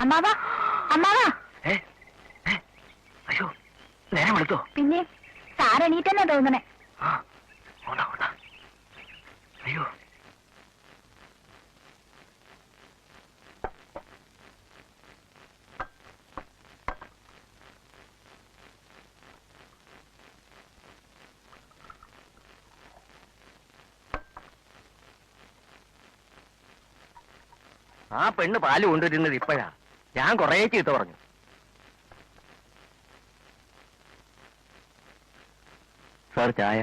അമ്മാവാ അമ്മാവാ. അയ്യോ നേരം എടുത്തോ? പിന്നെ സാരെണീറ്റെന്നാ തോന്നണേ. അയ്യോ ആ പെണ്ണ് പാല് കൊണ്ടുവരുന്നത് ഇപ്പോഴാ. ഞാൻ കുറേ ചീത്ത പറഞ്ഞു. സാർ ചായ.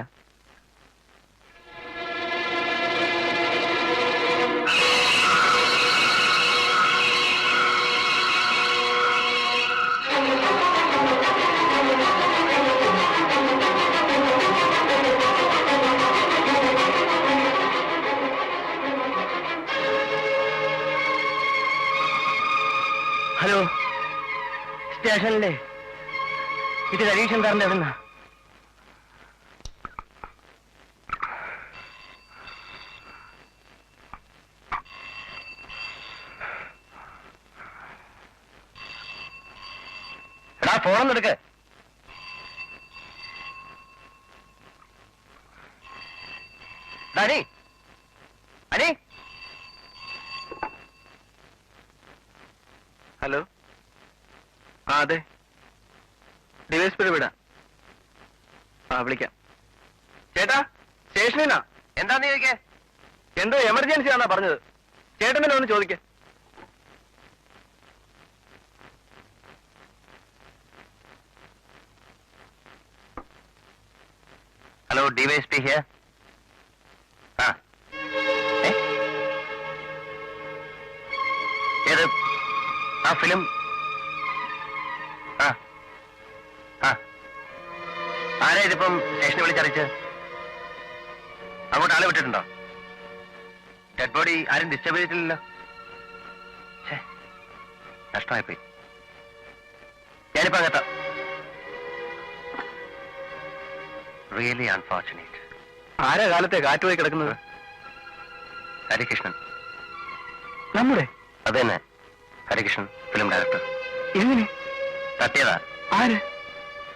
ഹലോ, സ്റ്റേഷനിലെ ഇത് ഹരീഷൻ സാറിന്റെ എവിടുന്ന? എടാ ഫോണൊന്നും എടുക്ക്. അനി അനി. ഹലോ, ആ അതെ, ഡിവൈസ് വിടാം. ആ വിളിക്കാം. ചേട്ടാ സ്റ്റേഷനിലാ. എന്താന്ന് ചോദിക്കേ? എന്തോ എമർജൻസി ആണോ പറഞ്ഞത്? ചേട്ടൻ തന്നെ ഒന്ന് ചോദിക്കേ. Hello, DYSP here. ആ ഏത് ആ ഫിലിം? ആ ആ ആരാ ഇതിപ്പം സ്റ്റേഷനിൽ വിളിച്ചറിയിച്ച്? അങ്ങോട്ട് ആളെ വിട്ടിട്ടുണ്ടോ? ഡെഡ് ബോഡി ആരും ഡിസ്റ്റർബ് ചെയ്തിട്ടില്ലല്ലോ. നഷ്ടമായിപ്പോയി. ഞാനിപ്പോ അങ്ങെത്താം. Really unfortunate. ആരാ കാലത്തെ കാറ്റുപോയി കിടക്കുന്നത്? ഹരികൃഷ്ണൻ. നമ്മുടെ? അത് തന്നെ, ഹരികൃഷ്ണൻ, ഫിലിം ഡയറക്ടർ. എങ്ങനെ തട്ടിയതാ? ആര്?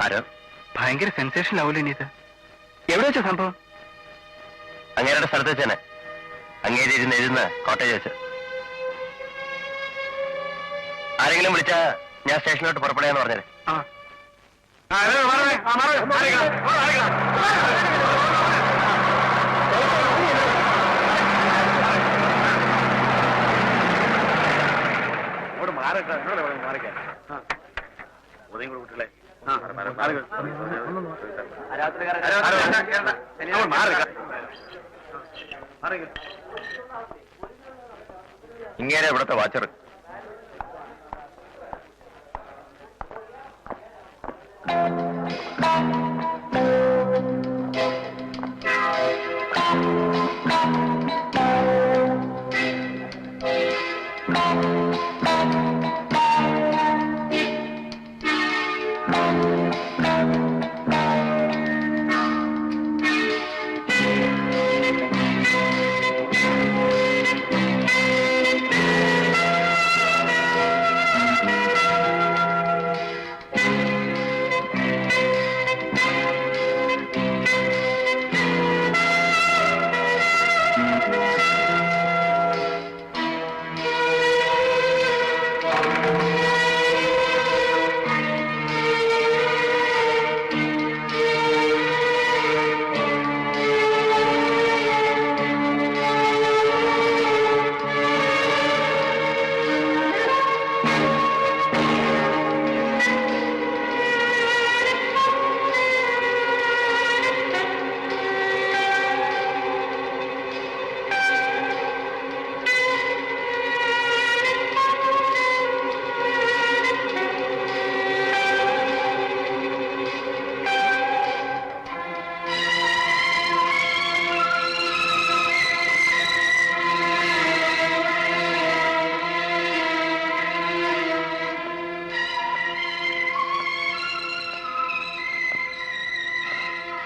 ആരോ. ഭയങ്കര സെൻസേഷൻ ആവൂലേ ഇനി ഇത്? എവിടെ വെച്ച സംഭവം? അങ്ങേരുടെ സ്ഥലത്ത് വെച്ചേനെ. അങ്ങേര് ഇരുന്ന് കോട്ടേജ് വെച്ച്. ആരെങ്കിലും വിളിച്ചാ ഞാൻ സ്റ്റേഷനിലോട്ട് പുറപ്പെടാന്ന് പറഞ്ഞത്. ഇങ്ങനെ ഇവിടുത്തെ വാച്ചർ.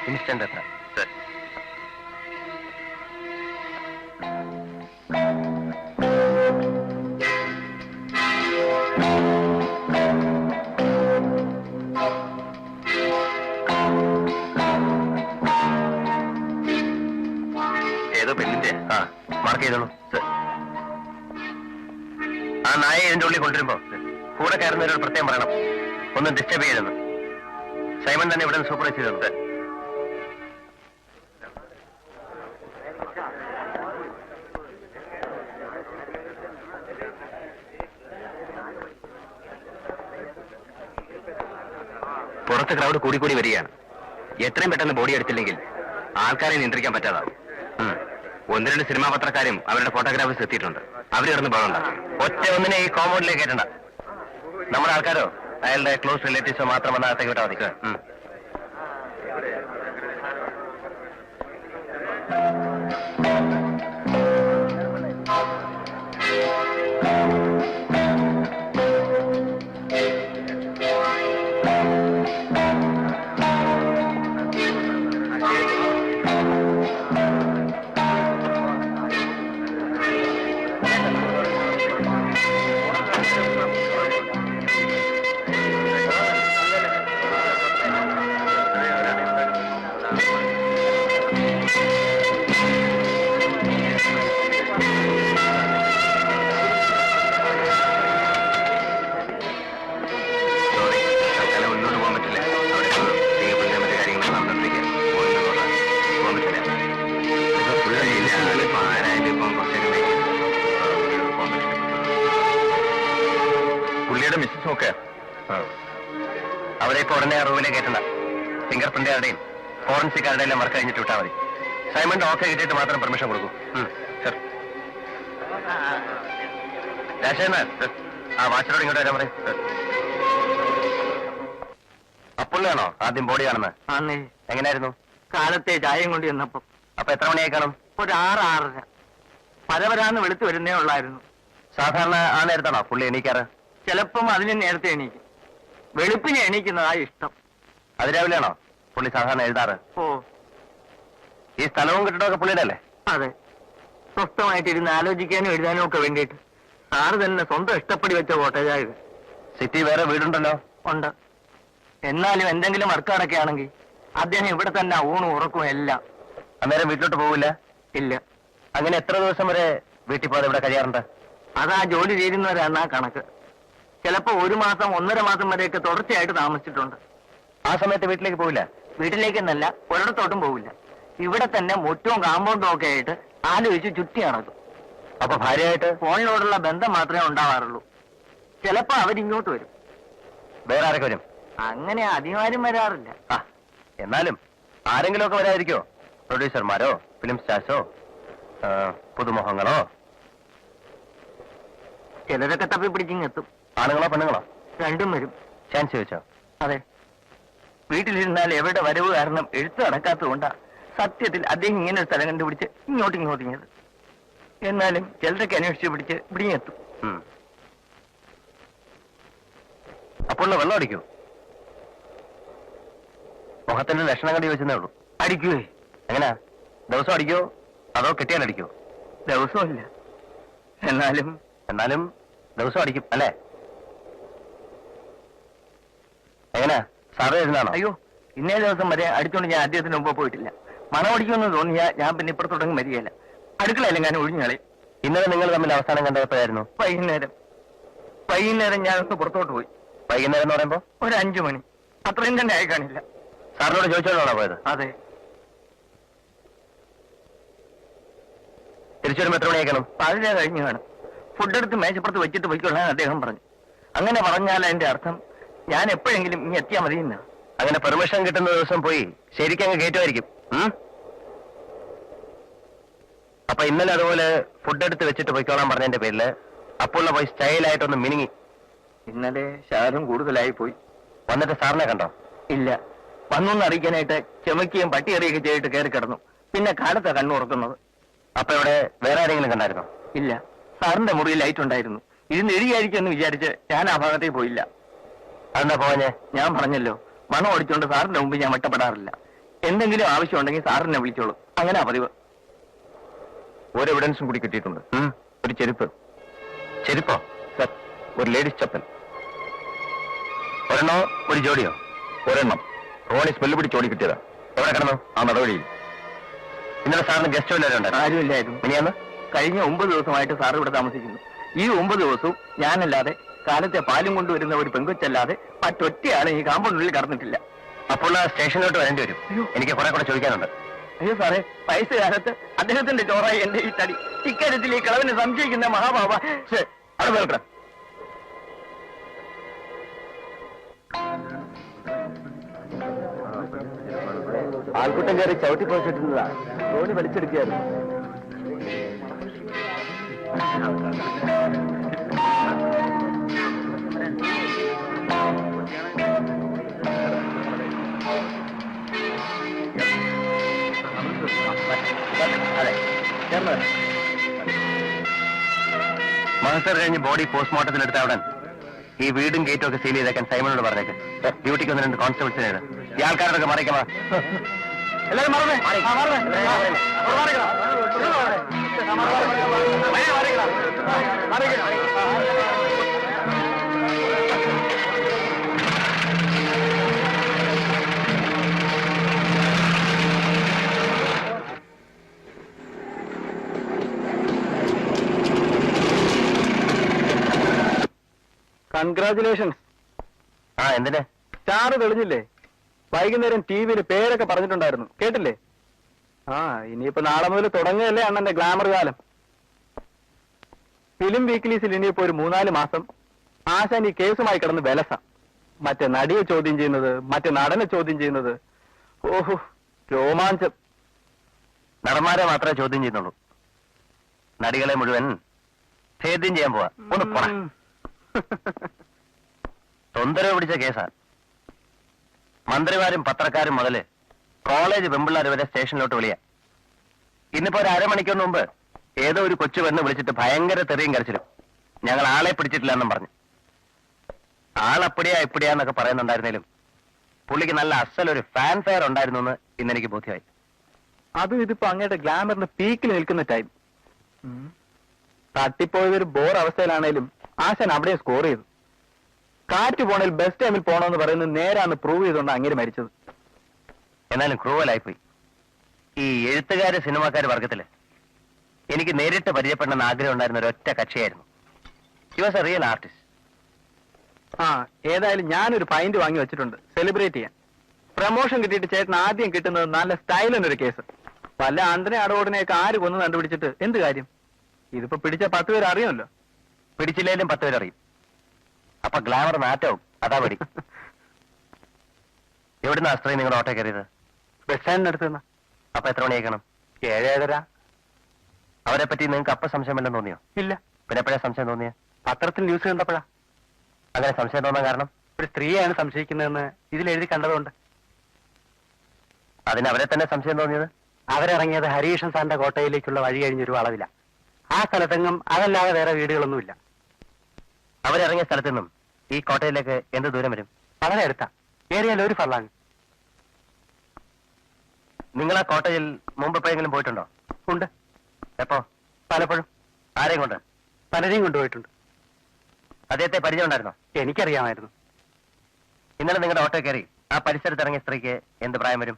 ഇൻസ്റ്റന്റ് എത്ര? സർ. ഏതോ പെണ്ണിന്റെ മാർക്ക് ചെയ്തോളൂ. ആ നായ ഇതിന്റെ ഉള്ളിൽ കൊണ്ടുവരുമ്പോ കൂടെ കയറുന്നവരോട് പ്രത്യേകം പറയണം, ഒന്നും ഡിസ്റ്റർബ് ചെയ്തെന്ന്. സൈമൺ തന്നെ ഇവിടെ നിന്ന് സൂപ്പർവൈസ് ചെയ്തത്. പുറത്ത് ക്രൗഡ് കൂടിക്കൂടി വരികയാണ്. എത്രയും പെട്ടെന്ന് ബോഡി എടുത്തില്ലെങ്കിൽ ആൾക്കാരെ നിയന്ത്രിക്കാൻ പറ്റാതാവും. ഒന്ന് രണ്ട് സിനിമാ പത്രക്കാരും അവരുടെ ഫോട്ടോഗ്രാഫേഴ്സ് എത്തിയിട്ടുണ്ട്. അവർ കിടന്ന് ബഹളം ഒറ്റ ഒന്നിനെ ഈ കോമ്പൗണ്ടിലേക്ക് കയറ്റണ്ട. നമ്മുടെ ആൾക്കാരോ അയാളുടെ ക്ലോസ് റിലേറ്റീവ്സോ മാത്രം വന്ന അകത്തേക്ക് വിട്ടാൽ മതി. അവരെ ഇപ്പൊ ഉടനെ റൂമിലേക്ക് കയറ്റണ്ട. ഫിംഗർ പ്രിന്റുകാരുടെയും ഫോറൻസിക്കാരുടെ എല്ലാം വർക്ക് കഴിഞ്ഞിട്ട് വിട്ടാൽ മതി. സൈമണ്ട് ഓക്കെ കിട്ടിയിട്ട് മാത്രം പെർമിഷൻ കൊടുക്കൂ. സർ. രാജേന്ദ്രൻ, ആ വാച്ചറോട് ഇങ്ങോട്ട് വരാൻ പറയും. അപ്പുള്ളയാണോ ആദ്യം ബോഡി കാണുന്നത്? എങ്ങനെയായിരുന്നു? കാലത്തെ ചായം കൊണ്ട് ചെന്നപ്പം. അപ്പൊ എത്ര മണിയായി കാണും? ഒരു 6-6:30. പരവരാന്ന് വെളുത്ത് വരുന്നേ ഉള്ളായിരുന്നു. സാധാരണ ആ നേരത്താണോ പുള്ളി എണീക്കാറ്? ചിലപ്പം അതിന് നേരത്തെ എണീക്കും. വെളുപ്പിന് എണീക്കുന്നതാ ഇഷ്ടം. അതിരാവിലെയാണോ പുള്ളി സാധാരണ എഴുതാറ്? ഓ, ഈ സ്ഥലവും കെട്ടിടമൊക്കെ പുള്ളിയുടെ അല്ലേ? അതെ. സ്വസ്ഥമായിട്ടിരുന്ന് ആലോചിക്കാനും എഴുതാനും ഒക്കെ വേണ്ടിയിട്ട് സാറ് തന്നെ സ്വന്തം ഇഷ്ടപ്പെടി വെച്ച കോട്ടേജായത്. സിറ്റി വേറെ വീടുണ്ടല്ലോ? ഉണ്ട്. എന്നാലും എന്തെങ്കിലും വർക്ക് അടക്കുകയാണെങ്കിൽ അദ്ദേഹം ഇവിടെ തന്നെ ഊണും ഉറക്കും എല്ലാം. അന്നേരം വീട്ടിലോട്ട് പോവില്ല? ഇല്ല. അങ്ങനെ എത്ര ദിവസം വരെ വീട്ടിൽ പോകാതെ ഇവിടെ കഴിയാറുണ്ട്? അതാ ജോലി ചെയ്യുന്നവരാണ് ആ കണക്ക്. ചിലപ്പോ 1 മാസം 1.5 മാസം വരെയൊക്കെ തുടർച്ചയായിട്ട് താമസിച്ചിട്ടുണ്ട്. ആ സമയത്ത് വീട്ടിലേക്ക് പോവില്ല? വീട്ടിലേക്കെന്നല്ല, ഒരിടത്തോട്ടും പോവില്ല. ഇവിടെ തന്നെ മുറ്റവും കാമ്പൗണ്ടും ഒക്കെ ആയിട്ട് ആലോചിച്ച് ചുറ്റി നടക്കും. അപ്പൊ ഭാര്യയായിട്ട് ഫോണിനോടുള്ള ബന്ധം മാത്രമേ ഉണ്ടാവാറുള്ളൂ. ചിലപ്പോ അവരിങ്ങോട്ട് വരും. വേറെ ആരൊക്കെ വരും? അങ്ങനെ അധികാരം വരാറില്ല. എന്നാലും ആരെങ്കിലും ഒക്കെ വരാതിരിക്കോ? പ്രൊഡ്യൂസർമാരോ, ഫിലിം സ്റ്റാർസോ, പുതുമുഖങ്ങളോ? ചിലരൊക്കെ തപ്പി പിടിച്ചിങ്ങെത്തും. ആണുങ്ങളോ പെണ്ണുങ്ങളോ? രണ്ടും വരും. ചാൻസ് ചോദിച്ചോ? അതെ. വീട്ടിലിരുന്നാൽ എവിടെ വരവ് കാരണം എഴുത്ത് നടക്കാത്തതുകൊണ്ടാ സത്യത്തിൽ അദ്ദേഹം ഇങ്ങനെ ഒരു സ്ഥലം കണ്ടുപിടിച്ച് ഇങ്ങോട്ടിങ്ങത്. എന്നാലും ചിലരൊക്കെ അന്വേഷിച്ച് പിടിച്ച് ഇവിടെയും എത്തും. അപ്പോൾ വെള്ളം അടിക്കൂ? മുഖത്തിന്റെ ലക്ഷണം കണ്ടി വെച്ചേ ഉള്ളൂ. അടിക്കുവേ? എങ്ങനെയാ? ദിവസം അടിക്കോ അതോ കെട്ടിയാൽ അടിക്കോ? ദിവസമില്ല, എന്നാലും ദിവസം അടിക്കും അല്ലേ? എങ്ങനെയാ? സാറ് എഴുതാണോ? അയ്യോ, ഇന്നേ ദിവസം വരെ അടിച്ചോണ്ട് ഞാൻ അദ്ദേഹത്തിന് മുമ്പ് പോയിട്ടില്ല. മണമടിക്കുമെന്ന് തോന്നിയാ ഞാൻ പിന്നെ ഇപ്പുറത്തോടങ്ങ് മരിയല്ല. അടുക്കളയല്ല ഞാൻ ഒഴിഞ്ഞാളെ. ഇന്നലെ നിങ്ങൾ തമ്മിൽ അവസാനം കണ്ടപ്പോഴായിരുന്നു? വൈകുന്നേരം ഞാനൊന്ന് പുറത്തോട്ട് പോയി. വൈകുന്നേരം എന്ന് പറയുമ്പോ? ഒരു 5 മണി. അത്രയും തന്നെ ആയി കാണില്ല. സാറിനോട് ചോദിച്ചോളാണോ പോയത്? അതെ. തിരിച്ചു വരുമ്പോ എത്ര മണിയാക്കണം? 11 കഴിഞ്ഞ് കാണും. ഫുഡ് എടുത്ത് മേശപ്പുറത്ത് വെച്ചിട്ട് പോയിക്കൊള്ളാൻ അദ്ദേഹം പറഞ്ഞു. അങ്ങനെ പറഞ്ഞാൽ എന്റെ അർത്ഥം ഞാൻ എപ്പോഴെങ്കിലും ഇനി എത്തിയാൽ മതി എന്നാ. അങ്ങനെ പെർമിഷൻ കിട്ടുന്ന ദിവസം പോയി ശരിക്കും അങ്ങ് കയറ്റുമായിരിക്കും. അപ്പൊ ഇന്നലെ അതുപോലെ ഫുഡ് എടുത്ത് വെച്ചിട്ട് പോയിക്കോളാൻ പറഞ്ഞതിന്റെ പേരില് അപ്പോഴുള്ള പോയി സ്റ്റൈലായിട്ടൊന്ന് മിനുങ്ങി. ഇന്നലെ ശാരം കൂടുതലായി പോയി. വന്നിട്ട് സാറിനെ കണ്ടോ? ഇല്ല. വന്നൊന്ന് അറിയിക്കാനായിട്ട് ചെമക്കുകയും പട്ടിയെറിയൊക്കെ ചെയ്തിട്ട് കയറി കിടന്നു. പിന്നെ കാലത്താ കണ്ണുറക്കുന്നത്. അപ്പൊ ഇവിടെ വേറെ ആരെങ്കിലും കണ്ടായിരുന്നോ? ഇല്ല. സാറിന്റെ മുറിയിൽ ലൈറ്റ് ഉണ്ടായിരുന്നു. ഇരുന്ന് എരിയായിരിക്കും എന്ന് വിചാരിച്ച് ഞാൻ ആ ഭാഗത്തേക്ക് പോയില്ല. അതെന്താ പോവാഞ്ഞേ? ഞാൻ പറഞ്ഞല്ലോ, മണം ഓടിച്ചുകൊണ്ട് സാറിന്റെ മുമ്പ് ഞാൻ വെട്ടപ്പെടാറില്ല. എന്തെങ്കിലും ആവശ്യമുണ്ടെങ്കിൽ സാറിനെ വിളിച്ചോളൂ. അങ്ങനെ പതിവ്. ഒരു എവിഡൻസും കൂടി കിട്ടിയിട്ടുണ്ട്. ഒരു ചെരുപ്പ്. ചെരുപ്പോ? സർ, ഒരു ലേഡീസ് ചപ്പൽ. ഒരെണ്ണോ ഒരു ജോഡിയോ? ഒരെണ്ണം. റോണി സ്മെല്ല് പിടിച്ച് ഓടി കിട്ടിയതാ. എവിടെ കിടന്നു? ആ നടവഴിയിൽ. ഇന്നലെ സാറിന് ഗസ്റ്റ് വല്ലവരും ഉണ്ടായിരുന്നു? ആരുമില്ലായിരുന്നു. ഇനിയാന്ന്? കഴിഞ്ഞ 9 ദിവസമായിട്ട് സാർ ഇവിടെ താമസിക്കുന്നു. ഈ 9 ദിവസവും ഞാനല്ലാതെ കാലത്തെ പാലും കൊണ്ടുവരുന്ന ഒരു പെങ്കൊച്ചല്ലാതെ മറ്റൊറ്റയാളെ ഈ കാമ്പൗണ്ടിനുള്ളിൽ കടന്നിട്ടില്ല. അപ്പോൾ സ്റ്റേഷനിലോട്ട് വരേണ്ടി വരും. എനിക്ക് കുറെ കൂടെ ചോദിക്കാനുണ്ട്. അയ്യോ സാറേ, വയസ്സുകാലത്ത് അദ്ദേഹത്തിന്റെ ചോറായി എന്റെ ഈ തടി. ഇക്കാര്യത്തിൽ ഈ കളവിനെ സംശയിക്കുന്ന മഹാബാബ. അവിടെ കേൾക്കണം. ആൾക്കൂട്ടം കയറി ചവിട്ടി പോയിട്ടിരുന്നതാ. തോണി വലിച്ചെടുക്കുകയായിരുന്നു. അതെ, മഹസർ കഴിഞ്ഞ് ബോഡി പോസ്റ്റ്മോർട്ടത്തിൽ എടുത്ത ഉടൻ ഈ വീടും ഗേറ്റും ഒക്കെ സീൽ ചെയ്തേക്കാൻ സൈമനോട് പറഞ്ഞേക്ക്. ഡ്യൂട്ടിക്ക് 1-2 കോൺസ്റ്റബിൾസിനെ ഈ ആൾക്കാരോടൊക്കെ മറിക്കമാ. എല്ലാവരും മറന്നേ. കൺഗ്രാചുലേഷൻസ്. ആ, എന്തിന്? സ്റ്റാർ തെളിഞ്ഞില്ലേ? വൈകുന്നേരം ടിവിയിൽ പേരൊക്കെ പറഞ്ഞിട്ടുണ്ടായിരുന്നു, കേട്ടില്ലേ? ആ, ഇനിയിപ്പോ നാളെ മുതൽ തുടങ്ങുകയല്ലേ അണ്ണന്റെ ഗ്ലാമർ കാലം. ഫിലിം വീക്ക്ലീസിൽ ഇനിയിപ്പോ ഒരു 3-4 മാസം ആശാൻ ഈ കേസുമായി കിടന്ന് വിലസ. മറ്റേ നടിയെ ചോദ്യം ചെയ്യുന്നത്, മറ്റേ നടനെ ചോദ്യം ചെയ്യുന്നത്. ഓഹോ, രോമാഞ്ചം. നടന്മാരെ മാത്രമേ ചോദ്യം ചെയ്യുന്നുള്ളൂ. നടികളെ മുഴുവൻ ചോദ്യം ചെയ്യാൻ പോവാ. ഒന്ന് പോണ. തൊന്തരവ് പിടിച്ച കേസാ. മന്ത്രിമാരും പത്രക്കാരും മുതല് കോളേജ് പെമ്പിള്ളാർ വരെ സ്റ്റേഷനിലോട്ട് വിളിയാ. ഇന്നിപ്പോ ഒരു അരമണിക്കൂറിന് മുമ്പ് ഏതോ ഒരു കൊച്ചു പെണ്ണ് വിളിച്ചിട്ട് ഭയങ്കര തെറിയും കരച്ചിലും. ഞങ്ങൾ ആളെ പിടിച്ചിട്ടില്ല എന്നും പറഞ്ഞു. ആളപ്പടിയാ ഇപ്പടിയാന്നൊക്കെ പറയുന്നുണ്ടായിരുന്നേലും പുള്ളിക്ക് നല്ല അസലൊരു ഫാൻ ഫെയർ ഉണ്ടായിരുന്നു എന്ന് ഇന്നെനിക്ക് ബോധ്യമായി. അതും ഇതിപ്പോ അങ്ങയുടെ ഗ്ലാമറിന് പീക്കിൽ നിൽക്കുന്ന ടൈം. തട്ടിപ്പോയതൊരു ബോർ അവസ്ഥയിലാണേലും ആശാൻ അവിടെ സ്കോർ ചെയ്തു. കാറ്റ് പോണേൽ ബെസ്റ്റ് ടൈമിൽ പോണോന്ന് പറയുന്നത് നേരാന്ന് പ്രൂവ് ചെയ്തുകൊണ്ട് അങ്ങനെ മരിച്ചത്. എന്നാലും ക്രൂവലായിപ്പോയി. ഈ എഴുത്തുകാര് സിനിമാക്കാര് വർഗത്തില് എനിക്ക് നേരിട്ട് പരിചയപ്പെടണമെന്ന് ആഗ്രഹം ഉണ്ടായിരുന്ന ഒരൊറ്റ കക്ഷിയായിരുന്നു. He was a real artist. ആ, ഏതായാലും ഞാനൊരു പൈന്റ് വാങ്ങി വെച്ചിട്ടുണ്ട് സെലിബ്രേറ്റ് ചെയ്യാൻ. പ്രമോഷൻ കിട്ടിയിട്ട് ചേട്ടൻ ആദ്യം കിട്ടുന്നത് നല്ല സ്റ്റൈലിനൊരു കേസ്. പല ആന്ധ്ര അടവോടനെയൊക്കെ ആര് കൊന്നു കണ്ടുപിടിച്ചിട്ട് എന്ത് കാര്യം? ഇതിപ്പോ പിടിച്ച 10 പേര് അറിയുമല്ലോ. പിടിച്ചില്ലേലും 10 പേരറിയും. അപ്പൊ ഗ്ലാമർ നാറ്റവും. അതാ പടി. എവിടുന്ന അസ്ത്രീ നിങ്ങളുടെ ഓട്ടോ കയറിയത്? ബസ് സ്റ്റാൻഡിനടുത്ത് നിന്ന്. അപ്പൊ എത്ര മണിയേക്കണം? 7-7:30. അവരെ പറ്റി നിങ്ങൾക്ക് അപ്പൊ സംശയമില്ലെന്ന് തോന്നിയോ? ഇല്ല. പിന്നെ എപ്പോഴാ സംശയം തോന്നിയ? പത്രത്തിൽ ന്യൂസ് കണ്ടപ്പോഴാ. അങ്ങനെ സംശയം തോന്നാൻ കാരണം? ഒരു സ്ത്രീയാണ് സംശയിക്കുന്നതെന്ന് ഇതിലെഴുതി കണ്ടതുകൊണ്ട്. അതിന് അവരെ തന്നെ സംശയം തോന്നിയത്? അവരിറങ്ങിയത് ഹരീഷൻ സാറിന്റെ കോട്ടയിലേക്കുള്ള വഴി കഴിഞ്ഞൊരു വളവില. ആ സ്ഥലത്തെങ്ങും അതല്ലാതെ വേറെ വീടുകളൊന്നുമില്ല. അവരിറങ്ങിയ സ്ഥലത്തു നിന്നും ഈ കോട്ടയിലേക്ക് എന്ത് ദൂരം വരും? വളരെ അടുത്താ. ഏറിയാൽ ഒരു ഫർലാങ്. നിങ്ങൾ ആ കോട്ടയിൽ മുമ്പ് എപ്പോഴെങ്കിലും പോയിട്ടുണ്ടോ? ഉണ്ട്. എപ്പോ? പലപ്പോഴും. ആരെയും കൊണ്ട്? പലരെയും കൊണ്ടുപോയിട്ടുണ്ട്. അദ്ദേഹത്തെ പരിചയം ഉണ്ടായിരുന്നോ? എനിക്കറിയാമായിരുന്നു. ഇന്നലെ നിങ്ങളുടെ ഓട്ടോ കയറി ആ പരിസരത്ത് ഇറങ്ങിയ സ്ത്രീക്ക് എന്ത് പ്രായം വരും?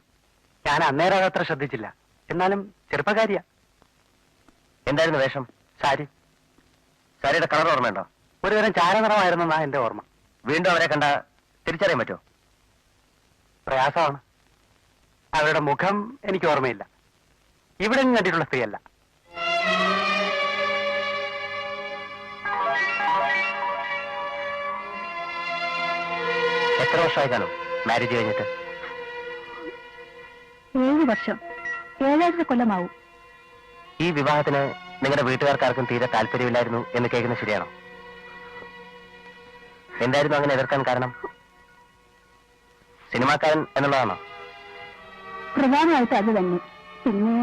ഞാൻ അന്നേരം അത്ര ശ്രദ്ധിച്ചില്ല. എന്നാലും ചെറുപ്പക്കാരിയാ. എന്തായിരുന്നു വേഷം? സാരി. സാരിയുടെ കളർ ഓർമ്മയുണ്ടോ? ഒരുതരം ചാരനിറമായിരുന്നെന്നാ എന്റെ ഓർമ്മ. വീണ്ടും അവരെ കണ്ട തിരിച്ചറിയാൻ പറ്റുമോ? പ്രയാസമാണ്. അവരുടെ മുഖം എനിക്ക് ഓർമ്മയില്ല. ഇവിടെ നിന്ന് കണ്ടിട്ടുള്ള സ്ത്രീയല്ല. എത്ര വർഷമായി കാണും മാരേജ് കഴിഞ്ഞിട്ട്? 7 വർഷം. 7.5 കൊല്ലമാവും. ഈ വിവാഹത്തിന് നിങ്ങളുടെ വീട്ടുകാർക്കാർക്കും തീരെ താല്പര്യമില്ലായിരുന്നു എന്ന് കേൾക്കുന്നത് ശരിയാണോ? എന്തായിരുന്നു അങ്ങനെ എതിർക്കാൻ കാരണം? സിനിമാക്കാരൻ എന്നുള്ളതാണോ? പ്രധാനമായിട്ട് അത് തന്നെ. പിന്നെ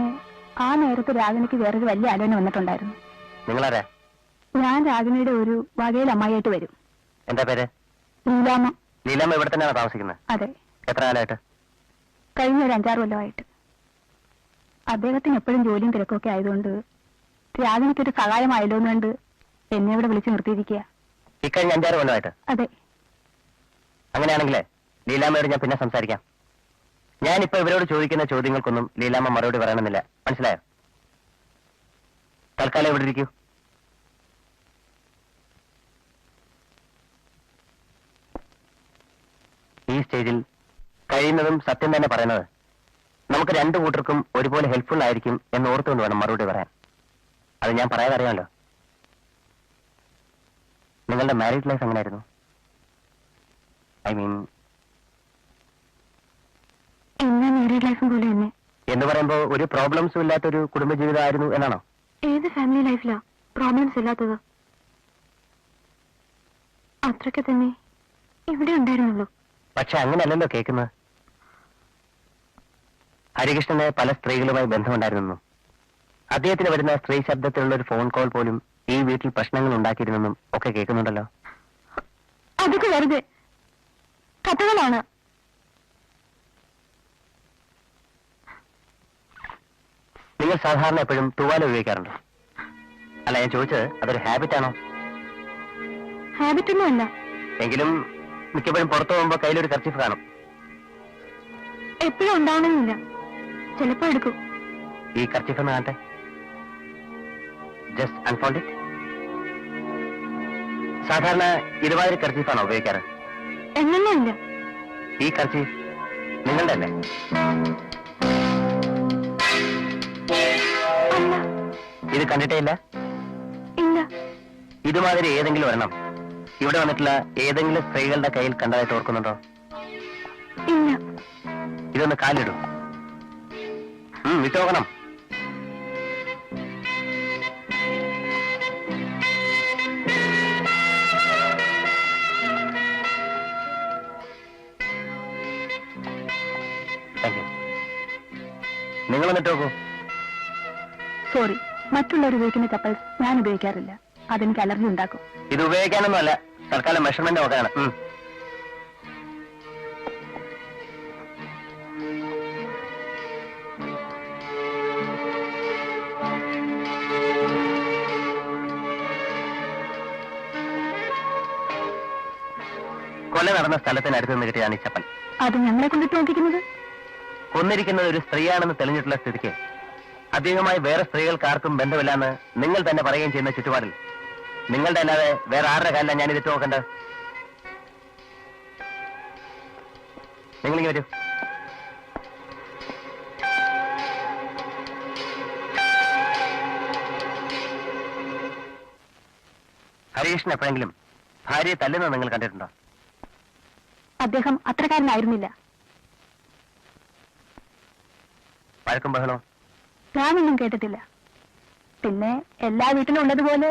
ആ നേരത്ത് രാഗിണിക്ക് വേറൊരു വലിയ ആലോചന വന്നിട്ടുണ്ടായിരുന്നു. നിങ്ങളാരാ? ഞാൻ രാഗിണിയുടെ ഒരു വകയിൽ അമ്മായിയായിട്ട് വരും. എന്താ പേര്? ലീലാമ്മ. ലീലാമ്മ ഇവിടെ തന്നെയാണോ താമസിക്കുന്നത്? അതെ. എത്ര കാലമായിട്ട്? കഴിഞ്ഞ ഒരു 5-6 കൊല്ലമായിട്ട്. അദ്ദേഹത്തിന് എപ്പോഴും ജോലിയും തിരക്കൊക്കെ ആയതുകൊണ്ട് രാഗിനിക്കൊരു സഹായമായല്ലോ എന്നുകൊണ്ട് എന്നെ ഇവിടെ വിളിച്ചു നിർത്തിയിരിക്കുക. ഇക്കഴിഞ്ഞ 5-6 കൊല്ലമായിട്ട്? അതെ. അങ്ങനെയാണെങ്കിലേ ലീലാമ്മയോട് ഞാൻ പിന്നെ സംസാരിക്കാം. ഞാനിപ്പോ ഇവരോട് ചോദിക്കുന്ന ചോദ്യങ്ങൾക്കൊന്നും ലീലാമ്മ മറുപടി പറയണമെന്നില്ല, മനസ്സിലായോ? തൽക്കാലം ഇവിടെ ഇരിക്കൂ. ഈ സ്റ്റേജിൽ കഴിയുന്നതും സത്യം തന്നെ പറയുന്നത് നമുക്ക് രണ്ടു കൂട്ടർക്കും ഒരുപോലെ ഹെൽപ്ഫുൾ ആയിരിക്കും എന്ന് ഓർത്തുകൊണ്ട് വേണം മറുപടി പറയാൻ. അത് ഞാൻ പറയാതെ അറിയാമല്ലോ. നിങ്ങളുടെ മാരീഡ് ലൈഫ് എങ്ങനെയായിരുന്നു? ഐ മീൻ എന്നെ മാരീഡ് ലൈഫും പോലെ തന്നെ എന്ന് പറയുമ്പോ ഒരു പ്രോബ്ലംസും ഇല്ലാത്തൊരു കുടുംബജീവിതമായിരുന്നു എന്നാണോ? ഏത് ഫാമിലി ലൈഫിലാ പ്രോബ്ലംസ് ഇല്ലാത്തത്? അത്രയ്ക്ക് തന്നെ ഇവിടെ ഉണ്ടായിരുന്നുള്ളൂ. പക്ഷെ അങ്ങനെയല്ലല്ലോ കേൾക്കുന്നത്. ഹരികൃഷ്ണന് പല സ്ത്രീകളുമായി ബന്ധമുണ്ടായിരുന്നു. അദ്ദേഹത്തിന് വരുന്ന സ്ത്രീ ശബ്ദത്തിലുള്ള ഒരു ഫോൺ കോൾ പോലും ഈ വീട്ടിൽ പ്രശ്നങ്ങൾ ഉണ്ടാക്കിയിരുന്നെന്നും ഒക്കെ കേൾക്കുന്നുണ്ടല്ലോ. അതൊക്കെ വെറുതെ കഥകളാണ്. നിങ്ങൾ സാധാരണ എപ്പോഴും തൂവാല ഉപയോഗിക്കാറുണ്ടോ? അല്ല, ഞാൻ ചോദിച്ചത് അതൊരു ഹാബിറ്റാണോ? ഹാബിറ്റൊന്നുമല്ല. എങ്കിലും മിക്കപ്പോഴും പുറത്തു പോകുമ്പോ കയ്യിലൊരു കർച്ചീഫ് കാണും. എപ്പോഴും ഉണ്ടാവണമെന്നില്ല, ചിലപ്പോ എടുക്കും. ഈ കർച്ചീഫ് ഒന്ന് കാണട്ടെ. Just unfold it. സാധാരണ ഇതുമാതിരി കർച്ചീഫാണോ ഉപയോഗിക്കാറ്? എന്നൊന്നുമില്ല. ഈ കർച്ചീഫ് നിങ്ങളുടെ അല്ലേ? അല്ല. ഇത് കണ്ടിട്ടേ ഇല്ല? ഇല്ല. ഇതുമാതിരി ഏതെങ്കിലും ഒരെണ്ണം ഇവിടെ വന്നിട്ടുള്ള ഏതെങ്കിലും സ്ത്രീകളുടെ കയ്യിൽ കണ്ടതായിട്ട് ഓർക്കുന്നുണ്ടോ? ഇല്ല. ഇതൊന്ന് കാലിടും. വിട്ടോക്കണം. നിങ്ങൾ വന്നിട്ട് നോക്കൂ. സോറി, മറ്റുള്ളവർ ഉപയോഗിക്കുന്ന ചപ്പൽസ് ഞാൻ ഉപയോഗിക്കാറില്ല. അതെനിക്ക് അലർജി ഉണ്ടാക്കും. ഇത് ഉപയോഗിക്കാനൊന്നും അല്ല, തൽക്കാലം മെഷർമെന്റ് നോക്കാനാണ്. കൊല നടന്ന സ്ഥലത്തിനടുത്ത് നിന്ന് കിട്ടിയാണ് ഈ ചപ്പൽ. അത് ഞങ്ങളെ കൊണ്ടിട്ട് നോക്കിക്കുന്നത്? കൊന്നിരിക്കുന്നത് ഒരു സ്ത്രീയാണെന്ന് തെളിഞ്ഞിട്ടുള്ള സ്ഥിതിക്ക് അധികമായി വേറെ സ്ത്രീകൾക്ക് ആർക്കും ബന്ധമില്ലാന്ന് നിങ്ങൾ തന്നെ പറയുകയും ചെയ്യുന്ന ചുറ്റുപാടിൽ നിങ്ങളുടെ അല്ലാതെ വേറെ ആരുടെ കാലിലാണ് ഞാൻ ഇതിട്ട് നോക്കേണ്ടത്? നിങ്ങളിങ്ങ് വരൂ. ഹരികൃഷ്ണൻ എപ്പോഴെങ്കിലും ഭാര്യയെ തല്ലുന്നത് നിങ്ങൾ കണ്ടിട്ടുണ്ടോ? അദ്ദേഹം അത്രക്കാരനായിരുന്നില്ല. വഴക്കും ബഹളവും ഞാനൊന്നും കേട്ടിട്ടില്ല. പിന്നെ എല്ലാ വീട്ടിലും ഉള്ളതുപോലെ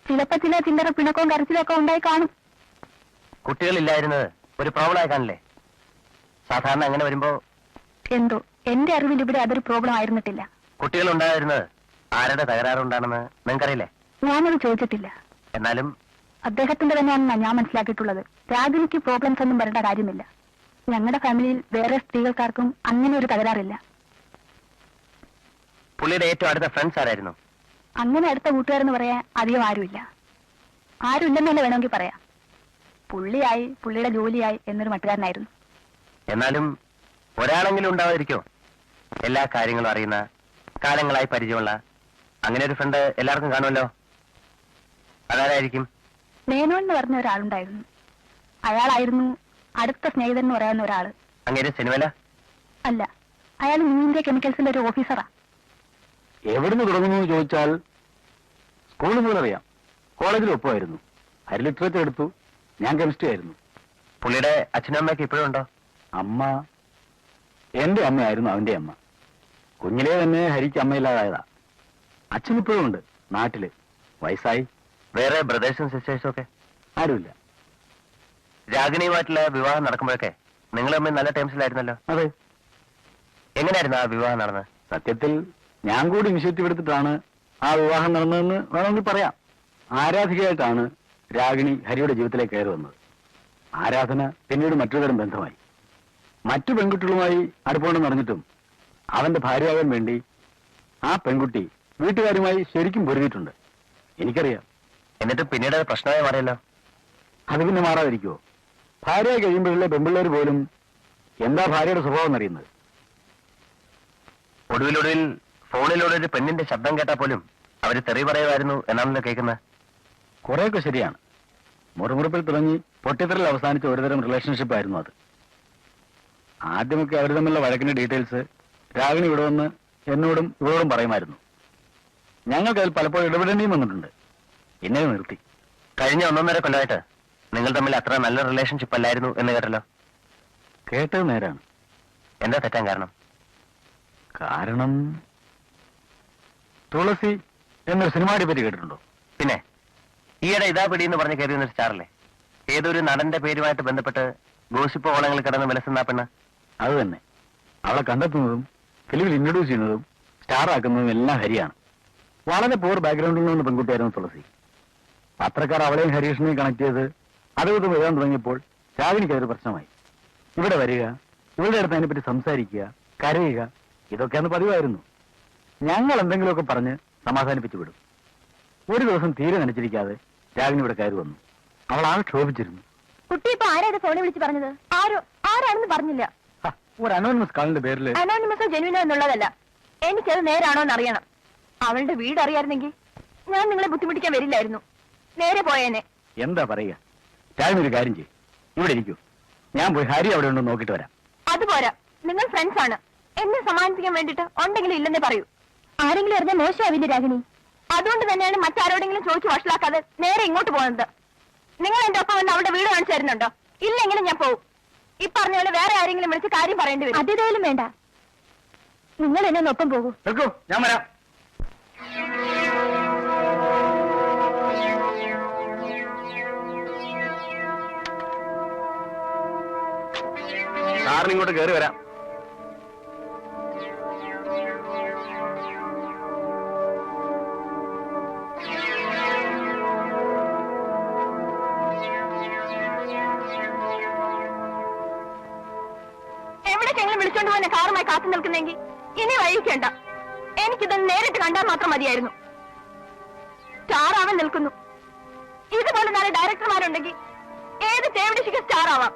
ചിലപ്പോ ചില ചില്ലറ പിണക്കവും കരച്ചിലും ഒക്കെ ഉണ്ടായി കാണും. കുട്ടികളില്ലായിരുന്നത് ഒരു പ്രോബ്ലമായി കാണില്ലേ? സാധാരണ അങ്ങനെ വരുമ്പോ എന്തോ എന്റെ അറിവിൽ ഇവിടെ അതൊരു പ്രോബ്ലം ആയിരുന്നിട്ടില്ല. കുട്ടികൾ ഉണ്ടായിരുന്നത് ആരുടെ തകരാറുണ്ടാണെന്ന് നിങ്ങൾക്കറിയില്ലേ? ഞാനത് ചോദിച്ചിട്ടില്ല. എന്നാലും അദ്ദേഹത്തിന്റെ തന്നെയാണെന്നാണ് ഞാൻ മനസ്സിലാക്കിയിട്ടുള്ളത്. രാഗിനിക്ക് പ്രോബ്ലംസ് ഒന്നും വരേണ്ട കാര്യമില്ല. ഞങ്ങളുടെ ഫാമിലിയിൽ വേറെ സ്ത്രീകൾക്കാർക്കും അങ്ങനെ ഒരു തകരാറില്ല. പുള്ളിയുടെ ഏറ്റവും അടുത്ത ഫ്രണ്ട്സ് ആരായിരുന്നു? അങ്ങനെ അടുത്ത കൂട്ടുകാരെന്ന് പറയാൻ അധികം ആരുമില്ല. ആരുമില്ലെന്ന് തന്നെ വേണമെങ്കിൽ പറയാം. പുള്ളിയായി പുള്ളിയുടെ ജോലിയായി എന്നൊരു മട്ടുകാരനായിരുന്നു. എന്നാലും ഒരാളെങ്കിലും ഉണ്ടാവാതിരിക്കോ എല്ലാ കാര്യങ്ങളും അറിയുന്ന, കാലങ്ങളായി പരിചയമുള്ള അങ്ങനെ ഒരു ഫ്രണ്ട് എല്ലാവർക്കും കാണുമല്ലോ. അതാരായിരിക്കും? മേനോൻ എന്ന് പറഞ്ഞ ഒരാളുണ്ടായിരുന്നു. അയാളായിരുന്നു അടുത്ത സ്നേഹിതൻ എന്ന് പറയാവുന്ന ഒരാള്. അങ്ങനെ സിനിമല? അല്ല, അയാൾ ന്യൂ ഇന്ത്യ കെമിക്കൽസിന്റെ ഒരു ഓഫീസറാ. എവിടുന്ന് തുടങ്ങുന്നു ചോദിച്ചാൽ സ്കൂളിൽ പോലറിയാം. കോളേജിൽ ഒപ്പമായിരുന്നു. ഹരി ലിറ്ററേച്ചർ എടുത്തു, ഞാൻ കെമിസ്ട്രി ആയിരുന്നു. പുള്ളിയുടെ അച്ഛനും അമ്മയൊക്കെ ഇപ്പോഴും ഉണ്ടോ? അമ്മ എന്റെ അമ്മയായിരുന്നു അവന്റെ അമ്മ. കുഞ്ഞിലേ തന്നെ ഹരിക്ക് അമ്മയില്ലാതായതാ. അച്ഛനിപ്പോഴും ഉണ്ട് നാട്ടില്, വയസ്സായി. വേറെ ബ്രദേഴ്സും സിസ്റ്റേഴ്സും ഒക്കെ ആരുമില്ല. രാഗിണിയുമായിട്ടുള്ള വിവാഹം നടക്കുമ്പോഴൊക്കെ നിങ്ങൾ തമ്മിൽ നല്ല ടേംസിലായിരുന്നല്ലോ. അതെ. എങ്ങനെയായിരുന്നു ആ വിവാഹം നടന്നത്? സത്യത്തിൽ ഞാൻ കൂടി ഇനിഷ്യേറ്റീവ് എടുത്തിട്ടാണ് ആ വിവാഹം നടന്നതെന്ന് വേണമെങ്കിൽ പറയാം. ആരാധികയായിട്ടാണ് രാഗിണി ഹരിയുടെ ജീവിതത്തിലേക്ക് കയറി വന്നത്. ആരാധന പിന്നീട് മറ്റൊരു തരം ബന്ധമായി. മറ്റു പെൺകുട്ടികളുമായി അടുപ്പമുണ്ടെന്ന് അറിഞ്ഞിട്ടും അവന്റെ ഭാര്യയാകാൻ വേണ്ടി ആ പെൺകുട്ടി വീട്ടുകാരുമായി ശരിക്കും പൊരുതിയിട്ടുണ്ട്. എനിക്കറിയാം. എന്നിട്ട് പിന്നീട് അത് പ്രശ്നമായി മാറിയല്ലോ. അത് പിന്നെ മാറാതിരിക്കുമോ? ഭാര്യയായി കഴിയുമ്പോഴല്ലേ പെൺപിള്ളേർ പോലും എന്താ ഭാര്യയുടെ സ്വഭാവം എന്നറിയുന്നത്. ഒടുവിലൊടുവിൽ ഫോണിലൂടെ ഒരു പെണ്ണിന്റെ ശബ്ദം കേട്ടാൽ പോലും അവര് തെറി പറയുമായിരുന്നു എന്നാണല്ലോ കേൾക്കുന്നത്. കുറെയൊക്കെ ശരിയാണ്. മുറിമുറിപ്പിൽ തുടങ്ങി പൊട്ടിത്തെറിൽ അവസാനിച്ച ഒരുതരം റിലേഷൻഷിപ്പ് ആയിരുന്നു അത്. ആദ്യമൊക്കെ അവർ തമ്മിലുള്ള വഴക്കിന്റെ ഡീറ്റെയിൽസ് രാഗിണി ഇവിടെ വന്ന് എന്നോടും ഇവരോടും പറയുമായിരുന്നു. ഞങ്ങൾക്ക് അതിൽ പലപ്പോഴും ഇടപെടേണ്ടിയും വന്നിട്ടുണ്ട്. പിന്നെ നിർത്തി. കഴിഞ്ഞ 1.5 കൊല്ലമായിട്ട് നിങ്ങൾ തമ്മിൽ അത്ര നല്ല റിലേഷൻഷിപ്പ് അല്ലായിരുന്നു എന്ന് കേട്ടല്ലോ. കേട്ടത് നേരാണ്. എന്താ തെറ്റാൻ കാരണം? കാരണം തുളസി എന്നൊരു സിനിമയെ പറ്റി കേട്ടിട്ടുണ്ടോ? പിന്നെ ഈയിടെ ഇതാ പിടി എന്ന് പറഞ്ഞ് കയറി ഒരു സ്റ്റാറല്ലേ, ഏതൊരു നടന്റെ പേരുമായിട്ട് ബന്ധപ്പെട്ട് ഗോസിപ്പ് ഓളങ്ങളിൽ കിടന്ന് വിലസുന്ന പെണ്ണ്. അത് തന്നെ. അവളെ കണ്ടെത്തുന്നതും ഫിലിമിൽ ഇൻട്രൊഡ്യൂസ് ചെയ്യുന്നതും സ്റ്റാർ ആക്കുന്നതും എല്ലാം ഹരിയാണ്. വളരെ പൂർ ബാക്ക്ഗ്രൗണ്ടിൽ നിന്ന് പെൺകുട്ടിയായിരുന്നു തുളസി. പത്രക്കാർ അവളെയും ഹരീഷിനെയും കണക്ട് ചെയ്ത് അതുകൊണ്ട് എഴുതാൻ തുടങ്ങിയപ്പോൾ രാഗിണിക്ക് അതൊരു പ്രശ്നമായി. ഇവിടെ വരിക, ഇവരുടെ അടുത്ത് അതിനെപ്പറ്റി സംസാരിക്കുക, കരയുക, ഇതൊക്കെയാണ് പതിവായിരുന്നു. ഞങ്ങൾ എന്തെങ്കിലുമൊക്കെ പറഞ്ഞ് സമാധാനിപ്പിച്ചു വിടും. ഒരു ദിവസം തീരെ നനച്ചിരിക്കാതെ രാഗിണി ഇവിടെ കയറി വന്നു. അവൾ ആകെ ക്ഷോഭിച്ചിരുന്നു. കുട്ടി ഇപ്പൊ ആരാ ഫോണിൽ വിളിച്ച് പറഞ്ഞത്? ആരാണെന്ന് പറഞ്ഞില്ല. ഒരു അനോണിമസ് കാളിന്റെ പേരിൽ അനോണിമസോ ജെനുവിനോ എന്നുള്ളതല്ല, എനിക്കത് നേരാണോ എന്ന് അറിയണം. അവളുടെ വീട് അറിയായിരുന്നെങ്കിൽ ഞാൻ നിങ്ങളെ ബുദ്ധിമുട്ടിക്കാൻ വരില്ലായിരുന്നു. നേരെ പോയേനെ. എന്താ പറയുക? രാഗിണി ഒരു കാര്യം ചെയ്യും, ഇവിടെ ഇരിക്കൂ. ഞാൻ പോയി ഹരി അവിടെ ഉണ്ടോ നോക്കിട്ട് വരാം. അതുപോരാ, നിങ്ങൾ ഫ്രണ്ട്സ് ആണ്. എന്നെ സമാധാനിപ്പിക്കാൻ വേണ്ടിട്ട് ഉണ്ടെങ്കിലും ഇല്ലെന്നേ പറയൂ. ആരെങ്കിലും അറിഞ്ഞാൽ മോശമാവില്ലേ രാഗിണി? അതുകൊണ്ട് തന്നെയാണ് മറ്റാരോടെങ്കിലും ചോദിച്ചു വഷളാക്കാതെ നേരെ ഇങ്ങോട്ട് പോകുന്നത്. നിങ്ങൾ എന്റെ ഒപ്പം വന്ന് അവളുടെ വീട് കാണിച്ചു തരുന്നുണ്ടോ? ഇല്ലെങ്കിലും ഞാൻ പോകും. ഈ പറഞ്ഞ പോലെ വേറെ ആരെങ്കിലും വിളിച്ച് കാര്യം പറയേണ്ടി വരും. അതേതായാലും വേണ്ട, നിങ്ങൾ എന്നെ ഒന്ന് ഒപ്പം പോകൂ. നിൽക്കൂ, ഞാൻ വരാം. സാറിന് ഇങ്ങോട്ട് കയറി വരാം. എവിടേക്കെങ്കിലും വിളിച്ചോണ്ട് പോകാൻ കാറുമായി കാത്തു നിൽക്കുന്നെങ്കിൽ ഇനി വഴിക്കേണ്ട. എനിക്കിതൊന്ന് നേരിട്ട് കണ്ടാൽ മാത്രം മതിയായിരുന്നു. സ്റ്റാർ ആവാൻ നിൽക്കുന്നു. ഇതുപോലെ നാളെ ഡയറക്ടർമാരുണ്ടെങ്കിൽ ഏത് തേവിടിശിക്ക് സ്റ്റാർ ആവാം.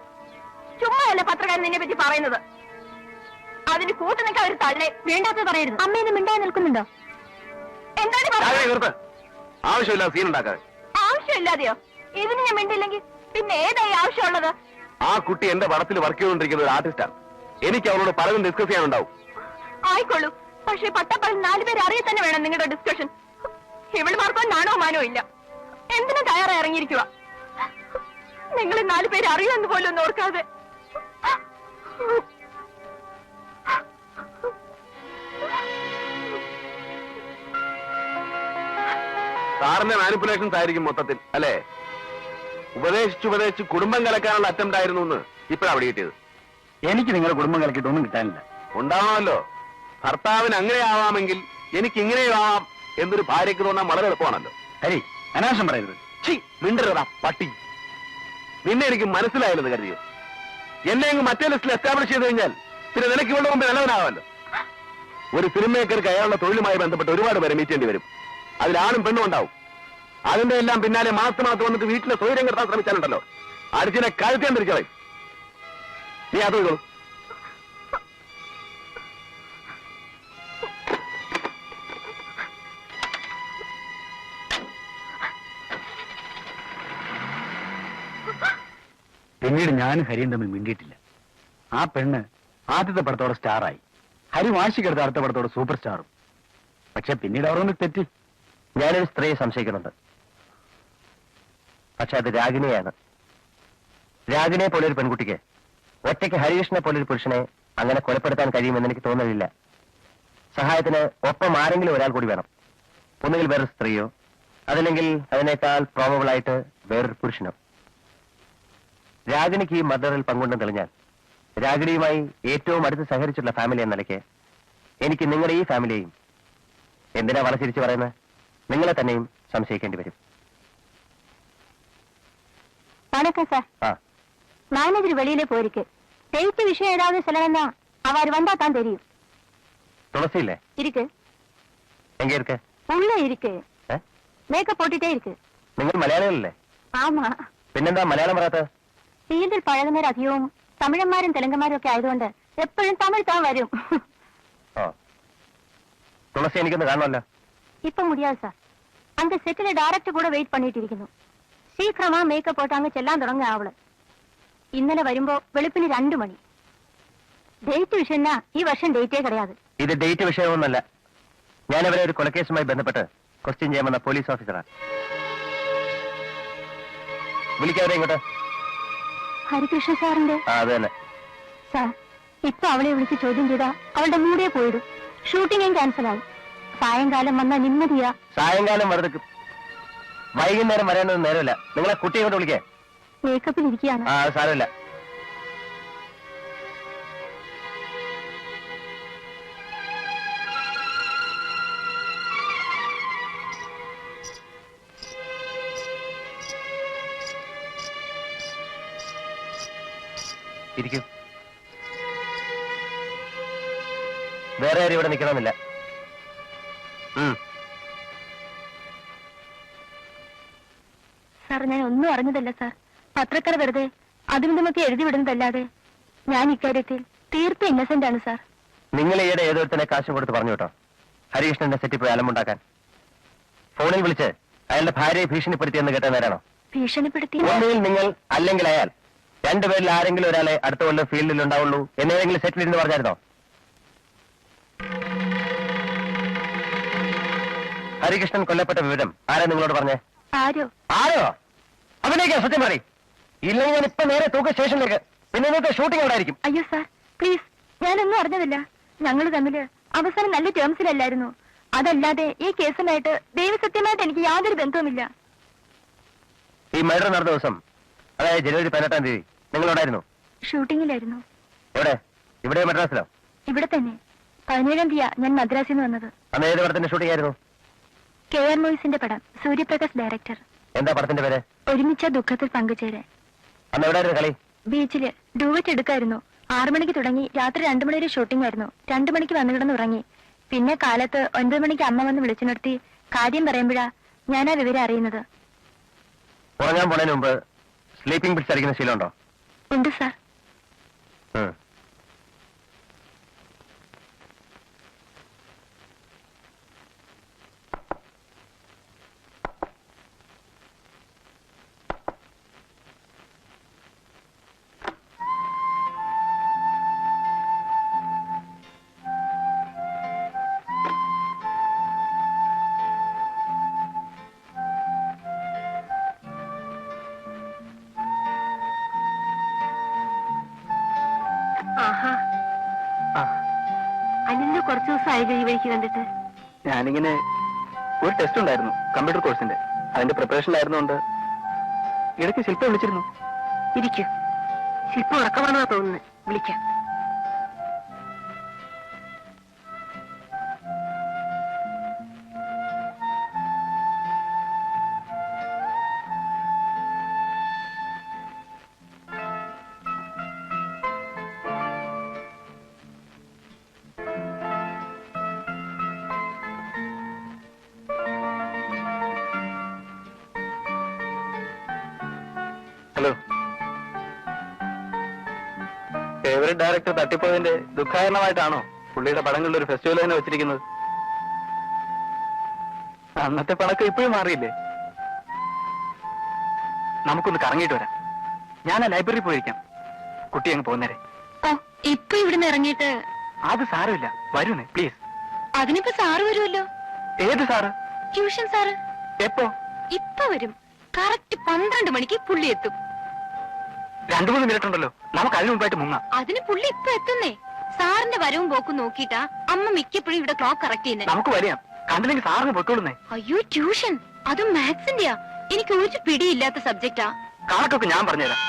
ചുമ്മാ അല്ല പത്രക്കാരൻ നിന്നെ പറ്റി പറയുന്നത്. അതിന് കൂട്ടു നിൽക്കാൻ ഒരു തള്ളേ വേണ്ടാത്തത് പറയരുത്. അമ്മേന്ന് മിണ്ടായി നിൽക്കുന്നുണ്ടോ? എന്താണ് പറഞ്ഞത്? ആവശ്യമില്ല സീൻ ഉണ്ടാക്കാതെ. ആവശ്യമില്ലാതെയോ? ഇതിന് ഞാൻ മിണ്ടില്ലെങ്കിൽ പിന്നെ ഏതായി ആവശ്യമുള്ളത്? ആ കുട്ടി എന്റെ പടത്തിൽ വർക്ക് ചെയ്തുകൊണ്ടിരിക്കുന്ന ഒരു ആർട്ടിസ്റ്റാണ്. എനിക്ക് അവളോട് പലതും ഡിസ്കസ് ചെയ്യാനുണ്ടാവും. ആയിക്കോളൂ, പക്ഷെ പട്ടപ്പറൽ 4 പേര് അറിയ തന്നെ വേണം നിങ്ങളുടെ ഡിസ്കഷൻ. ഇവളുമാർക്കോ നാണോ മാനോ ഇല്ല. എന്തിനും തയ്യാറായി ഇറങ്ങിയിരിക്കുക. നിങ്ങൾ 4 പേര് അറിയുമെന്ന് പോലും ഒന്നും ഓർക്കാതെ. സാറിന്റെ മാനിപ്പുലേഷൻസ് ആയിരിക്കും മൊത്തത്തിൽ, അല്ലേ? ഉപദേശിച്ച് കുടുംബം കലക്കാനുള്ള അറ്റംപ്റ്റ് ആയിരുന്നു എന്ന് ഇപ്പോഴാണ് അവിടെ കിട്ടിയത്. എനിക്ക് നിങ്ങളുടെ കുടുംബം കലക്കിയിട്ടൊന്നും കിട്ടാനില്ല. ഉണ്ടാവണമല്ലോ. ഭർത്താവിന് അങ്ങനെ ആവാമെങ്കിൽ എനിക്ക് ഇങ്ങനെയും ആവാം എന്നൊരു ഭാര്യയ്ക്ക് തോന്നാൻ വളരെ എളുപ്പമാണല്ലോ. ഹരി, അനാവശ്യം പറയരുത്. മിണ്ടരുതാ പട്ടി. നിന്നെ എനിക്ക് മനസ്സിലായില്ലെന്ന് കരുതിയോ? എന്നെ അങ്ങ് മറ്റേ ലിസ്റ്റിൽ എസ്റ്റാബ്ലിഷ് ചെയ്ത് കഴിഞ്ഞാൽ പിന്നെ നിനക്ക് ഇവിടെ മുമ്പ് നിലവനാവാമല്ലോ. ഒരു ഫിലിം മേക്കർക്ക് അയാളുടെ തൊഴിലുമായി ബന്ധപ്പെട്ട് ഒരുപാട് പേരെ മീറ്റ് ചെയ്യേണ്ടി വരും. അതിലാണും പെണ്ണും ഉണ്ടാവും. അതിന്റെ എല്ലാം പിന്നാലെ മാസം വന്നിട്ട് വീട്ടിലെ സൗകര്യം കിട്ടാൻ ശ്രമിച്ചാലുണ്ടല്ലോ, അടിച്ചിനെ കഴുത്താൻ തിരിച്ചളയും. നീ അത് നോക്കൂ. പിന്നീട് ഞാനും ഹരിയും തമ്മിൽ മിണ്ടിയിട്ടില്ല. ആ പെണ്ണ് ആദ്യത്തെ പടത്തോടെ സ്റ്റാറായി. ഹരി വാശിക്കെടുത്ത അടുത്ത പടത്തോടെ സൂപ്പർ സ്റ്റാറും. പക്ഷെ പിന്നീട് അവരൊന്ന് തെറ്റി. ഞാനൊരു സ്ത്രീയെ സംശയിക്കുന്നുണ്ട്. പക്ഷെ അത് രാഗിണിയാണ്. രാഗിണിയെ പോലെ ഒരു പെൺകുട്ടിക്ക് ഒറ്റയ്ക്ക് ഹരികൃഷ്ണനെ പോലൊരു പുരുഷനെ അങ്ങനെ കൊലപ്പെടുത്താൻ കഴിയുമെന്ന് എനിക്ക് തോന്നുന്നില്ല. സഹായത്തിന് ഒപ്പം ആരെങ്കിലും ഒരാൾ കൂടി വേണം. ഒന്നുകിൽ വേറൊരു സ്ത്രീയോ അതല്ലെങ്കിൽ അതിനേക്കാൾ പ്രോബബിൾ ആയിട്ട് വേറൊരു പുരുഷനോ. രാഗിണിക്ക് ഈ മർഡറിൽ പങ്കുണ്ടെന്ന് തെളിഞ്ഞാൽ രാഗിണിയുമായി ഏറ്റവും അടുത്ത് സഹകരിച്ചിട്ടുള്ള ഫാമിലി എന്ന നിലയ്ക്ക് എനിക്ക് നിങ്ങളുടെ ഈ ഫാമിലിയെയും, എന്തിനാ വളച്ചിരിച്ച് പറയുന്നത്, നിങ്ങളെ തന്നെയും സംശയിക്കേണ്ടി വരും. வணக்கம் சார். ആ மேனேஜர் வெளியிலே போயிருக்கு. டேட் விஷயம் ஏதாவது சொல்லணும்னா அவர் வந்தா தான் தெரியும். துளசி இல்ல இருக்கு, எங்க இருக்கு? உள்ள இருக்கு, மேக்கப் போட்டுட்டே இருக்கு. നിങ്ങൾ മലയാളികളല്ലേ? ആമാ. പിന്നെന്താ മലയാളം പറയാത്ത? ഫീൽഡിൽ പഴകുന്നവർ അധികവും തമിഴന്മാരും തെലുങ്കന്മാരും ഒക്കെ ആയതുകൊണ്ട് എപ്പോഴും തമിഴ് താൻ വരും. തുളസി എനിക്കൊന്ന് കാണണമല്ലോ. இப்ப முடியாது சார். அந்த செட்டில டைரக்டர் கூட வெயிட் பண்ணிட்டு இருக்கணும். சீக்கிரமா மேக்கப் போட்டு அங்க செல்லாൻ തുടങ്ങ അവള്. ഇന്നലെ വരുമ്പോ വെളുപ്പിന് 2 മണി. ഡേറ്റ് വിഷയം ഈ വർഷം ഡേറ്റേ കിടയാതെ. ഇത് ഡേറ്റ് വിഷയമൊന്നുമല്ല. ഞാൻ ഇവരെ ഒരു കൊലക്കേസുമായി ബന്ധപ്പെട്ട് ക്വസ്റ്റ്യൻ ചെയ്യാൻ വന്ന പോലീസ് ഓഫീസറാണ്. വിളിക്കാവരെ ഇങ്ങോട്ട്. ഹരികൃഷ്ണ സാറിന്റെ? അത് തന്നെ സാർ. ഇപ്പൊ അവളെ വിളിച്ച് ചോദ്യം ചെയ്താ അവളുടെ മൂടേ പോയിടും. ഷൂട്ടിംഗും ക്യാൻസൽ ആവും. സായങ്കാലം വന്ന നിമ്മതിയാ. സായങ്കാലം വെറുതെ വൈകുന്നേരം വരാനൊന്നും നേരമില്ല. നിങ്ങളെ കുട്ടിയെ കൊണ്ട് വിളിക്കേ. മേക്കപ്പിൽ ഇരിക്കുകയാണ്. അത് സാരമില്ല. ഇരിക്കും. വേറെ ആരും ഇവിടെ നിൽക്കണമെന്നില്ല. സാർ ഞാൻ ഒന്നും അറിഞ്ഞതല്ല സാർ. പത്രക്കാർ വെറുതെ അതും ഇതുമൊക്കെ എഴുതി വിടുന്നതല്ലാതെ ഞാൻ ഇക്കാര്യത്തിൽ തീർത്തും ഇന്നസെന്റ് ആണ് സാർ. നിങ്ങൾ ഈയിടെ ഏതൊരുത്തനെ കാശും കൊടുത്ത് പറഞ്ഞു കേട്ടോ ഹരികൃഷ്ണന്റെ സെറ്റിൽ പോയി അലമ്പുണ്ടാക്കാൻ. ഫോണിൽ വിളിച്ച് അയാളുടെ ഭാര്യയെ ഭീഷണിപ്പെടുത്തിയെന്ന് കേട്ട നേരാണോ? ഭീഷണിപ്പെടുത്തി? ഒന്നുകിൽ നിങ്ങൾ അല്ലെങ്കിൽ അയാൾ, രണ്ടുപേരിൽ ആരെങ്കിലും ഒരാളെ അടുത്ത കൊല്ലം ഫീൽഡിൽ ഉണ്ടാവുള്ളൂ എന്നേതെങ്കിലും സെറ്റിൽ ഇരുന്ന് പറഞ്ഞായിരുന്നോ? ഹരികൃഷ്ണൻ കൊല്ലപ്പെട്ട വിവരം ആരാ നിങ്ങളോട് പറഞ്ഞേ? ആരോ? ആരോ? അതിലേക്ക് സത്യം പറയും. ഇല്ലെങ്കിൽ ഞാൻ ഇപ്പൊ നേരെ തൂക്ക സ്റ്റേഷനിലേക്ക്. പിന്നെ ഇന്നത്തെ ഷൂട്ടിംഗ് അവിടെ ആയിരിക്കും. അയ്യോ സാർ പ്ലീസ്, ഞാനൊന്നും അറിഞ്ഞതില്ല. ഞങ്ങൾ തമ്മില് അവസാനം നല്ല ടേംസിലല്ലായിരുന്നു. അതല്ലാതെ ഈ കേസുമായിട്ട് ദൈവസത്യമായിട്ട് എനിക്ക് യാതൊരു ബന്ധവുമില്ല. ഈ മർഡർ നടന്ന ദിവസം, അതായത് ജനുവരി 18-ാം തീയതി നിങ്ങളോടായിരുന്നു? ഷൂട്ടിങ്ങിലായിരുന്നു. എവിടെ? ഇവിടെ മദ്രാസിലോ? ഇവിടെ തന്നെ. 17-ാം തീയതിയാ ഞാൻ മദ്രാസിൽ നിന്ന് വന്നത്. അന്ന് ഏത് പടത്തിന്റെ ഷൂട്ടിംഗ് ആയിരുന്നു? KR മൂവീസിന്റെ പടം. സൂര്യപ്രകാശ് ഡയറക്ടർ. എന്താ പടത്തിന്റെ പേര്? ഒരുമിച്ച ദുഃഖത്തിൽ പങ്കുചേരാൻ. അന്ന് എവിടെയായിരുന്നു കളി? ബീച്ചില് ഡൂവറ്റ് എടുക്കായിരുന്നു. 6 മണിക്ക് തുടങ്ങി രാത്രി 2 മണി വരെ ഷൂട്ടിംഗ് ആയിരുന്നു. 2 മണിക്ക് വന്നു കിടന്ന് ഉറങ്ങി. പിന്നെ കാലത്ത് 9 മണിക്ക് അമ്മ വന്ന് വിളിച്ചു നിർത്തി കാര്യം പറയുമ്പോഴാ ഞാൻ ആ വിവരം അറിയുന്നത്. ഉറങ്ങാൻ പോണതിന് മുമ്പ് സ്ലീപ്പിംഗ് പിൽസ് അടിക്കുന്ന ശീലമുണ്ടോ? ഉണ്ട് സാർ. അനിലിനെ കുറച്ചു ദിവസമായില്ലേ ഈ വഴിക്ക് കണ്ടിട്ട്? ഞാനിങ്ങനെ ഒരു ടെസ്റ്റ് ഉണ്ടായിരുന്നു കമ്പ്യൂട്ടർ കോഴ്സിന്റെ, അതിന്റെ പ്രിപ്പറേഷനിലായിരുന്നുകൊണ്ട് ഇടയ്ക്ക് ശില്പ വിളിച്ചിരുന്നു. ഇരിക്കൂ. ശില്പം ഉറക്കമാണെന്നാ തോന്നുന്നത്. വിളിക്കാം. ഹലോ. ഫേവറേറ്റ് ഡയറക്ടർ തട്ടിപ്പോയതിന്റെ ദുഃഖാരണമായിട്ടാണോ പുള്ളിയുടെ പടങ്ങളുടെ ഒരു ഫെസ്റ്റിവൽ തന്നെ വെച്ചിരിക്കുന്നത്? അന്നത്തെ പണക്കം ഇപ്പോഴും മാറിയില്ലേ? നമുക്കൊന്ന് കറങ്ങിയിട്ട് വരാം. ഞാൻ ആ ലൈബ്രറി പോയിരിക്കാം. കുട്ടി അങ്ങ് പോകുന്നേരെ. ഓ, ഇപ്പൊ ഇവിടുന്ന് ഇറങ്ങിയിട്ട്? അത് സാരമില്ല, വരൂന്നേ പ്ലീസ്. അതിനിപ്പോ സാറ് വരുമല്ലോ. ഏത് സാറ്? Tuition sir. എപ്പോ? ഇപ്പൊ വരും. കറക്റ്റ് 12 മണിക്ക് പുള്ളി എത്തും. 2-3 മിനിറ്റ് ഉണ്ടല്ലോ, നമുക്ക് അതിന് മുമ്പായിട്ട് മുങ്ങാം. അതിന് പുള്ളി ഇപ്പൊ എത്തുന്നേ. സാറിന്റെ വരവും പോക്കും നോക്കിയിട്ടാ അമ്മ മിക്കപ്പോഴും ഇവിടെ ക്ലോക്ക് കറക്റ്റ് ചെയ്യുന്നത്. നമുക്ക് വരാം. കണ്ടില്ലെങ്കിൽ സാറിന് പൊയ്ക്കൊള്ളുന്നേ. അയ്യോ, ട്യൂഷൻ, അതും മാത്സിന്റെയാ. എനിക്ക് ഒരു പിടിയില്ലാത്ത സബ്ജക്റ്റാ. കണക്കൊക്കെ ഞാൻ പറഞ്ഞുതരാം.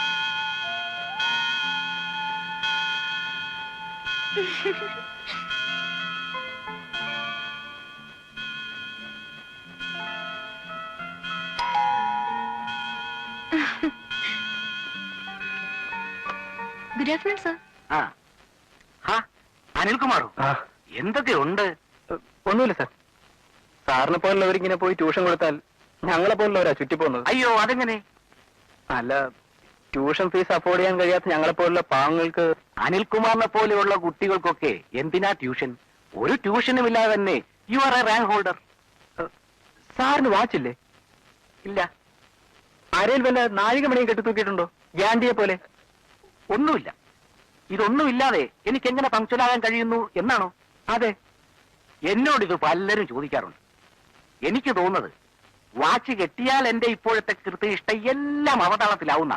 Good afternoon sir. അനിൽകുമാറോ? എന്തൊക്കെയുണ്ട്? ഒന്നുമില്ല സാർ. സാറിനെ പോലുള്ളവരിങ്ങനെ പോയി ട്യൂഷൻ കൊടുത്താൽ ഞങ്ങളെ പോലുള്ളവരാ ചുറ്റിപ്പോകുന്നത്. അയ്യോ, അതെങ്ങനെ? അല്ല, ട്യൂഷൻ ഫീസ് അഫോർഡ് ചെയ്യാൻ കഴിയാത്ത ഞങ്ങളെ പോലുള്ള പാവങ്ങൾക്ക്. അനിൽകുമാറിനെ പോലെയുള്ള കുട്ടികൾക്കൊക്കെ എന്തിനാ ട്യൂഷൻ? ഒരു ട്യൂഷനും ഇല്ലാതെ തന്നെ U are A rank holder. സാറിന് വാച്ചില്ലേ? ഇല്ല. അരയിൽ വല്ല നാഴികമണിയും കെട്ടി തൂക്കിയിട്ടുണ്ടോ? ഗ്യാൻഡിയെ പോലെ? ഒന്നുമില്ല. ഇതൊന്നുമില്ലാതെ എനിക്ക് എങ്ങനെ പങ്ക്ച്വലാകാൻ കഴിയുന്നു എന്നാണോ? അതെ. എന്നോടിത് പലരും ചോദിക്കാറുണ്ട്. എനിക്ക് തോന്നുന്നത് വാച്ച് കെട്ടിയാൽ എന്റെ ഇപ്പോഴത്തെ കൃത്യനിഷ്ഠ എല്ലാം അവതാളത്തിലാവുന്ന.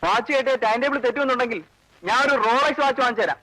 വാച്ച് കേട്ട് ടൈം ടേബിൾ തെറ്റുമെന്നുണ്ടെങ്കിൽ ഞാൻ ഒരു റോളക്സ് വാച്ച് വാങ്ങിച്ചു തരാം.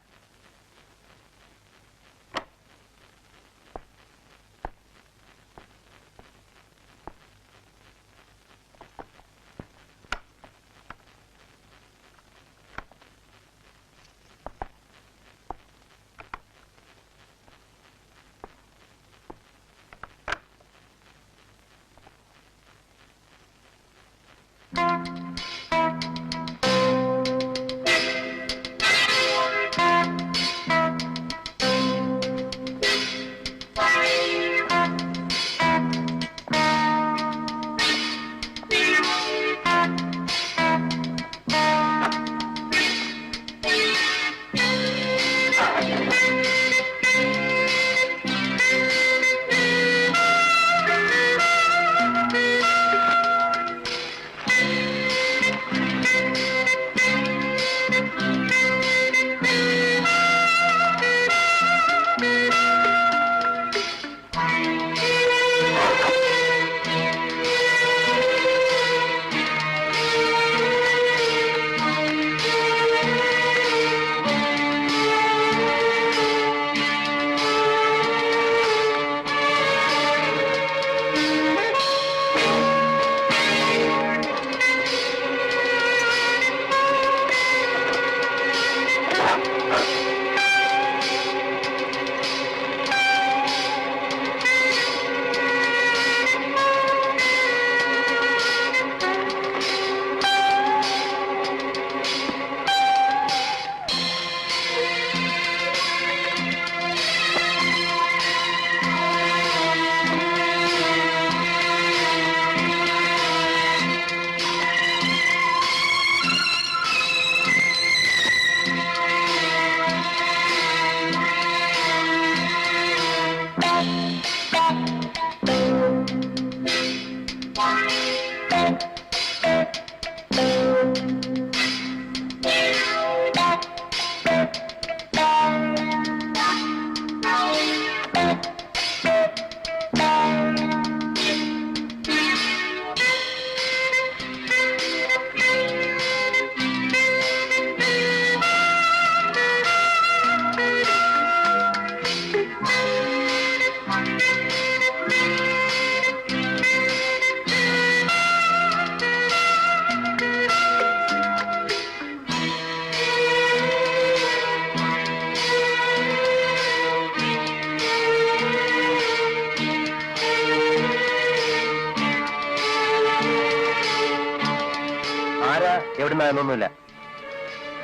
എവിടുന്ന എന്നൊന്നുമില്ല.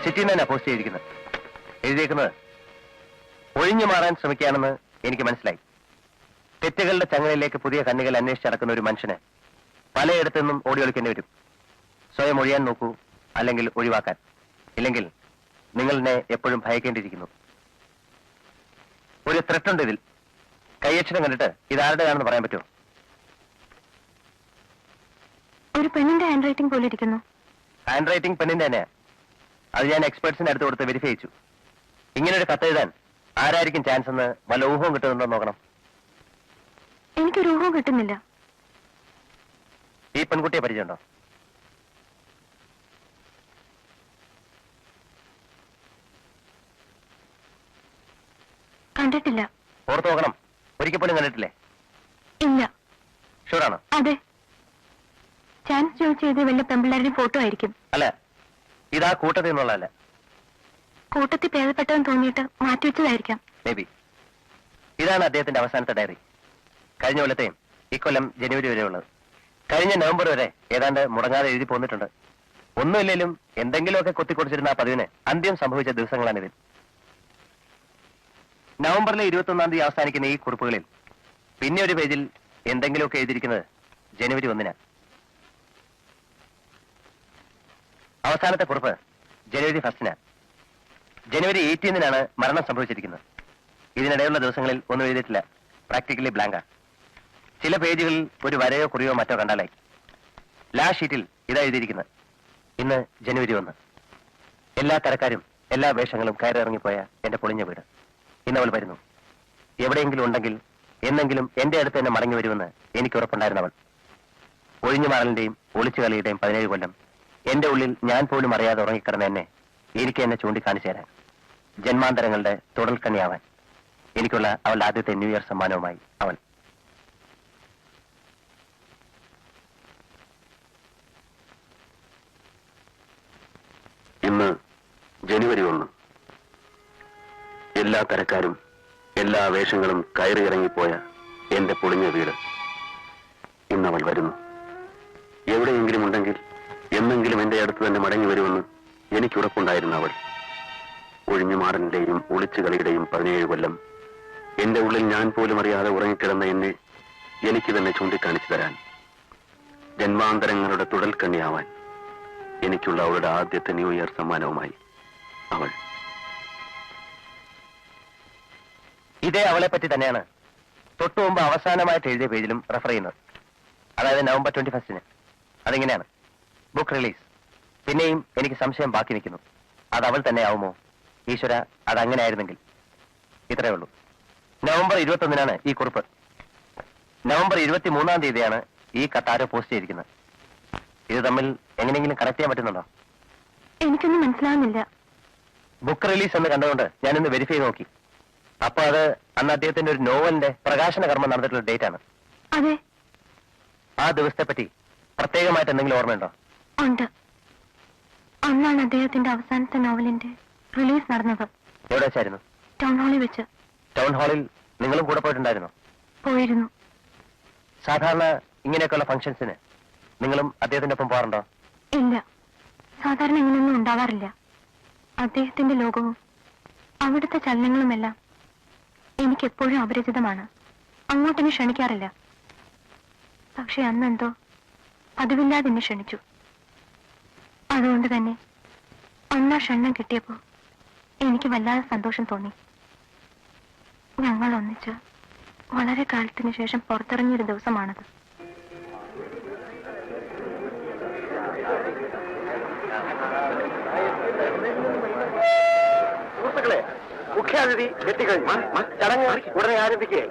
സിറ്റിയിൽ തന്നെ പോസ്റ്റ് ചെയ്തിരിക്കുന്നത്. എഴുതിയേക്കുന്നത് ഒഴിഞ്ഞു മാറാൻ ശ്രമിക്കുകയാണെന്ന് എനിക്ക് മനസ്സിലായി. തെറ്റുകളുടെ ചങ്ങലയിലേക്ക് പുതിയ കണ്ണികൾ അന്വേഷിച്ചടക്കുന്ന ഒരു മനുഷ്യന് പലയിടത്തു നിന്നും ഓടി ഒളിക്കേണ്ടി വരും. സ്വയം ഒഴിയാൻ നോക്കൂ, അല്ലെങ്കിൽ ഒഴിവാക്കാൻ. ഇല്ലെങ്കിൽ നിങ്ങളെ എപ്പോഴും ഭയക്കേണ്ടിയിരിക്കുന്നു. ഒരു ത്രെട്ടുണ്ട് ഇതിൽ. കൈയക്ഷരം കണ്ടിട്ട് ഇതാരുടേതാണെന്ന് പറയാൻ പറ്റുമോ? ഒരു പെണ്ണിന്റെ ഹാൻഡ് റൈറ്റിംഗ് പോലെ ഇരിക്കുന്നു. ഹാൻഡ് റൈറ്റിംഗ് പെണ്ണിന്റെ തന്നെയാ. അത് ഞാൻ എക്സ്പെർട്സിന് അടുത്ത് കൊടുത്ത് വെരിഫൈ ചെയ്തു. ഇങ്ങനൊരു കത്തെഴുതാൻ ആരായിരിക്കും ചാൻസ് എന്ന് വല്ല ഊഹവും കിട്ടുന്നുണ്ടോ നോക്കണം. എനിക്കൊരു ഊഹവും കിട്ടുന്നില്ല. ഈ പെൺകുട്ടിയെ പരിചയമുണ്ടോ? കണ്ടിട്ടില്ല. ഓർത്ത് നോക്കണം. ഒരിക്കൽ പോലും കണ്ടിട്ടില്ലേ? ഇല്ല. ഷുവറാണോ? അതെ. ചാൻസ് ചോദിച്ച് ചെയ്ത് വല്ല പെമ്പിള്ളാരുടെ ഫോട്ടോ ആയിരിക്കും. അല്ല, ഇതാ കൂട്ടത്തിൽ നിന്നുള്ളതല്ല. കൂട്ടത്തിൽ ഭേദപ്പെട്ടെന്ന് തോന്നിയിട്ട് മാറ്റിവെച്ചതായിരിക്കാം. May be. ഇതാണ് അദ്ദേഹത്തിന്റെ അവസാനത്തെ ഡയറി. കഴിഞ്ഞ കൊല്ലത്തെയും ഇക്കൊല്ലം ജനുവരി വരെ ഉള്ളത്. കഴിഞ്ഞ നവംബർ വരെ ഏതാണ്ട് മുടങ്ങാതെ എഴുതി പോന്നിട്ടുണ്ട്. ഒന്നുമില്ലെങ്കിലും എന്തെങ്കിലുമൊക്കെ കൊത്തിക്കൊടിച്ചിരുന്ന ആ പതിവിന് അന്ത്യം സംഭവിച്ച ദിവസങ്ങളാണിത്. നവംബറിലെ 21-ാം തീയതി അവസാനിക്കുന്ന ഈ കുറിപ്പുകളിൽ പിന്നെ ഒരു പേജിൽ എന്തെങ്കിലുമൊക്കെ എഴുതിയിരിക്കുന്നത് ജനുവരി 1-നാണ്. അവസാനത്തെ കുറിപ്പ് ജനുവരി 1-നാണ്. ജനുവരി 18-നാണ് മരണം സംഭവിച്ചിരിക്കുന്നത്. ഇതിനിടെയുള്ള ദിവസങ്ങളിൽ ഒന്നും എഴുതിയിട്ടില്ല. പ്രാക്ടിക്കലി ബ്ലാങ്കാ. ചില പേജുകളിൽ ഒരു വരയോ കുറിയോ മറ്റോ കണ്ടാലായി. ലാസ്റ്റ് ഷീറ്റിൽ ഇതാ എഴുതിയിരിക്കുന്നത്: ഇന്ന് ജനുവരി 1. എല്ലാ തരക്കാരും എല്ലാ വേഷങ്ങളും കയറിറങ്ങിപ്പോയ എന്റെ പൊളിഞ്ഞ വീട്. ഇന്നവൾ വരുന്നു. എവിടെയെങ്കിലും ഉണ്ടെങ്കിൽ എന്നെങ്കിലും എന്റെ അടുത്ത് തന്നെ മടങ്ങി വരുമെന്ന് എനിക്ക് ഉറപ്പുണ്ടായിരുന്നവൾ. ഒഴിഞ്ഞുമാറലിന്റെയും ഒളിച്ചുകളിയുടെയും 17 കൊല്ലം എന്റെ ഉള്ളിൽ ഞാൻ പോലും അറിയാതെ ഉറങ്ങിക്കിടന്ന എനിക്ക് എന്നെ ചൂണ്ടിക്കാണിച്ചു തരാൻ, ജന്മാന്തരങ്ങളുടെ തുടർക്കണ്ണിയാവാൻ എനിക്കുള്ള അവളുടെ ആദ്യത്തെ ന്യൂ ഇയർ സമ്മാനവുമായി അവൾ. ഇന്ന് ജനുവരി 1. എല്ലാ തരക്കാരും എല്ലാ വേഷങ്ങളും കയറിയിറങ്ങിപ്പോയ എന്റെ പൊളിഞ്ഞ വീട്. ഇന്നവൾ വരുന്നു. എവിടെയെങ്കിലും ഉണ്ടെങ്കിൽ എന്നെങ്കിലും എന്റെ അടുത്ത് തന്നെ മടങ്ങി വരുമെന്ന് എനിക്ക് ഉറപ്പുണ്ടായിരുന്ന അവൾ. ഒഴിഞ്ഞുമാറലിന്റെയും ഒളിച്ചുകളിയുടെയും 17 കൊല്ലം എന്റെ ഉള്ളിൽ ഞാൻ പോലും അറിയാതെ ഉറങ്ങിക്കിടന്ന എന്നെ എനിക്ക് തന്നെ ചൂണ്ടിക്കാണിച്ചു തരാൻ, ജന്മാന്തരങ്ങളുടെ തുടൽക്കണ്ണിയാവാൻ എനിക്കുള്ള അവളുടെ ആദ്യത്തെ ന്യൂ ഇയർ സമ്മാനവുമായി അവൾ. ഇതേ അവളെ പറ്റി തന്നെയാണ് തൊട്ടു മുമ്പ് അവസാനമായിട്ട് എഴുതിയ പേജിലും റെഫർ ചെയ്യുന്നത്. അതായത് നവംബർ 21-ന്. അതിങ്ങനെയാണ്: ബുക്ക് റിലീസ്. പിന്നെയും എനിക്ക് സംശയം ബാക്കി നിൽക്കുന്നു. അത് അവൾ തന്നെ ആവുമോ? ഈശ്വര, അതങ്ങനെ ആയിരുന്നെങ്കിൽ. ഇത്രയേ ഉള്ളൂ. നവംബർ 21-നാണ് ഈ കുറിപ്പ്. നവംബർ 23-ാം തീയതിയാണ് ഈ കത്താരോ പോസ്റ്റ് ചെയ്തിരിക്കുന്നത്. ഇത് തമ്മിൽ എങ്ങനെയെങ്കിലും കണക്ട് ചെയ്യാൻ പറ്റുന്നുണ്ടോ? എനിക്കൊന്നും മനസ്സിലാവുന്നില്ല. ബുക്ക് റിലീസ് എന്ന് കണ്ടുകൊണ്ട് ഞാനിന്ന് വെരിഫൈ ചെയ്ത് നോക്കി. അപ്പൊ അത് അന്ന് അദ്ദേഹത്തിന്റെ ഒരു നോവലിന്റെ പ്രകാശന കർമ്മം നടന്നിട്ടുള്ള ഡേറ്റ് ആണ്. അതെ. ആ ദിവസത്തെ പറ്റി പ്രത്യേകമായിട്ട് എന്തെങ്കിലും ഓർമ്മയുണ്ടോ? ഉണ്ട്. അന്നാണ് അദ്ദേഹത്തിന്റെ അവസാനത്തെ നോവലിന്റെ റിലീസ് നടന്നത്. എവിടെ വെച്ചായിരുന്നു? ടൗൺ ഹാളിൽ വെച്ച്. ടൗൺ ഹാളിൽ നിങ്ങളും കൂടെ പോയിട്ടുണ്ടായിരുന്നോ? പോയിരുന്നു. സാധാരണ ഇങ്ങനെയൊക്കെയുള്ള ഫംഗ്ഷൻസിന് നിങ്ങളും അദ്ദേഹത്തിന്റെ ഒപ്പം പോകാറുണ്ടോ? ഇല്ല, സാധാരണ ഇങ്ങനെയൊന്നും ഉണ്ടാവാറില്ല. അദ്ദേഹത്തിന്റെ ലോകവും അവിടുത്തെ ചലനങ്ങളുമെല്ലാം എനിക്കെപ്പോഴും അപരിചിതമാണ്. അങ്ങോട്ടെന്നെ ക്ഷണിക്കാറില്ല. പക്ഷെ അന്നെന്തോ പതിവില്ലാതെ എന്നെ ക്ഷണിച്ചു. അതുകൊണ്ട് തന്നെ അന്നാ ക്ഷണം കിട്ടിയപ്പോ എനിക്ക് വല്ലാതെ സന്തോഷം തോന്നി. ഞങ്ങൾ ഒന്നിച്ച് വളരെ കാലത്തിന് ശേഷം പുറത്തിറങ്ങിയൊരു ദിവസമാണത്. സുഹൃത്തുക്കളെ, മുഖ്യാതിഥി എത്തിക്കഴിഞ്ഞു. ചടങ്ങ് ഉടനെ ആരംഭിക്കേ.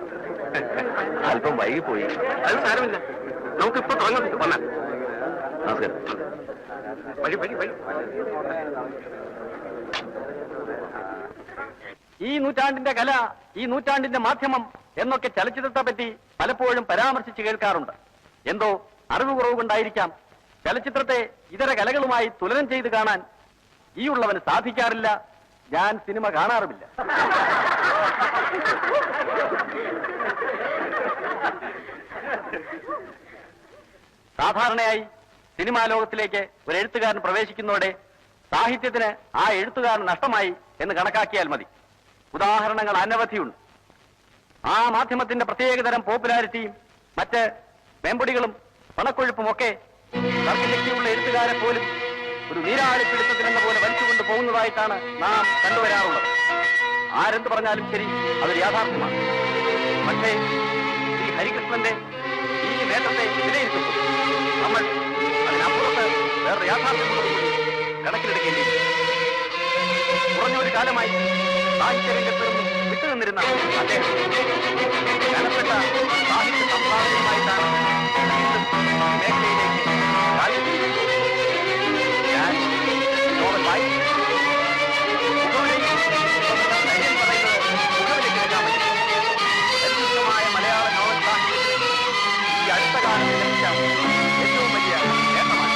അല്പം വൈകിപ്പോയി. അത് സാരമില്ല, നമുക്കിപ്പോ തുടങ്ങും. വന്നാൽ നമസ്കാരം. വഴി വഴി വഴി. ഈ നൂറ്റാണ്ടിന്റെ കല, ഈ നൂറ്റാണ്ടിന്റെ മാധ്യമം എന്നൊക്കെ ചലച്ചിത്രത്തെ പറ്റി പലപ്പോഴും പരാമർശിച്ച് കേൾക്കാറുണ്ട്. എന്തോ അറിവ് കുറവ് കൊണ്ടായിരിക്കാം ചലച്ചിത്രത്തെ ഇതര കലകളുമായി തുലനം ചെയ്ത് കാണാൻ ഈ ഉള്ളവന് സാധിക്കാറില്ല. ഞാൻ സിനിമ കാണാറുമില്ല. സാധാരണയായി സിനിമാ ലോകത്തിലേക്ക് ഒരു എഴുത്തുകാരൻ പ്രവേശിക്കുന്നതോടെ സാഹിത്യത്തിന് ആ എഴുത്തുകാരൻ നഷ്ടമായി എന്ന് കണക്കാക്കിയാൽ മതി. ഉദാഹരണങ്ങൾ അനവധിയുണ്ട്. ആ മാധ്യമത്തിന്റെ പ്രത്യേകതരം പോപ്പുലാരിറ്റിയും മറ്റ് മേമ്പൊടികളും പണക്കൊഴുപ്പും ഒക്കെ തർക്കശക്തിയുള്ള എഴുത്തുകാരെ പോലും ഒരു നീരാളിപ്പിടുത്തത്തിലെന്ന പോലെ വലിച്ചുകൊണ്ട് പോകുന്നതായിട്ടാണ് നാം കണ്ടുവരാറുള്ളത്. ആരെന്ത് പറഞ്ഞാലും ശരി, അതൊരു യാഥാർത്ഥ്യമാണ്. പക്ഷേ ശ്രീ ഹരികൃഷ്ണന്റെ ഈ നേട്ടത്തെ വിലയിരുത്തുമ്പോൾ നമ്മൾ അതിനപ്പുറത്ത് വേറെ യാഥാർത്ഥ്യങ്ങളോടുകൂടി കണക്കിലെടുക്കേണ്ടിയിരിക്കും. കുറഞ്ഞൊരു കാലമായി സാഹിത്യരംഗത്ത് നിന്നും വിട്ടുനിന്നിരുന്ന അദ്ദേഹം കനപ്പെട്ട സാഹിത്യ സംഭാവനയുമായിട്ടാണ് വീണ്ടും മേഖലയിലേക്ക് കാലെടുത്തിരിക്കുന്നത്. ഞാൻ നോവൽ വായിച്ചു. ധൈര്യം പറയുന്നത് മുഖവിലേക്ക് എടുക്കാൻ പറ്റും. വ്യത്യസ്തമായ മലയാള നോവൽ സാഹിത്യത്തിൽ ഈ അടുത്ത കാലത്ത് ലഭിച്ച ഏറ്റവും വലിയ നേട്ടമാണ്.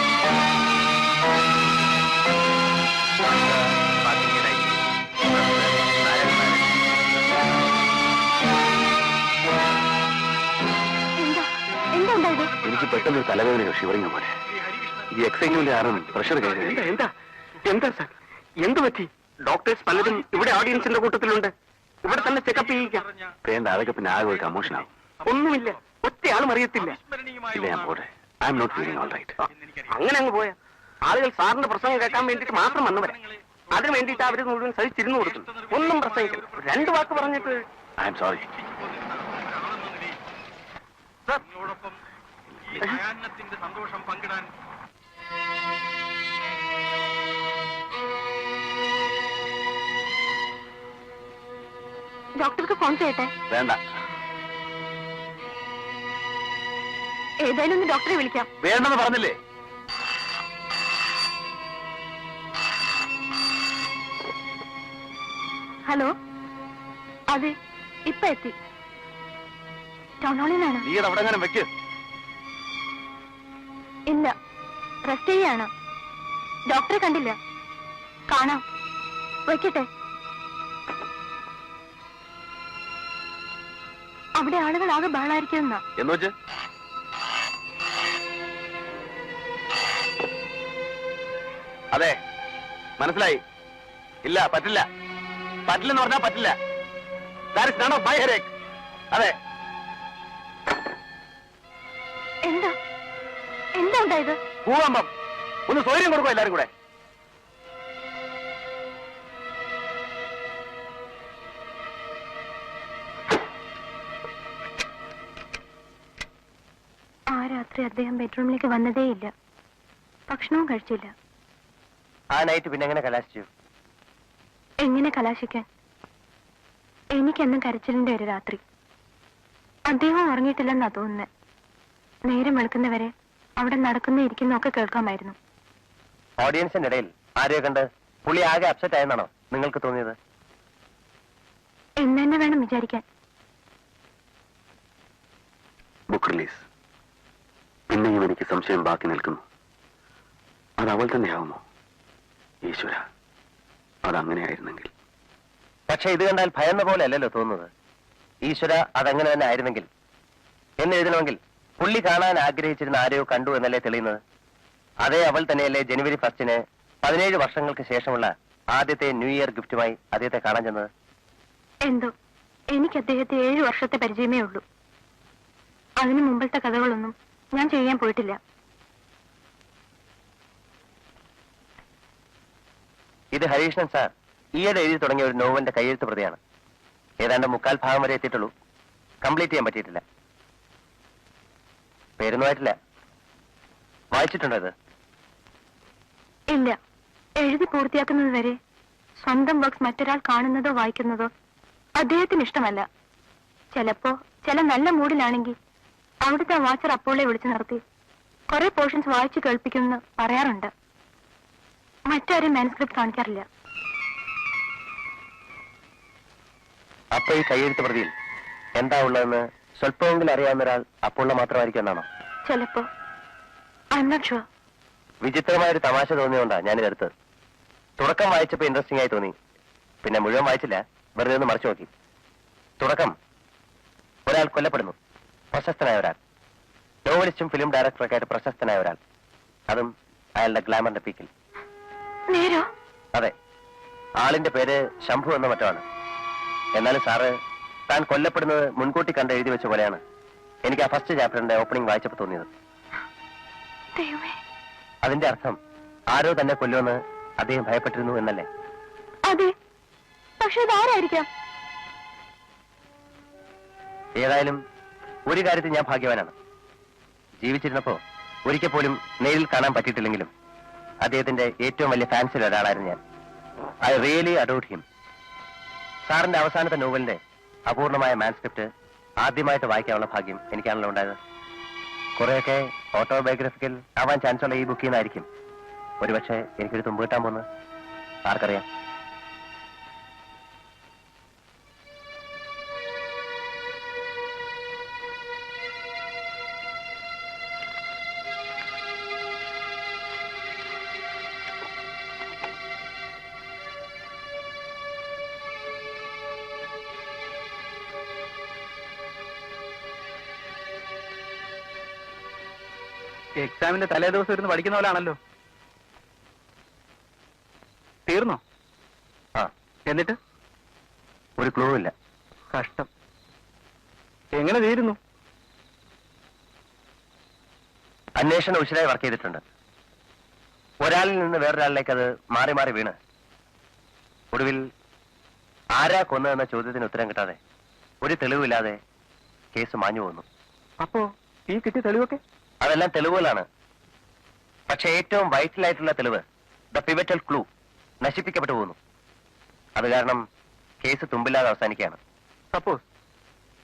പെട്ടെന്ന് തലവേദന ഷിവറിങ് പോലെ ഈ എക്സൈറ്റ്മെന്റ് കാരണം പ്രഷർ കയറി. എന്താ എന്താ സാർ, എന്ത് പറ്റി? ഡോക്ടേഴ്സ് പലരും ഇവിടെ ഓഡിയൻസിന്റെ കൂട്ടത്തിലുണ്ട്. ഇവിടെ തന്നെ ചെക്കപ്പ് ചെയ്യിക്കാം. വേണ്ട, അതൊക്കെ പിന്നെ ആകെ ഒരു കമോഷനാവും. ഒന്നുമില്ല, ഒറ്റയാളും അറിയത്തില്ല. ഇല്ല, ഞാൻ പോട്ടെ. I M not feeling all right. അങ്ങനെ അങ്ങ് പോയാ ആളുകൾ സാറിന്റെ പ്രസംഗം കേൾക്കാൻ വേണ്ടിയിട്ട് മാത്രം വന്നവരെ. അതിന് വേണ്ടിയിട്ട് അവർ മുഴുവൻ സഹിച്ചിരുന്നു കൊടുത്തു. ഒന്നും പ്രസംഗിക്കില്ല. 2 വാക്ക് പറഞ്ഞിട്ട് ഐ എം സോറി. സന്തോഷം പങ്കിടാൻ ഡോക്ടർക്ക് ഫോൺ ചെയ്യട്ടെ? വേണ്ട, ഏതായാലും ഒന്ന് ഡോക്ടറെ വിളിക്കാം. വേണ്ടെന്ന് പറഞ്ഞില്ലേ? ഹലോ, അതെ, ഇപ്പൊ എത്തി. ടൗൺ ഹാളിലാണ്. നീ അവിടെ അങ്ങനെ വെക്ക്. ഇല്ല, റെസ്റ്റ് ചെയ്യാണ്. ഡോക്ടറെ കണ്ടില്ല. കാണാം. വയ്ക്കട്ടെ. അവിടെ ആളുകൾ ആകെ ബഹളായിരിക്കുമെന്നാ. എന്ന് വെച്ച് അതെ, മനസ്സിലായി. ഇല്ല, പറ്റില്ല. പറ്റില്ലെന്ന് പറഞ്ഞാൽ പറ്റില്ല. That is none of my headache. അതെ. എന്താ എന്താ ഉണ്ടായത്? ഭൂകമ്പം. ഒന്ന് സൗകര്യം കൊടുക്കും എല്ലാരും കൂടെ. ആ രാത്രി അദ്ദേഹം ബെഡ്റൂമിലേക്ക് വന്നതേയില്ല. ഭക്ഷണവും കഴിച്ചില്ല. ആ നൈറ്റ് പിന്നെ എങ്ങനെ കലാശിച്ചു? എങ്ങനെ കലാശിക്കാൻ? എനിക്കെന്നും കരച്ചിലിന്റെ ഒരു രാത്രി. അദ്ദേഹം ഉറങ്ങിയിട്ടില്ലെന്നാ തോന്നുന്നത്. നേരം വെളുക്കുന്നവരെ അവിടെ നടക്കുന്ന ഇരിക്കുന്ന ഒക്കെ കേൾക്കാമായിരുന്നു. ഓഡിയൻസിന്റെ ഇടയിൽ ആരെയോ കണ്ട് പുള്ളി ആകെ അപ്സെറ്റ് ആയെന്നാണോ നിങ്ങൾക്ക് തോന്നിയത്? എന്ന് തന്നെ വേണം വിചാരിക്കാൻ. Book release. പിന്നെയും എനിക്ക് സംശയം ബാക്കി നിൽക്കുന്നു. അത് അവൾ തന്നെയാവുമോ? ഈശ്വര, അതങ്ങനെയായിരുന്നെങ്കിൽ. പക്ഷെ ഇത് കണ്ടാൽ ഭയന്ന പോലെ അല്ലല്ലോ തോന്നുന്നത്. ഈശ്വര, അതങ്ങനെ തന്നെ ആയിരുന്നെങ്കിൽ എന്ന് എഴുതണമെങ്കിൽ പുള്ളി കാണാൻ ആഗ്രഹിച്ചിരുന്ന ആരെയോ കണ്ടു എന്നല്ലേ തെളിയുന്നത്? അതേ അവൾ തന്നെയല്ലേ ജനുവരി 1 17 വർഷങ്ങൾക്ക് ശേഷമുള്ള ആദ്യത്തെ ന്യൂ ഇയർ ഗിഫ്റ്റുമായി അദ്ദേഹത്തെ കാണാൻ ചെന്നത്? എന്തോ എനിക്ക് അദ്ദേഹത്തെ 7 വർഷത്തെ പരിചയമേ ഉള്ളൂ. അതിനു മുമ്പത്തെ കഥകളൊന്നും ഞാൻ ചെയ്യാൻ പോയിട്ടില്ല. ഇത് ഹരീഷ്ണൻ സാർ ഈയിടെ എഴുതി തുടങ്ങിയ ഒരു നോവലിന്റെ കയ്യെഴുത്ത് പ്രതിയാണ്. ഏതാണ്ട് 3/4 ഭാഗം വരെ എത്തിയിട്ടുള്ളൂ. കംപ്ലീറ്റ് ചെയ്യാൻ പറ്റിയിട്ടില്ല. പേരൊന്നും ആയിട്ടില്ല. വായിച്ചിട്ടുണ്ടോ ഇത്? ഇല്ല. എഴുതി പൂർത്തിയാക്കുന്നത് വരെ സ്വന്തം വർക്ക്സ് മറ്റൊരാൾ കാണുന്നതോ വായിക്കുന്നതോ അദ്ദേഹത്തിന് ഇഷ്ടമല്ല. ചിലപ്പോ ചില നല്ല മൂഡിലാണെങ്കിൽ അവിടുത്തെ വാച്ചർ അപ്പോളെ വിളിച്ചു നിർത്തി കുറെ പോർഷൻസ് വായിച്ചു കേൾപ്പിക്കുമെന്ന് പറയാറുണ്ട്. മറ്റാരും മാനുസ്ക്രിപ്റ്റ് കാണിക്കാറില്ല. അപ്പൊ ഈ കയ്യെഴുത്ത് പ്രതിയിൽ എന്താ ഉള്ളതെന്ന് സ്വല്പമെങ്കിലും അറിയാവുന്ന ഒരാൾ അപ്പോള മാത്രമായിരിക്കും എന്നാണോ? ചിലപ്പോ. I M not sure. വിചിത്രമായൊരു തമാശ തോന്നിയോണ്ടാ ഞാനിതെടുത്തത്. തുടക്കം വായിച്ചപ്പോ ഇൻട്രസ്റ്റിംഗ് ആയി തോന്നി. പിന്നെ മുഴുവൻ വായിച്ചില്ല, വെറുതെ ഒന്ന് മറിച്ചു നോക്കി. തുടക്കം, ഒരാൾ കൊല്ലപ്പെടുന്നു. പ്രശസ്തനായ ഒരാൾ, നോവലിസ്റ്റും ഫിലിം ഡയറക്ടറൊക്കെ ആയിട്ട് പ്രശസ്തനായ ഒരാൾ. അതും അയാളുടെ ഗ്ലാമറിന്റെ പീക്കിൽ. നേരോ? അതെ. ആളിന്റെ പേര് ശംഭു എന്ന മറ്റാണ്. എന്നാലും സാറ് താൻ കൊല്ലപ്പെടുന്നത് മുൻകൂട്ടി കണ്ട് എഴുതി വെച്ച പോലെയാണ് എനിക്ക് ആ ഫസ്റ്റ് ചാപ്റ്ററിന്റെ ഓപ്പണിംഗ് വായിച്ചപ്പോൾ തോന്നിയത്. ദൈവമേ. അതിന്റെ അർത്ഥം ആരോ തന്നെ കൊല്ലുമെന്ന് അദ്ദേഹം ഭയപ്പെട്ടിരുന്നു എന്നല്ലേ? അതെ, പക്ഷെ ഇതാരായിരിക്കാം? ഏതായാലും ഒരു കാര്യത്തിൽ ഞാൻ ഭാഗ്യവാനാണ്. ജീവിച്ചിരുന്നപ്പോ ഒരിക്കൽ പോലും നേരിൽ കാണാൻ പറ്റിയിട്ടില്ലെങ്കിലും അദ്ദേഹത്തിന്റെ ഏറ്റവും വലിയ ഫാൻസിൽ ഒരാളായിരുന്നു ഞാൻ. I really adored him. സാറിന്റെ അവസാനത്തെ നോവലിന്റെ അപൂർണമായ മാൻസ്ക്രിപ്റ്റ് ആദ്യമായിട്ട് വായിക്കാനുള്ള ഭാഗ്യം എനിക്കാണല്ലോ ഉണ്ടായത്. കുറെയൊക്കെ ഓട്ടോബയോഗ്രഫിക്കൽ ആവാൻ ചാൻസ് ഉള്ള ഈ ബുക്കിൽ നിന്നായിരിക്കും ഒരുപക്ഷെ എനിക്കൊരു തുമ്പ് കിട്ടാൻ പോകുന്നത്. ആർക്കറിയാം? എക്സാമിന്റെ തലേ ദിവസം ഇരുന്ന് പഠിക്കുന്ന പോലാണല്ലോ. തീർന്നോ? ആ, എന്നിട്ട് ഒരു ക്ലൂ ഇല്ല. കഷ്ടം. എങ്ങനെ തീരുന്നു? അന്വേഷണം ഉശിരായി വർക്ക് ചെയ്തിട്ടുണ്ട്. ഒരാളിൽ നിന്ന് വേറൊരാളിലേക്ക് അത് മാറി മാറി വീണ് ഒടുവിൽ ആരാ കൊന്നതെന്ന ചോദ്യത്തിന് ഉത്തരം കിട്ടാതെ ഒരു തെളിവില്ലാതെ കേസ് മാഞ്ഞു പോകുന്നു. അപ്പോ ഈ കിട്ടിയ തെളിവൊക്കെ? അതെല്ലാം തെളിവുകളാണ്. പക്ഷെ ഏറ്റവും വൈറ്റലായിട്ടുള്ള തെളിവ്, ദ പിവറ്റൽ ക്ലൂ, നശിപ്പിക്കപ്പെട്ടു പോകുന്നു. അത് കാരണം കേസ് തുമ്പില്ലാതെ അവസാനിക്കുകയാണ്. സപ്പോസ്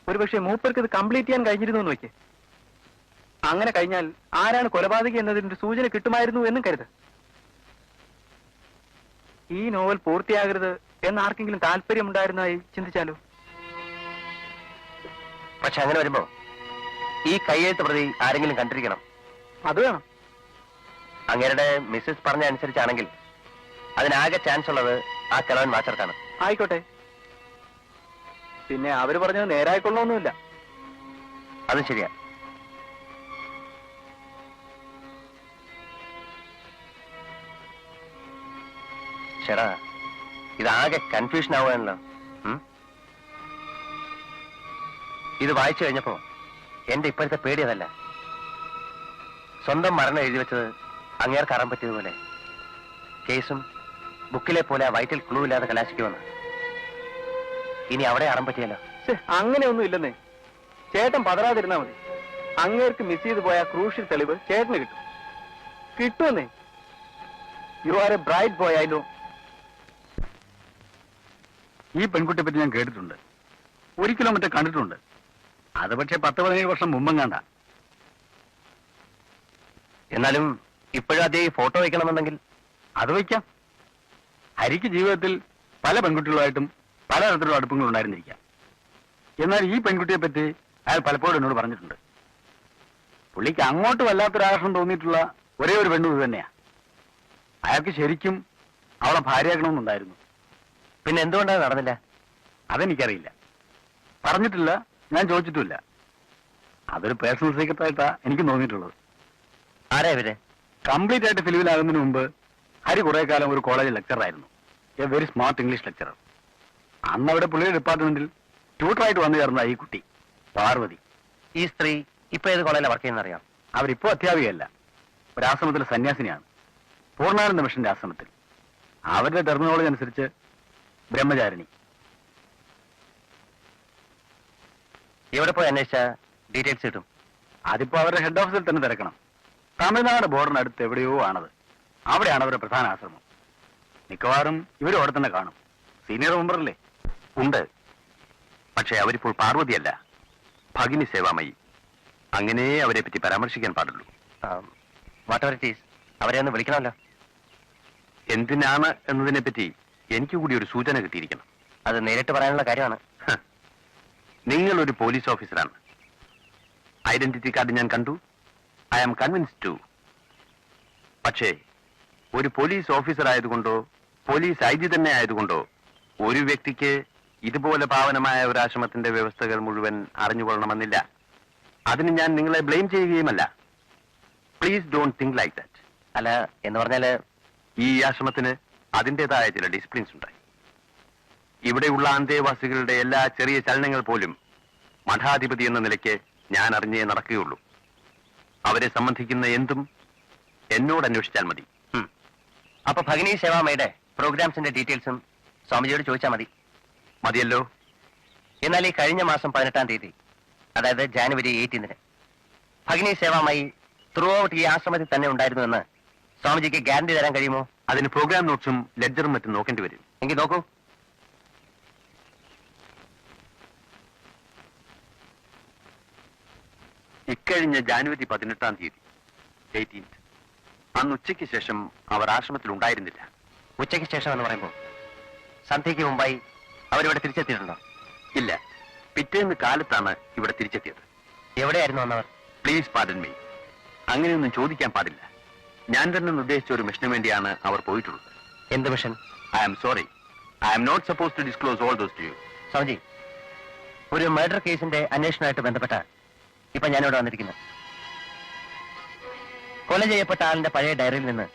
ഒരുപക്ഷെ മൂപ്പർക്ക് ഇത് കംപ്ലീറ്റ് ചെയ്യാൻ കഴിഞ്ഞിരുന്നു എന്ന് വെക്ക്. അങ്ങനെ കഴിഞ്ഞാൽ ആരാണ് കൊലപാതകി എന്നതിന്റെ സൂചന കിട്ടുമായിരുന്നു എന്നും കരുത്. ഈ നോവൽ പൂർത്തിയാകരുത് എന്ന് ആർക്കെങ്കിലും താല്പര്യമുണ്ടായിരുന്നതായി ചിന്തിച്ചാലോ? പക്ഷെ അങ്ങനെ വരുമ്പോ ഈ കയ്യെഴുത്ത് പ്രതി ആരെങ്കിലും കണ്ടിരിക്കണം. അത് വേണം. അങ്ങേരുടെ മിസ്സസ് പറഞ്ഞ അനുസരിച്ചാണെങ്കിൽ അതിനാകെ ചാൻസ് ഉള്ളത് ആ കിളവൻ വാച്ചർക്കാണ്. ആയിക്കോട്ടെ, പിന്നെ അവര് പറഞ്ഞത് നേരായിക്കൊള്ളൊന്നുമില്ല. അത് ശരിയാ. ചേടാ, ഇതാകെ കൺഫ്യൂഷൻ ആവുകയാണല്ലോ. ഇത് വായിച്ചു കഴിഞ്ഞപ്പോ എന്റെ ഇപ്പോഴത്തെ പേടി അതല്ല. സ്വന്തം മരണം എഴുതി വെച്ചത് അങ്ങേർക്ക് അറിയാൻ പറ്റിയതുപോലെ കേസും ബുക്കിലെ പോലെ ആ വൈറ്റൽ ക്ലൂ ഇല്ലാതെ കലാശിക്കുമെന്ന്. ഇനി അവിടെ അറിയാൻ പറ്റിയല്ലോ. അങ്ങനെയൊന്നും ഇല്ലെന്നേ. ചേട്ടൻ പതറാതിരുന്നാ മതി. അങ്ങേർക്ക് മിസ് ചെയ്തു പോയ ക്രൂഷ്യൽ തെളിവ് ചേട്ടന് കിട്ടും. കിട്ടുമെന്നേ. You are a bright boy, I know. ഈ പെൺകുട്ടിയെ പറ്റി ഞാൻ കേട്ടിട്ടുണ്ട്, ഒരിക്കലും മറ്റേ കണ്ടിട്ടുണ്ട്. അത് പക്ഷെ 10-17 വർഷം മുമ്പും കണ്ട. എന്നാലും ഇപ്പോഴും അതേ ഫോട്ടോ വയ്ക്കണമെന്നുണ്ടെങ്കിൽ അത് വയ്ക്കാം. ഹരിക്ക് ജീവിതത്തിൽ പല പെൺകുട്ടികളുമായിട്ടും പലതരത്തിലുള്ള അടുപ്പങ്ങൾ ഉണ്ടായിരുന്നിരിക്കാം. എന്നാൽ ഈ പെൺകുട്ടിയെ പറ്റി അയാൾ പലപ്പോഴും എന്നോട് പറഞ്ഞിട്ടുണ്ട്. പുള്ളിക്ക് അങ്ങോട്ട് വല്ലാത്തൊരാകർഷണം തോന്നിയിട്ടുള്ള ഒരേ ഒരു പെണ്ണു ഇത് തന്നെയാ. അയാൾക്ക് ശരിക്കും അവളെ ഭാര്യയാക്കണമെന്നുണ്ടായിരുന്നു. പിന്നെ എന്തുകൊണ്ടാണ് നടന്നില്ല? അതെനിക്കറിയില്ല, പറഞ്ഞിട്ടില്ല, ഞാൻ ചോദിച്ചിട്ടുമില്ല. അതൊരു പേഴ്സണൽ സീക്രട്ട് ആയിട്ടാ എനിക്ക് തോന്നിയിട്ടുള്ളത്. ആരാ ഇവര്? കംപ്ലീറ്റ് ആയിട്ട് ഫിലിമിലാകുന്നതിന് മുമ്പ് ഹരി കുറെ കാലം ഒരു കോളേജിൽ ലെക്ചറായിരുന്നു. A very smart English lecturer. അന്ന് അവിടെ പുള്ളിയുടെ ഡിപ്പാർട്ട്മെന്റിൽ ട്യൂട്ടറായിട്ട് വന്നു ചേർന്ന ഈ കുട്ടി പാർവതി. ഈ സ്ത്രീ ഇപ്പൊ ഏത് കോളേജിലാണ് വർക്ക് ചെയ്യുന്ന അറിയാം? അവരിപ്പോ അധ്യാപികയല്ല, ഒരു ആശ്രമത്തിലെ സന്യാസിനിയാണ്. പൂർണ്ണാനന്ദ മിഷന്റെ ആശ്രമത്തിൽ. അവരുടെ ടെർമിനോളജി അനുസരിച്ച് ബ്രഹ്മചാരിണി. എവിടെ പോയി അന്വേഷിച്ച ഡീറ്റെയിൽസ് കിട്ടും? അതിപ്പോ അവരുടെ ഹെഡ് ഓഫീസിൽ തന്നെ തിരക്കണം. തമിഴ്നാട് ബോർഡറിനടുത്ത് എവിടെയോ ആണത്. അവിടെയാണ് അവരുടെ പ്രധാന ആശ്രമം. മിക്കവാറും ഇവരും അവിടെ തന്നെ കാണും. സീനിയർ മെമ്പറല്ലേ? ഉണ്ട്. പക്ഷെ അവരിപ്പോൾ പാർവതിയല്ല, ഭഗിനി സേവാമയി. അങ്ങനെ അവരെ പറ്റി പരാമർശിക്കാൻ പാടുള്ളൂ. വാട്ട് എവർ ഇറ്റ് ഈസ്, അവരെ ഒന്ന് വിളിക്കണമല്ലോ. എന്തിനാണ് എന്നതിനെ പറ്റി എനിക്ക് കൂടി ഒരു സൂചന കിട്ടിയിരിക്കണം. അത് നേരിട്ട് പറയാനുള്ള കാര്യമാണ്. നിങ്ങൾ ഒരു പോലീസ് ഓഫീസറാണ്. ഐഡന്റിറ്റി കാർഡ് ഞാൻ കണ്ടു. I am convinced too. പക്ഷേ ഒരു പോലീസ് ഓഫീസർ ആയതുകൊണ്ടോ പോലീസ് ഐ ജി തന്നെ ആയതുകൊണ്ടോ ഒരു വ്യക്തിക്ക് ഇതുപോലെ പാവനമായ ഒരു ആശ്രമത്തിന്റെ വ്യവസ്ഥകൾ മുഴുവൻ അറിഞ്ഞുകൊള്ളണമെന്നില്ല. അതിന് ഞാൻ നിങ്ങളെ ബ്ലെയിം ചെയ്യുകയുമല്ല. Please don't think like that. അല്ല, എന്ന് പറഞ്ഞാല് ഈ ആശ്രമത്തിന് അതിൻ്റെതായ ചില ഡിസിപ്ലിൻസ് ഉണ്ടായി. ഇവിടെയുള്ള അന്തേവാസികളുടെ എല്ലാ ചെറിയ ചലനങ്ങൾ പോലും മഠാധിപതി എന്ന നിലയ്ക്ക് ഞാൻ അറിഞ്ഞേ നടക്കുകയുള്ളൂ. അവരെ സംബന്ധിക്കുന്ന എന്തും എന്നോട് അന്വേഷിച്ചാൽ മതി. അപ്പൊ ഭഗിനി സേവാമയുടെ പ്രോഗ്രാംസിന്റെ ഡീറ്റെയിൽസും സ്വാമിജിയോട് ചോദിച്ചാൽ മതി. മതിയല്ലോ. എന്നാൽ ഈ കഴിഞ്ഞ മാസം 18-ാം തീയതി, അതായത് ജാനുവരി 18-ന് ഭഗിനി സേവാമായി ത്രൂ ഔട്ട് ഈ ആശ്രമത്തിൽ തന്നെ ഉണ്ടായിരുന്നുവെന്ന് സ്വാമിജിക്ക് ഗ്യാരണ്ടി തരാൻ കഴിയുമോ? അതിന് പ്രോഗ്രാം നോട്ട്സും ലെഡ്ജറും മറ്റും നോക്കേണ്ടി വരും. എങ്കിൽ നോക്കൂ. ഇക്കഴിഞ്ഞ ജാനുവരി 18-ാം തീയതി 18th, അന്ന് ഉച്ചയ്ക്ക് ശേഷം അവർ ആശ്രമത്തിൽ ഉണ്ടായിരുന്നില്ല. ഉച്ചയ്ക്ക് ശേഷം എന്ന് പറയുമ്പോൾ സന്ധ്യയ്ക്ക് മുമ്പായി അവരിവിടെ തിരിച്ചെത്തിയിട്ടുണ്ടോ? ഇല്ല, പിറ്റേന്ന് കാലത്താണ് ഇവിടെ തിരിച്ചെത്തിയത്. എവിടെയായിരുന്നു വന്നവർ? പ്ലീസ് പാർഡൻ മീ, അങ്ങനെയൊന്നും ചോദിക്കാൻ പാടില്ല. ഞാൻ തന്നെ നിർദ്ദേശിച്ച ഒരു മിഷന് വേണ്ടിയാണ് അവർ പോയിട്ടുള്ളത്. എന്ത് mission? I am sorry, I am not suppose to disclose all those to you. Swamiji, ഒരു മർഡർ കേസിന്റെ അന്വേഷണമായിട്ട് ബന്ധപ്പെട്ട ഇപ്പൊ ഞാനിവിടെ വന്നിരിക്കുന്നത്. കൊല ചെയ്യപ്പെട്ട ആളിന്റെ പഴയ ഡയറിയിൽ നിന്ന്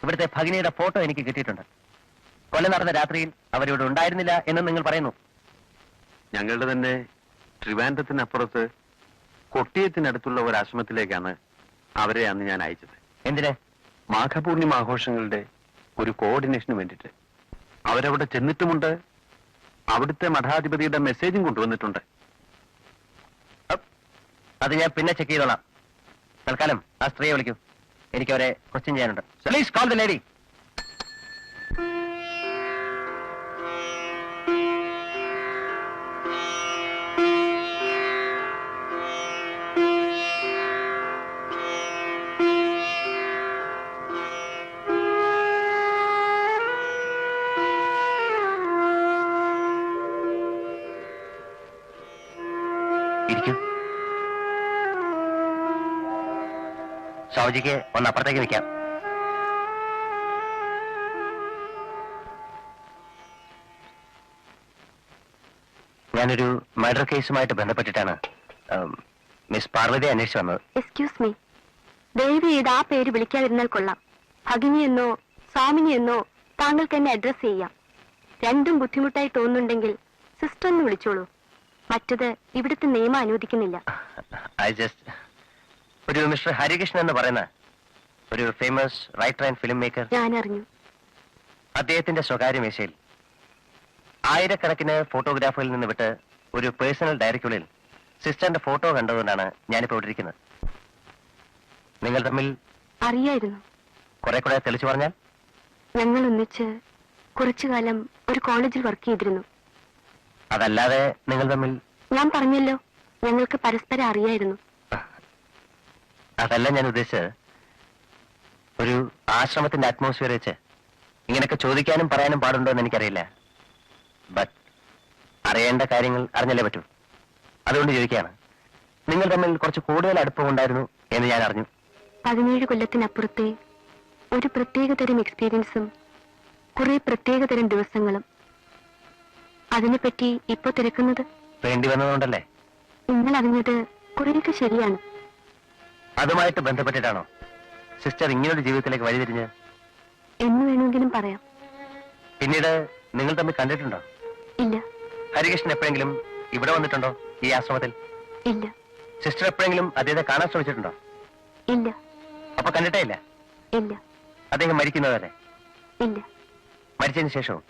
ഇവിടുത്തെ ഭഗിനിയുടെ ഫോട്ടോ എനിക്ക് കിട്ടിയിട്ടുണ്ട്. കൊല നടന്ന രാത്രിയിൽ അവരിവിടെ ഉണ്ടായിരുന്നില്ല എന്ന് നിങ്ങൾ പറയുന്നു. ഞങ്ങളുടെ തന്നെ ട്രിവാൻഡ്രത്തിനപ്പുറത്ത് കൊട്ടിയത്തിനടുത്തുള്ള ഒരു ആശ്രമത്തിലേക്കാണ് അവരെ അന്ന് ഞാൻ അയച്ചത്. എന്തിന്? മാഘപൂർണിമ ആഘോഷങ്ങളുടെ ഒരു കോർഡിനേഷന് വേണ്ടിയിട്ട്. അവരവിടെ ചെന്നിട്ടുമുണ്ട്. അവിടുത്തെ മഠാധിപതിയുടെ മെസ്സേജും കൊണ്ടുവന്നിട്ടുണ്ട്. അത് ഞാൻ പിന്നെ ചെക്ക് ചെയ്തോളാം. തൽക്കാലം ആ സ്ത്രീയെ വിളിക്കൂ. എനിക്ക് അവരെ ക്വസ്റ്റ്യൻ ചെയ്യാനുണ്ട്. Please call the lady. ഇരിക്കൂ. ഷൗജിക്ക് ഒന്ന് അപ്പുറത്തേക്ക് നിൽക്കാം. ഞാനൊരു മർഡർ കേസുമായിട്ട് ബന്ധപ്പെട്ടിട്ടാണ് മിസ് പാർവതി അന്വേഷിച്ചു വന്നത്. എക്സ്ക്യൂസ് മീ, ദയവ് ചെയ്ത് ആ പേര് വിളിക്കാതിരുന്നാൽ കൊള്ളാം. ഭഗിനി എന്നോ സ്വാമിനി എന്നോ താങ്കൾക്ക് എന്നെ അഡ്രസ് ചെയ്യാം. രണ്ടും ബുദ്ധിമുട്ടായി തോന്നുന്നുണ്ടെങ്കിൽ സിസ്റ്റർ എന്ന് വിളിച്ചോളൂ. മറ്റത് ഇവിടുത്തെ നിയമം അനുവദിക്കുന്നില്ല. ഒരു മിസ്റ്റർ ഹരികൃഷ്ണൻ എന്ന് പറയുന്ന ഒരു famous writer and film maker, ഞാൻ അറിഞ്ഞു. അദ്ദേഹത്തിന്റെ സ്വകാര്യ മേശയിൽ ആയിരക്കണക്കിന് ഫോട്ടോഗ്രാഫുകളിൽ നിന്ന് വിട്ട് ഒരു പേഴ്സണൽ ഡയറിക്കുള്ളിൽ സിസ്റ്ററിന്റെ ഫോട്ടോ കണ്ടതുകൊണ്ടാണ് ഞാനിപ്പോ ഇവിടെ ഇരിക്കുന്നത്. നിങ്ങൾ തമ്മിൽ അറിയായിരുന്നു. കുറെ കൂടെ തെളിച്ചു പറഞ്ഞാൽ? ഞങ്ങൾ ഒന്നിച്ച് കുറച്ചു കാലം ഒരു കോളേജിൽ വർക്ക് ചെയ്തിരുന്നു. അതല്ലാതെ നിങ്ങൾ തമ്മിൽ? ഞാൻ പറഞ്ഞല്ലോ, ഞങ്ങൾക്ക് പരസ്പരം അറിയായിരുന്നു. അതല്ല ഞാൻ ഉദ്ദേശിച്ചത്. ഒരു ആശ്രമത്തിന്റെ അറ്റ്മോസ്ഫിയർ വെച്ച് ഇങ്ങനെയൊക്കെ ചോദിക്കാനും പറയാനും പാടുണ്ടോ എന്ന് എനിക്കറിയില്ല. ബട്ട് അറിയേണ്ട കാര്യങ്ങൾ അറിഞ്ഞല്ലേ പറ്റൂ. അതുകൊണ്ട് ചോദിക്കുകയാണ്. നിങ്ങൾ തമ്മിൽ കുറച്ച് കൂടുതൽ അടുപ്പമുണ്ടായിരുന്നു എന്ന് ഞാൻ അറിഞ്ഞു. 17 കൊല്ലത്തിനപ്പുറത്തെ ഒരു പ്രത്യേകതരം എക്സ്പീരിയൻസും കുറെ പ്രത്യേകതരം ദിവസങ്ങളും. അതിനെപ്പറ്റി ഇപ്പൊ തിരക്കുന്നത് വേണ്ടി വന്നതുകൊണ്ടല്ലേ? നിങ്ങൾ അറിഞ്ഞത് കുറെയൊക്കെ ശരിയാണ്. അതുമായിട്ട് ബന്ധപ്പെട്ടിട്ടാണോ സിസ്റ്റർ ഇങ്ങനൊരു ജീവിതത്തിലേക്ക് വഴിതിരിഞ്ഞ്? എന്ന് വേണമെങ്കിലും പറയാം. പിന്നീട് നിങ്ങൾ തമ്മിൽ കണ്ടിട്ടുണ്ടോ? ഇല്ല. ഹരികൃഷ്ണൻ എപ്പോഴെങ്കിലും ഇവിടെ വന്നിട്ടുണ്ടോ ഈ ആശ്രമത്തിൽ? ഇല്ല. സിസ്റ്റർ എപ്പോഴെങ്കിലും അദ്ദേഹത്തെ കാണാൻ ശ്രമിച്ചിട്ടുണ്ടോ? ഇല്ല. അപ്പൊ കണ്ടിട്ടേ ഇല്ല? ഇല്ല. അദ്ദേഹം മരിക്കുന്നതല്ലേ? ഇല്ല. മരിച്ചതിന് ശേഷവും?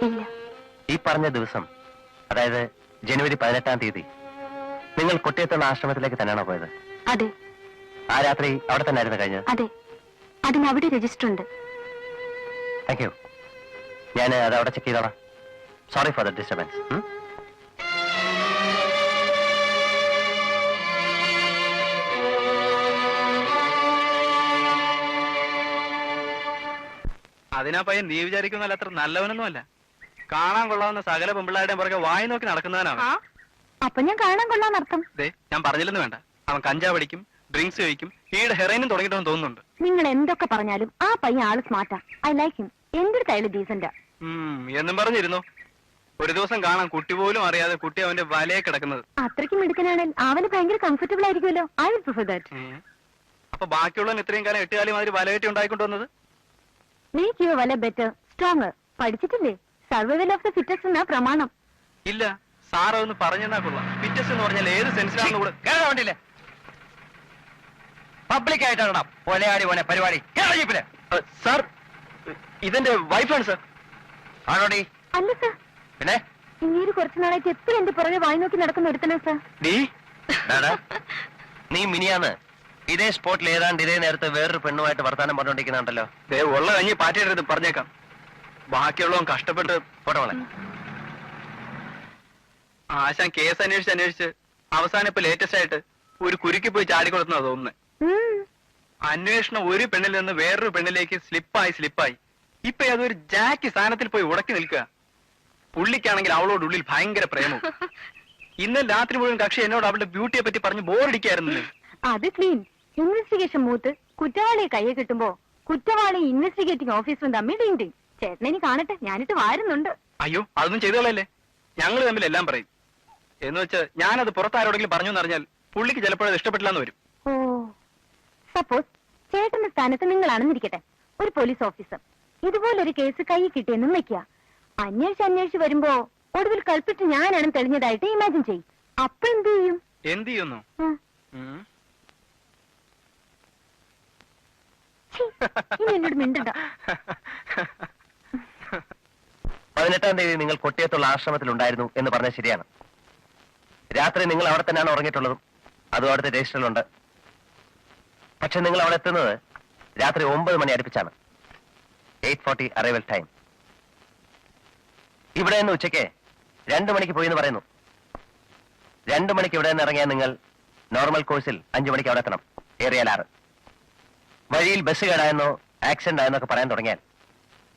ഇല്ല. ഈ പറഞ്ഞ ദിവസം, അതായത് ജനുവരി 18-ാം തീയതി, നിങ്ങൾ കൊട്ടിയത്തുള്ള ആശ്രമത്തിലേക്ക് തന്നെയാണോ പോയത്? അതെ. ആ രാത്രി അവിടെ തന്നെ ആയിരുന്നു കഴിഞ്ഞത്? അതെ. അതിനവിടെ രജിസ്റ്റർ ഉണ്ട്. Thank you. ഞാൻ അത് അവിടെ ചെക്ക് ചെയ്തോളാം. Sorry for the disturbance. അതിനാ പയ്യൻ നീ വിചാരിക്കുന്നല്ല അത്ര നല്ലവനൊന്നുമല്ല. കാണാൻ കൊള്ളാവുന്ന സകല പെമ്പിള്ളാരുടെയും പുറകെ വായി നോക്കി നടക്കുന്നവനാണ്. അപ്പൊ ഞാൻ കാണാൻ കൊള്ളാന്നർത്ഥം. ദേ, ഞാൻ പറഞ്ഞില്ലെന്ന് വേണ്ട. അവൻ കഞ്ചാവ് അടിക്കും, ഡ്രിങ്ക്സ് കഴിക്കും, ഈയുടെ ഹെറൈനും തുടങ്ങിയിട്ടെന്ന് തോന്നുന്നുണ്ട്. നിങ്ങൾ എന്തൊക്കെ പറഞ്ഞാലും ആ പയ്യൻ ആള് സ്മാർട്ടാ. I like him. എന്തൊരു കയ്യില് ഡീസന്റാ. എന്നും പറഞ്ഞിരുന്നു. ഒരു ദിവസം കാണാൻ കുട്ടി പോലും അറിയാതെ കുട്ടി അവന്റെ വലയെ കിടക്കുന്നത്. അത്രയ്ക്ക് മിടുക്കനാണെങ്കിൽ അവന് ഭയങ്കര കംഫർട്ടബിൾ ആയിരിക്കുമല്ലോ. I will prefer that. അപ്പൊ ബാക്കിയുള്ളവൻ ഇത്രയും കാലം 8 കാലം മാതിരി വലകെട്ടി ഉണ്ടായിക്കൊണ്ടുവന്നത്? മേക്ക് യുവർ വല ബെറ്റർ, സ്ട്രോങ്ങർ. പഠിച്ചിട്ടില്ലേ? സർവൈവൽ ഓഫ് ദ ഫിറ്റസ്റ്റ് എന്നാ പ്രമാണം. ഇല്ല, സാർ അതൊന്ന് പറഞ്ഞെന്നാ കൊള്ളാം. ഫിറ്റസ്റ്റ് എന്ന് പറഞ്ഞാൽ ഏത് സെൻസിലാണെന്ന് കൂടെ കേട്ടില്ലേ? പബ്ലിക് ആയിട്ടാണ് പൊലയാടി പോനെ പരിപാടി. സാർ, ഇതെന്റെ വൈഫാണ് സാർ. ആണോടി? അല്ല സാർ, പിന്നെ ഇങ്ങനെ കുറച്ചു നാളായിട്ട് എപ്പോഴും എന്റെ പുറകെ വായി നോക്കി നടക്കുന്ന ഒരുത്തനാ സാർ. നീ മിനിയാന്ന് ഇതേ സ്പോട്ടിൽ ഏതാണ്ട് ഇതേ നേരത്തെ വേറൊരു പെണ്ണുമായിട്ട് വർത്താനം പറഞ്ഞോണ്ടിരിക്കുന്നുണ്ടല്ലോ. ഉള്ള കഞ്ഞി പാറ്റിയിടരുത്, പറഞ്ഞേക്കാം. ബാക്കിയുള്ളവൻ കഷ്ടപ്പെട്ട് പോട്ടെ മോളെ. ആശാൻ കേസ് അന്വേഷിച്ച് അവസാനം ഇപ്പൊ ലേറ്റസ്റ്റ് ആയിട്ട് ഒരു കുരുക്കി പോയി ചാടിക്കൊടുത്തുന്ന തോന്നുന്നത്. അന്വേഷണം ഒരു പെണ്ണിൽ നിന്ന് വേറൊരു പെണ്ണിലേക്ക് സ്ലിപ്പായി ഇപ്പൊ അതൊരു ജാക്കി സ്ഥാനത്തിൽ പോയി ഉടക്കി നിൽക്കുക. പുള്ളിക്കാണെങ്കിൽ അവളോട് ഉള്ളിൽ ഭയങ്കര പ്രേമവും. ഇന്നലെ രാത്രി മുഴുവൻ കക്ഷി എന്നോട് അവളുടെ ബ്യൂട്ടിയെ പറ്റി പറഞ്ഞ് ബോറടിക്കായിരുന്നു. അത് ക്ലീൻ. ഇൻവെസ്റ്റിഗേഷൻ മൂത്ത് കുറ്റവാളിയെ കയ്യെ കിട്ടുമ്പോ കുറ്റവാളി ഇൻവെസ്റ്റിഗേറ്റിംഗ് ഓഫീസറും തമ്മിൽ ഡിങ് ഡിങ്. ചേട്ടനെനി കാണട്ടെ, ഞാനിട്ട് വാരുന്നുണ്ട്. അയ്യോ, അതൊന്നും ചെയ്തോളല്ലേ. ഞങ്ങൾ തമ്മിൽ എല്ലാം പറയും. എന്ന് വെച്ച് ഞാനത് പുറത്താരോടെങ്കിലും പറഞ്ഞു എന്നറിഞ്ഞാൽ പുള്ളിക്ക് ചിലപ്പോൾ അത് ഇഷ്ടപ്പെട്ടില്ലെന്ന് വരും. ഓ, സപ്പോസ് ചേട്ടന്റെ സ്ഥാനത്ത് നിങ്ങളാണെന്നിരിക്കട്ടെ, ഒരു പോലീസ് ഓഫീസർ. ഇതുപോലൊരു കേസ് കൈ കിട്ടിയെന്നും വെക്കുക. അന്വേഷിച്ച് വരുമ്പോ ഒടുവിൽ കൾപ്പിട്ട് ഞാനാണ് തെളിഞ്ഞതായിട്ട് ഇമാജിൻ ചെയ്യും. അപ്പൊ എന്ത് ചെയ്യും? എന്ത് ചെയ്യുന്നു? ഛീ, ഇനി എന്നോട് മിണ്ടണ്ട. 18-ാം തീയതി നിങ്ങൾ കൊട്ടിയത്തുള്ള ആശ്രമത്തിലുണ്ടായിരുന്നു എന്ന് പറഞ്ഞത് ശരിയാണ്. രാത്രി നിങ്ങൾ അവിടെ തന്നെയാണ് ഉറങ്ങിയിട്ടുള്ളതും. അതും അവിടുത്തെ രജിസ്റ്ററിലുണ്ട്. പക്ഷെ നിങ്ങൾ അവിടെ എത്തുന്നത് രാത്രി 9 മണി അടുപ്പിച്ചാണ്. 8:40 അറൈവൽ ടൈം. ഇവിടെ നിന്ന് ഉച്ചയ്ക്ക് 2 മണിക്ക് പോയി എന്ന് പറയുന്നു. 2 മണിക്ക് ഇവിടെ നിന്ന് ഇറങ്ങിയാൽ നിങ്ങൾ നോർമൽ കോഴ്സിൽ 5 മണിക്ക് അവിടെ എത്തണം. ഏറിയാൽ 6. വഴിയിൽ ബസ് കേടായെന്നോ ആക്സിഡന്റ് ആയെന്നൊക്കെ പറയാൻ തുടങ്ങിയാൽ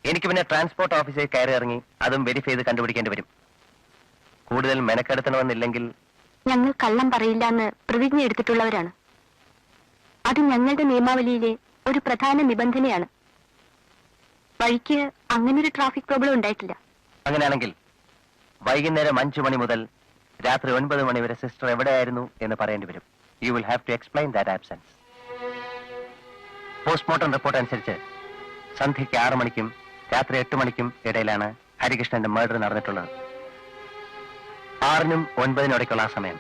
എനിക്ക് പിന്നെ ട്രാൻസ്പോർട്ട് ഓഫീസിൽ കയറി ഇറങ്ങി അതും വെരിഫൈ ചെയ്ത് കണ്ടുപിടിക്കേണ്ടി വരും. കൂടുതൽ മെനക്കെടുത്തണമെന്നില്ലെങ്കിൽ ഞങ്ങൾ കള്ളം പറയില്ല എന്ന് പ്രതിജ്ഞ എടുത്തിട്ടുള്ളവരാണ്. അത് ഞങ്ങളുടെ നിയമാവലിയിലെ ഒരു പ്രധാന നിബന്ധനയാണ്. വഴിക്ക് അങ്ങനൊരു ട്രാഫിക് പ്രോബ്ലം ഉണ്ടായിട്ടില്ല. അങ്ങനെയാണെങ്കിൽ വൈകുന്നേരം 5 മണി മുതൽ രാത്രി 9 മണി വരെ സിസ്റ്റർ എവിടെയായിരുന്നു എന്ന് പറയേണ്ടി വരും. You will have to explain that absence. Postmortem report അനുസരിച്ച് സന്ധ്യയ്ക്ക് 6 മണിക്കും രാത്രി 8 മണിക്കും ഇടയിലാണ് ഹരികൃഷ്ണന്റെ മർഡർ നടന്നിട്ടുള്ളത്. 6-നും 9-നും ഇടയ്ക്കുള്ള ആ സമയം,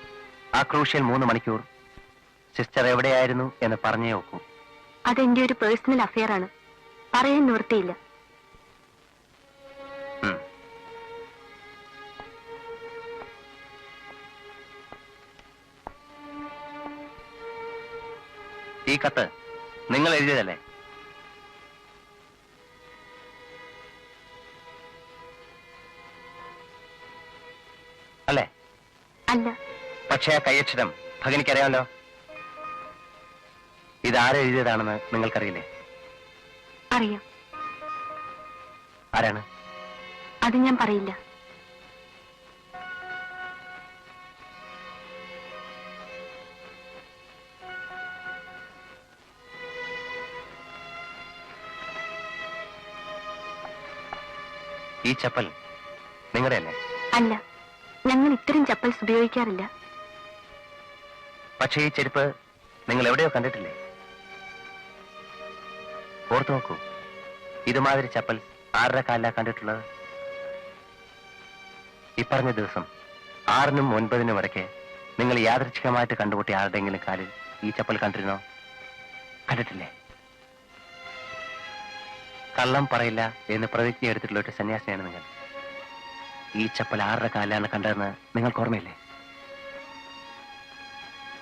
ആ ക്രൂഷ്യൽ 3 മണിക്കൂർ സിസ്റ്റർ എവിടെയായിരുന്നു എന്ന് പറഞ്ഞേ നോക്കൂ. അതെന്റെ ഒരു പേഴ്സണൽ അഫെയർ ആണ്, പറയാൻ നിവൃത്തിയില്ല. ഈ കത്ത് നിങ്ങൾ എഴുതിയതല്ലേ? അല്ലേ? അല്ല. പക്ഷേ ആ കൈയക്ഷരം ഭഗനിക്കറിയാമല്ലോ. ഇതാരെഴുതിയതാണെന്ന് നിങ്ങൾക്കറിയില്ലേ? അറിയാം. ആരാണ്? അത് ഞാൻ പറയില്ല. ഈ ചപ്പൽ നിങ്ങളുടെ അല്ലേ? അല്ല, ഞങ്ങൾ ഇത്തരം ചപ്പൽസ് ഉപയോഗിക്കാറില്ല. പക്ഷേ ഈ ചെരുപ്പ് നിങ്ങൾ എവിടെയോ കണ്ടിട്ടില്ലേ? ഓർത്തു നോക്കൂ, ഇതുമാതിരി ചപ്പൽ ആരുടെ കാലിലാണ് കണ്ടിട്ടുള്ളത്? ഇപ്പറഞ്ഞ ദിവസം 6-നും 9-നും ഇടയ്ക്ക് നിങ്ങൾ യാദൃച്ഛികമായിട്ട് കണ്ടുമുട്ടിയ ആരുടെയെങ്കിലും കാലിൽ ഈ ചപ്പൽ കണ്ടിരുന്നോ? കണ്ടിട്ടില്ലേ? കള്ളം പറയില്ല എന്ന് പ്രതിജ്ഞ എടുത്തിട്ടുള്ള ഒരു സന്യാസിയാണ് നിങ്ങൾ. ഈ ചപ്പൽ ആരുടെ കാലിലാണ് കണ്ടതെന്ന് നിങ്ങൾക്ക് ഓർമ്മയില്ലേ?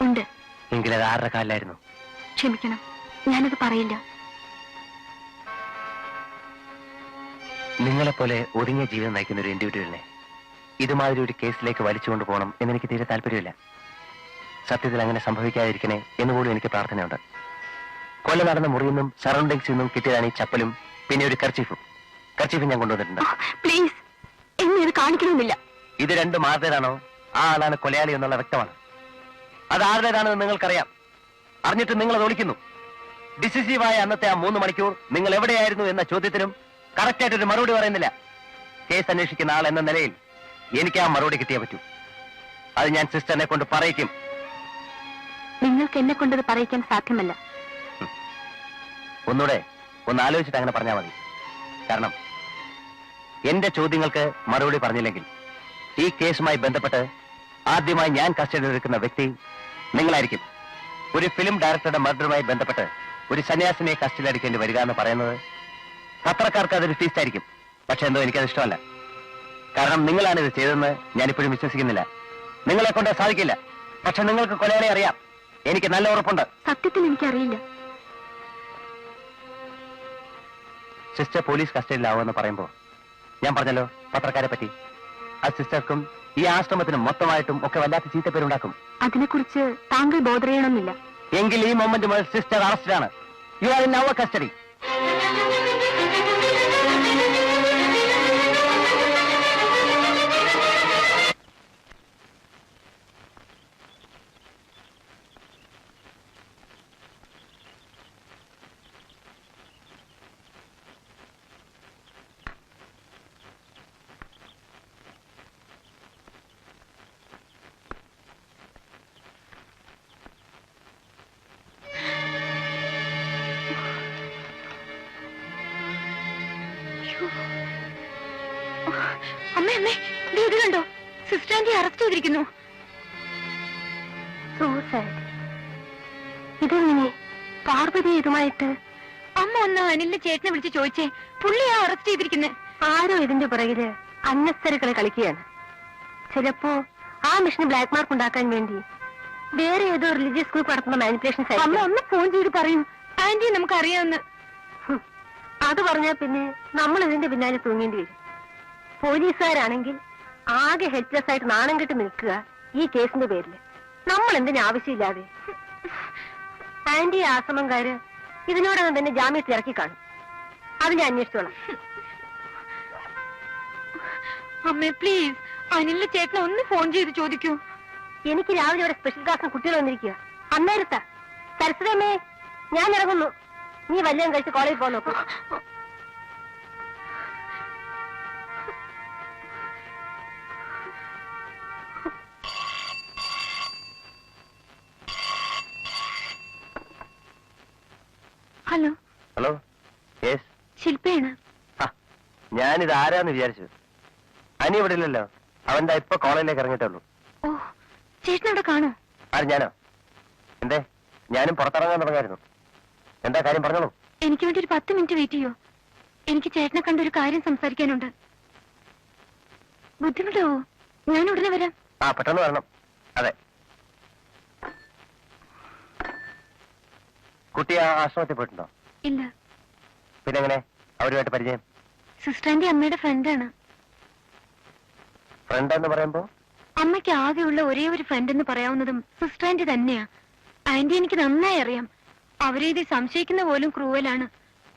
ഉണ്ട്. എങ്കിലത് ആരുടെ കാലിലായിരുന്നു? ക്ഷമിക്കണം, ഞാനത് പറയില്ല. നിങ്ങളെപ്പോലെ ഒതുങ്ങിയ ജീവിതം നയിക്കുന്ന ഒരു ഇൻഡിവിജ്വലിനെ ഇതുമാതിരി ഒരു കേസിലേക്ക് വലിച്ചുകൊണ്ട് പോകണം എന്നെനിക്ക് തീരെ താല്പര്യമില്ല. സത്യത്തിൽ അങ്ങനെ സംഭവിക്കാതിരിക്കണേ എന്നുപോലും എനിക്ക് പ്രാർത്ഥനയുണ്ട്. കൊല നടന്ന മുറിയിൽ നിന്നും സറൗണ്ടിങ്സിൽ നിന്നും കിട്ടിയതാണ് ഈ ചപ്പലും പിന്നെ ഒരു കർച്ചീഫും ഞാൻ കൊണ്ടുവന്നിട്ടുണ്ട്. പ്ലീസ്, എന്നെ ഇത് കാണിക്കണമെന്നില്ല. ഇത് രണ്ടും ആരുടേതാണോ ആ ആളാണ് കൊലയാളി എന്നുള്ള വ്യക്തമാണ്. അത് ആരുടേതാണെന്ന് നിങ്ങൾക്കറിയാം. അറിഞ്ഞിട്ട് നിങ്ങൾ അത് ഒളിക്കുന്നു. ഡിസിസീവായ അന്നത്തെ ആ 3 മണിക്കൂർ നിങ്ങൾ എവിടെയായിരുന്നു എന്ന ചോദ്യത്തിനും കറക്റ്റായിട്ടൊരു മറുപടി പറയുന്നില്ല. കേസ് അന്വേഷിക്കുന്ന ആൾ എന്ന നിലയിൽ എനിക്ക് ആ മറുപടി കിട്ടിയേ പറ്റൂ. അത് ഞാൻ സിസ്റ്ററിനെ കൊണ്ട് പറയിക്കും. നിങ്ങൾക്ക് എന്നെ കൊണ്ടത് പറയിക്കാൻ സാധ്യമല്ല. ഒന്നുകൂടെ ഒന്ന് ആലോചിച്ചിട്ട് അങ്ങനെ പറഞ്ഞാൽ മതി. കാരണം എന്റെ ചോദ്യങ്ങൾക്ക് മറുപടി പറഞ്ഞില്ലെങ്കിൽ ഈ കേസുമായി ബന്ധപ്പെട്ട് ആദ്യമായി ഞാൻ കസ്റ്റഡിയിൽ എടുക്കുന്ന വ്യക്തി നിങ്ങളായിരിക്കും. ഒരു ഫിലിം ഡയറക്ടറുടെ മർഡറുമായി ബന്ധപ്പെട്ട് ഒരു സന്യാസിനെ കസ്റ്റഡിയിൽ എടുക്കേണ്ടി വരിക എന്ന് പറയുന്നത് പത്രക്കാർക്ക് അതൊരു ഫീസ്റ്റ് ആയിരിക്കും. പക്ഷെ എന്തോ എനിക്കത് ഇഷ്ടമല്ല. കാരണം നിങ്ങളാണ് ഇത് ചെയ്തതെന്ന് ഞാനിപ്പോഴും വിശ്വസിക്കുന്നില്ല. നിങ്ങളെ കൊണ്ട് സാധിക്കില്ല. പക്ഷെ നിങ്ങൾക്ക് കൊലയാളെ അറിയാം. എനിക്ക് നല്ല ഉറപ്പുണ്ട്. സത്യത്തിൽ എനിക്കറിയില്ല. സിസ്റ്റർ പോലീസ് കസ്റ്റഡിയിലാവുമെന്ന് പറയുമ്പോൾ ഞാൻ പറഞ്ഞല്ലോ പത്രക്കാരെ പറ്റി. ആ സിസ്റ്റർക്കും ഈ ആശ്രമത്തിനും മൊത്തമായിട്ടും ഒക്കെ വല്ലാത്ത ചീത്തപ്പേരുണ്ടാക്കും. അതിനെക്കുറിച്ച് താങ്കൾ ബോധറിയണമെന്നില്ല. എങ്കിൽ ഈ മൊമെന്റ് മുതൽ സിസ്റ്റർ അറസ്റ്റിലാണ്. You are in our custody. ഇത് കണ്ടോ, സിസ്റ്റർ ആന്റി അറസ്റ്റ് ചെയ്തിരിക്കുന്നു. സൂസൈഡ്. ഇതെങ്ങനെ പാർവതി ഇതുമായിട്ട്? അമ്മ ഒന്ന് അനിലിന്റെ ചേട്ടനെ വിളിച്ച് ചോദിച്ചേ, പുള്ളിയാ അറസ്റ്റ് ചെയ്തിരിക്കുന്നത്. ആരോ ഇതിന്റെ പുറകില് അന്നസരികളെ കളിക്കുകയാണ്. ചിലപ്പോ ആ മിഷന് ബ്ലാക്ക് മാർക്ക് ഉണ്ടാക്കാൻ വേണ്ടി വേറെ ഏതോ റിലീജിയസ് ഗ്രൂപ്പ് നടത്തുന്ന മാനിപ്പുലേഷൻസ്. അമ്മ ഒന്ന് ഫോൺ ചെയ്ത് പറയും, ആന്റി നമുക്ക് അറിയാമെന്ന്. അത് പറഞ്ഞാൽ പിന്നെ നമ്മൾ ഇതിന്റെ പിന്നാലെ തൂങ്ങേണ്ടി വരും. പോലീസുകാരാണെങ്കിൽ ആകെ ഹെൽപ്ലെസ് ആയിട്ട് നാണം കെട്ട് നിൽക്കുക ഈ കേസിന്റെ പേരിൽ. നമ്മൾ എന്തിനു ആവശ്യമില്ലാതെ. ആന്റി ആശ്രമംകാര് ഇതിനോടകം തന്നെ ജാമ്യത്തിൽ ഇറക്കി കാണും. അത് ഞാൻ അന്വേഷിച്ചോളാം. അമ്മേ പ്ലീസ്, അനിലിന്റെ ചേട്ടനെ ഒന്ന് ഫോൺ ചെയ്ത് ചോദിക്കൂ. എനിക്ക് രാവിലെ ഇവിടെ സ്പെഷ്യൽ ക്ലാസ്സിന് കുട്ടികൾ വന്നിരിക്കുക. അന്നേരത്താ. സരസ്വതമ്മേ, ഞാൻ ഇറങ്ങുന്നു. നീ വല്ലതും കഴിച്ച് കോളേജിൽ പോകാൻ നോക്കൂ. ഹലോ. Hello, yes. ശില്പയാണ്. ഞാനിത് ആരാന്ന് വിചാരിച്ചു. അനി ഇവിടെ ഇല്ലല്ലോ. അവന്റെ ഇപ്പൊ കോളേജിലേക്ക് ഇറങ്ങിയിട്ടുള്ളൂ. ഓ, ചേട്ടനവിടെ കാണോ? ആര്, ഞാനോ? എന്തേ? ഞാനും പുറത്തിറങ്ങാൻ തുടങ്ങായിരുന്നു. എന്താ കാര്യം, പറഞ്ഞോളൂ. എനിക്ക് വേണ്ടി ഒരു 10 മിനിറ്റ് വെയിറ്റ് ചെയ്യോ? എനിക്ക് ചേട്ടനെ കണ്ടൊരു കാര്യം സംസാരിക്കാനുണ്ട്. ബുദ്ധിമുട്ടാവോ? ഞാൻ ഉടനെ വരാം. ആ, പെട്ടെന്ന് വരണം. അതെ. കുട്ടി ആ ആശ്രമത്തിൽ പോയിട്ടുണ്ടോ? ഇല്ല. പിന്നെ എങ്ങനെ അവരുമായിട്ട് പരിചയം? സിസ്റ്ററിന്റെ അമ്മയുടെ ഫ്രണ്ടാണ്. ഫ്രണ്ട് എന്ന് പറയുമ്പോ? അമ്മയ്ക്ക് ആകെയുള്ള ഒരേ ഒരു ഫ്രണ്ട് എന്ന് പറയാവുന്നതും സിസ്റ്റർ ആന്റി തന്നെയാ. ആന്റി എനിക്ക് നന്നായി അറിയാം. അവരെ ഇത് സംശയിക്കുന്ന പോലും ക്രൂവലാണ്.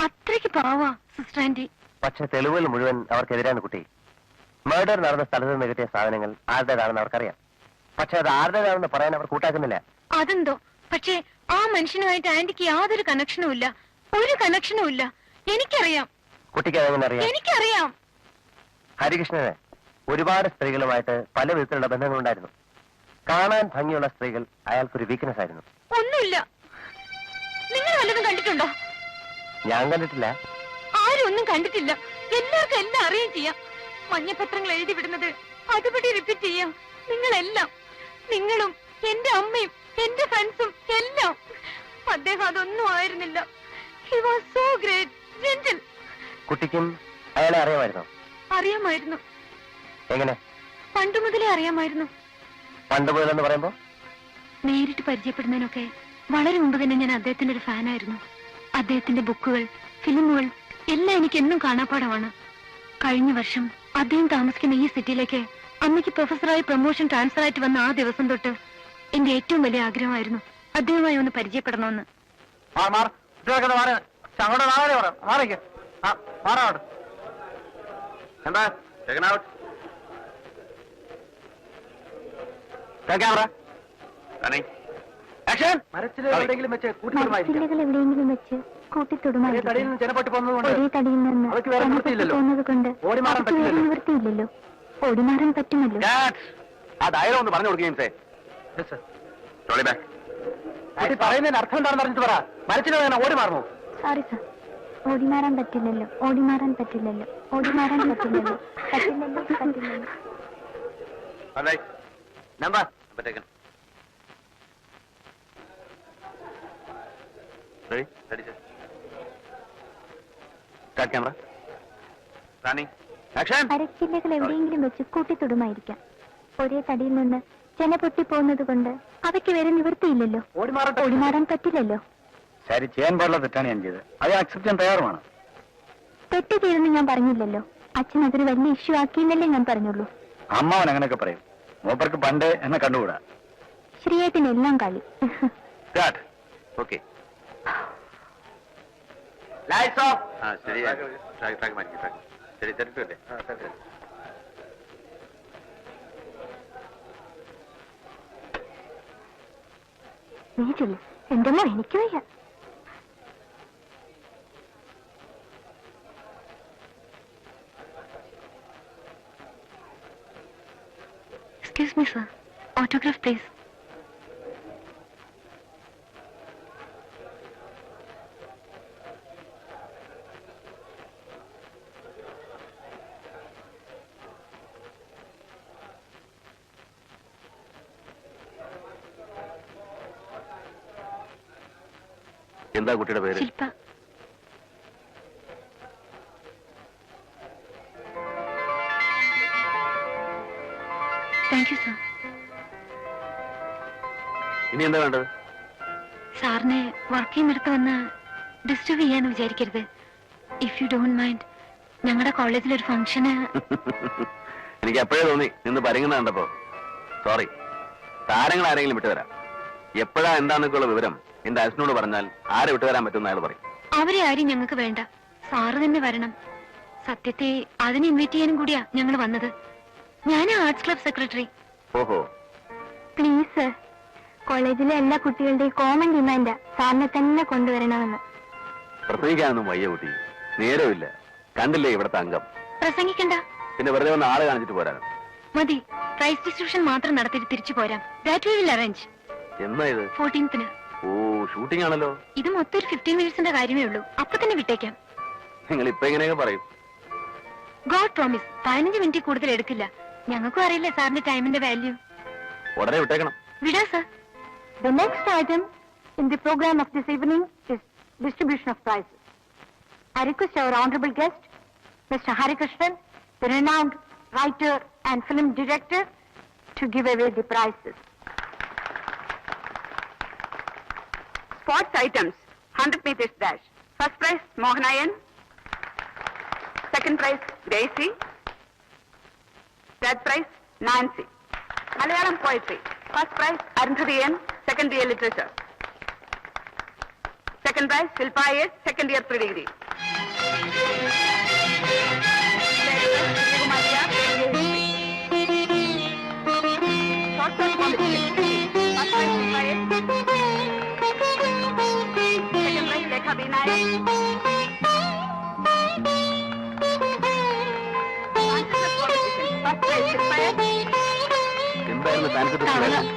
അത്രയ്ക്ക് പാവാ സിസ്റ്റർ ആന്റി. പക്ഷെ തെളിവുകൾ മുഴുവൻ അവർക്കെതിരാണ് കുട്ടി. മർഡർ നടന്ന സ്ഥലത്ത് നിന്ന് കിട്ടിയ സാധനങ്ങൾ ആരുടേതാണെന്ന് അവർക്കറിയാം. പക്ഷെ അത് ആരുടേതാണെന്ന് പറയാൻ അവർ കൂട്ടാക്കുന്നില്ല. അതെന്തോ, പക്ഷേ ആ മനുഷ്യനുമായിട്ട് ആന്റിക്ക് യാതൊരു കണക്ഷനും ഇല്ല. ഒരു കണക്ഷനും ഇല്ല. എനിക്കറിയാം. കുട്ടിക്ക് അതെങ്ങനെ അറിയാം? എനിക്കറിയാം. ഹരികൃഷ്ണന് ഒരുപാട് സ്ത്രീകളുമായിട്ട് പല വിധത്തിലുള്ള ബന്ധങ്ങളുണ്ടായിരുന്നു. കാണാൻ ഭംഗിയുള്ള സ്ത്രീകൾ അയാൾക്കൊരു വീക്ക്നെസ് ആയിരുന്നു. ഒന്നുമില്ല. നിങ്ങൾ വല്ലതും കണ്ടിട്ടുണ്ടോ? ഞാൻ കണ്ടിട്ടില്ല. ആരും ഒന്നും കണ്ടിട്ടില്ല. എല്ലാവർക്കും എല്ലാം അറിയുകയും ചെയ്യാം. മഞ്ഞപത്രങ്ങൾ എഴുതി വിടുന്നത് അതുപടി റിപ്പീറ്റ് ചെയ്യാം. നിങ്ങളെല്ലാം, നിങ്ങളും എന്റെ അമ്മയും എന്റെ ഫ്രണ്ട്സും എല്ലാം. അദ്ദേഹം അതൊന്നും ആയിരുന്നില്ല. He was so great, gentle. കുട്ടിക്കും അയാളെ അറിയാമായിരുന്നോ? അറിയാമായിരുന്നു. എങ്ങനെ? പണ്ട് മുതലേ അറിയാമായിരുന്നു. പണ്ട് മുതലെന്ന് പറയുമ്പോ? നേരിട്ട് പരിചയപ്പെടുന്നതിനൊക്കെ വളരെ മുമ്പ് തന്നെ ഞാൻ അദ്ദേഹത്തിന്റെ ഒരു ഫാനായിരുന്നു. അദ്ദേഹത്തിന്റെ ബുക്കുകൾ, ഫിലിമുകൾ എല്ലാം എനിക്ക് എന്നും കാണാപ്പാടമാണ്. കഴിഞ്ഞ വർഷം അദ്ദേഹം താമസിക്കുന്ന ഈ സിറ്റിയിലേക്ക് അമ്മയ്ക്ക് പ്രൊഫസറായി പ്രൊമോഷൻ ട്രാൻസ്ഫർ ആയിട്ട് വന്ന ആ ദിവസം തൊട്ട് എന്റെ ഏറ്റവും വലിയ ആഗ്രഹമായിരുന്നു അദ്ദേഹമായി ഒന്ന് പരിചയപ്പെടണമെന്ന്. എന്താ മരച്ചില്ലകൾ എവിടെയെങ്കിലും വെച്ച് കൂട്ടിത്തൊടുമായിരിക്കും. ഒരേ തടിയിൽ നിന്ന് പോകുന്നത് കൊണ്ട് നിവൃത്തിയില്ലല്ലോ. ഓടിമാറാൻ പറ്റുമല്ലോ. അതായാലും ഒന്ന് പറഞ്ഞു കൊടുക്കുകയും പറയുന്നതിന് അർത്ഥം എന്താണെന്ന് അറിഞ്ഞിട്ട് പറ. മരച്ചില്ല ഓടി മാറുമോ? സോറി സർ, ഓടിമാറാൻ പറ്റില്ലല്ലോ. ഓടിമാറാൻ പറ്റില്ലല്ലോ. ഓടിമാറാൻ പറ്റില്ലല്ലോ. പറ്റില്ലല്ലോ. പറ്റില്ലല്ലോ. നമ്പർ മരച്ചില്ലകൾ എവിടെയെങ്കിലും വെച്ച് കൂട്ടിത്തൊടുമായിരിക്കാം. ഒരേ തടിയിൽ നിന്ന് ചെന പൊട്ടിപ്പോകുന്നത് കൊണ്ട് അവയ്ക്ക് വരെ നിവൃത്തിയില്ലല്ലോ. ഓടിമാറാൻ പറ്റില്ലല്ലോ. ശരി, ചെയ്യാൻ പാടുള്ള തെറ്റാണ് ഞാൻ ചെയ്തത്. അത് അക്സെപ്റ്റ് ചെയ്യാൻ തയ്യാറുമാണ്. തെറ്റ് ചെയ്തെന്ന് ഞാൻ പറഞ്ഞില്ലല്ലോ. അച്ഛൻ അതൊരു വലിയ ഇഷ്യൂ ആക്കിയെന്നല്ലേ ഞാൻ പറഞ്ഞുള്ളൂ. അമ്മാവൻ അങ്ങനെയൊക്കെ പറയും. മൂപ്പർക്ക് പണ്ട് എന്നെ കണ്ടുകൂടാ. ശ്രീയേട്ടനെല്ലാം കളി. ഓക്കെ. നീ ചൊല്ലു. എന്റെ മോൻ എനിക്ക് വയ്യ. Excuse me, sir. Autograph, please. എന്താ കുട്ടിയുടെ പേര്? ശില്പ. Thank you sir. ഇനി എന്താ വേണ്ടത്? സാറിനെ വർക്ക് ചെയ്യുന്നിടത്ത് വന്ന് ഡിസ്റ്റർബ് ചെയ്യാന്ന് വിചാരിക്കരുത്. ഇഫ് യു ഡോണ്ട് മൈൻഡ്, ഞങ്ങളുടെ കോളേജിലൊരു ഫംഗ്ഷന്. എനിക്ക് എപ്പോഴേ തോന്നി നിന്ന് പരിങ്ങുന്ന കണ്ടപ്പോ. സോറി. താരങ്ങൾ ആരെങ്കിലും വിട്ടുതരാം. എപ്പോഴാ എന്താന്നൊക്കെയുള്ള വിവരം എന്റെ അച്ഛനോട് പറഞ്ഞാൽ ആരെ വിട്ടുതരാൻ പറ്റുന്ന അയാൾ പറയും. അവരെ ആരും ഞങ്ങൾക്ക് വേണ്ട, സാറ് തന്നെ വരണം. സത്യത്തെ അതിനെ ഇൻവൈറ്റ് ചെയ്യാനും കൂടിയാ ഞങ്ങൾ വന്നത്. ഞാൻ ആർട്സ് ക്ലബ് സെക്രട്ടറി. ഓഹോ. പ്ലീസ് സർ, കോളേജിലെ എല്ലാ കുട്ടികളുടെയും കോമൺ ഡിമാൻഡാ സാറിനെ തന്നെ കൊണ്ടുവരണമെന്ന്. പ്രസംഗിക്കാനൊന്നും വയ്യ കുട്ടി, നേരമില്ല. കണ്ടില്ലേ ഇവിടുത്തെ അംഗം? പ്രസംഗിക്കണ്ട, പിന്നെ വെറുതെ ഒന്ന് ആള് കാണിച്ചിട്ട് പോരാ. മതി. പ്രൈസ് ഡിസ്ട്രിബ്യൂഷൻ മാത്രം നടത്തിയിട്ട് തിരിച്ചു പോരാം. That we will arrange. എന്നാ ഇത്? 14th. ഓ, ഷൂട്ടിംഗ് ആണല്ലോ. ഇത് മൊത്തം ഒരു 15 മിനിറ്റ്സിന്റെ കാര്യമേ ഉള്ളൂ. അപ്പൊ തന്നെ വിട്ടേക്കാം. നിങ്ങൾ ഇപ്പൊ എങ്ങനെയൊക്കെ പറയും? ഗോഡ് പ്രോമിസ്, 15 മിനിറ്റ് കൂടുതൽ എടുക്കില്ല. ഞങ്ങൾക്കും അറിയില്ല സാറിന്റെ ടൈമിന്റെ വാല്യൂ. ഉടനെ വിട്ടേക്കണം. വിടാ sir. The next item in the program of this evening is distribution of prizes. I request our honorable guest, Mr. Hari Krishnan, the renowned writer and film director, to give away the prizes. Sports items, 100 meters dash. First prize, Mohanayan. Second prize, Daisy. Third prize, Nancy. Malayalam poetry. First prize, Arundhati N, second year literature. Second prize, Shilpa S, second year pre-degree. Third prize, Vijaykumariya, short story competition. First prize, Shilpa S. Second prize, Lekha Binayak. Answers competition. First prize, Shilpa S. എന്തായിരുന്നു fancy dress തവള. വേഷം?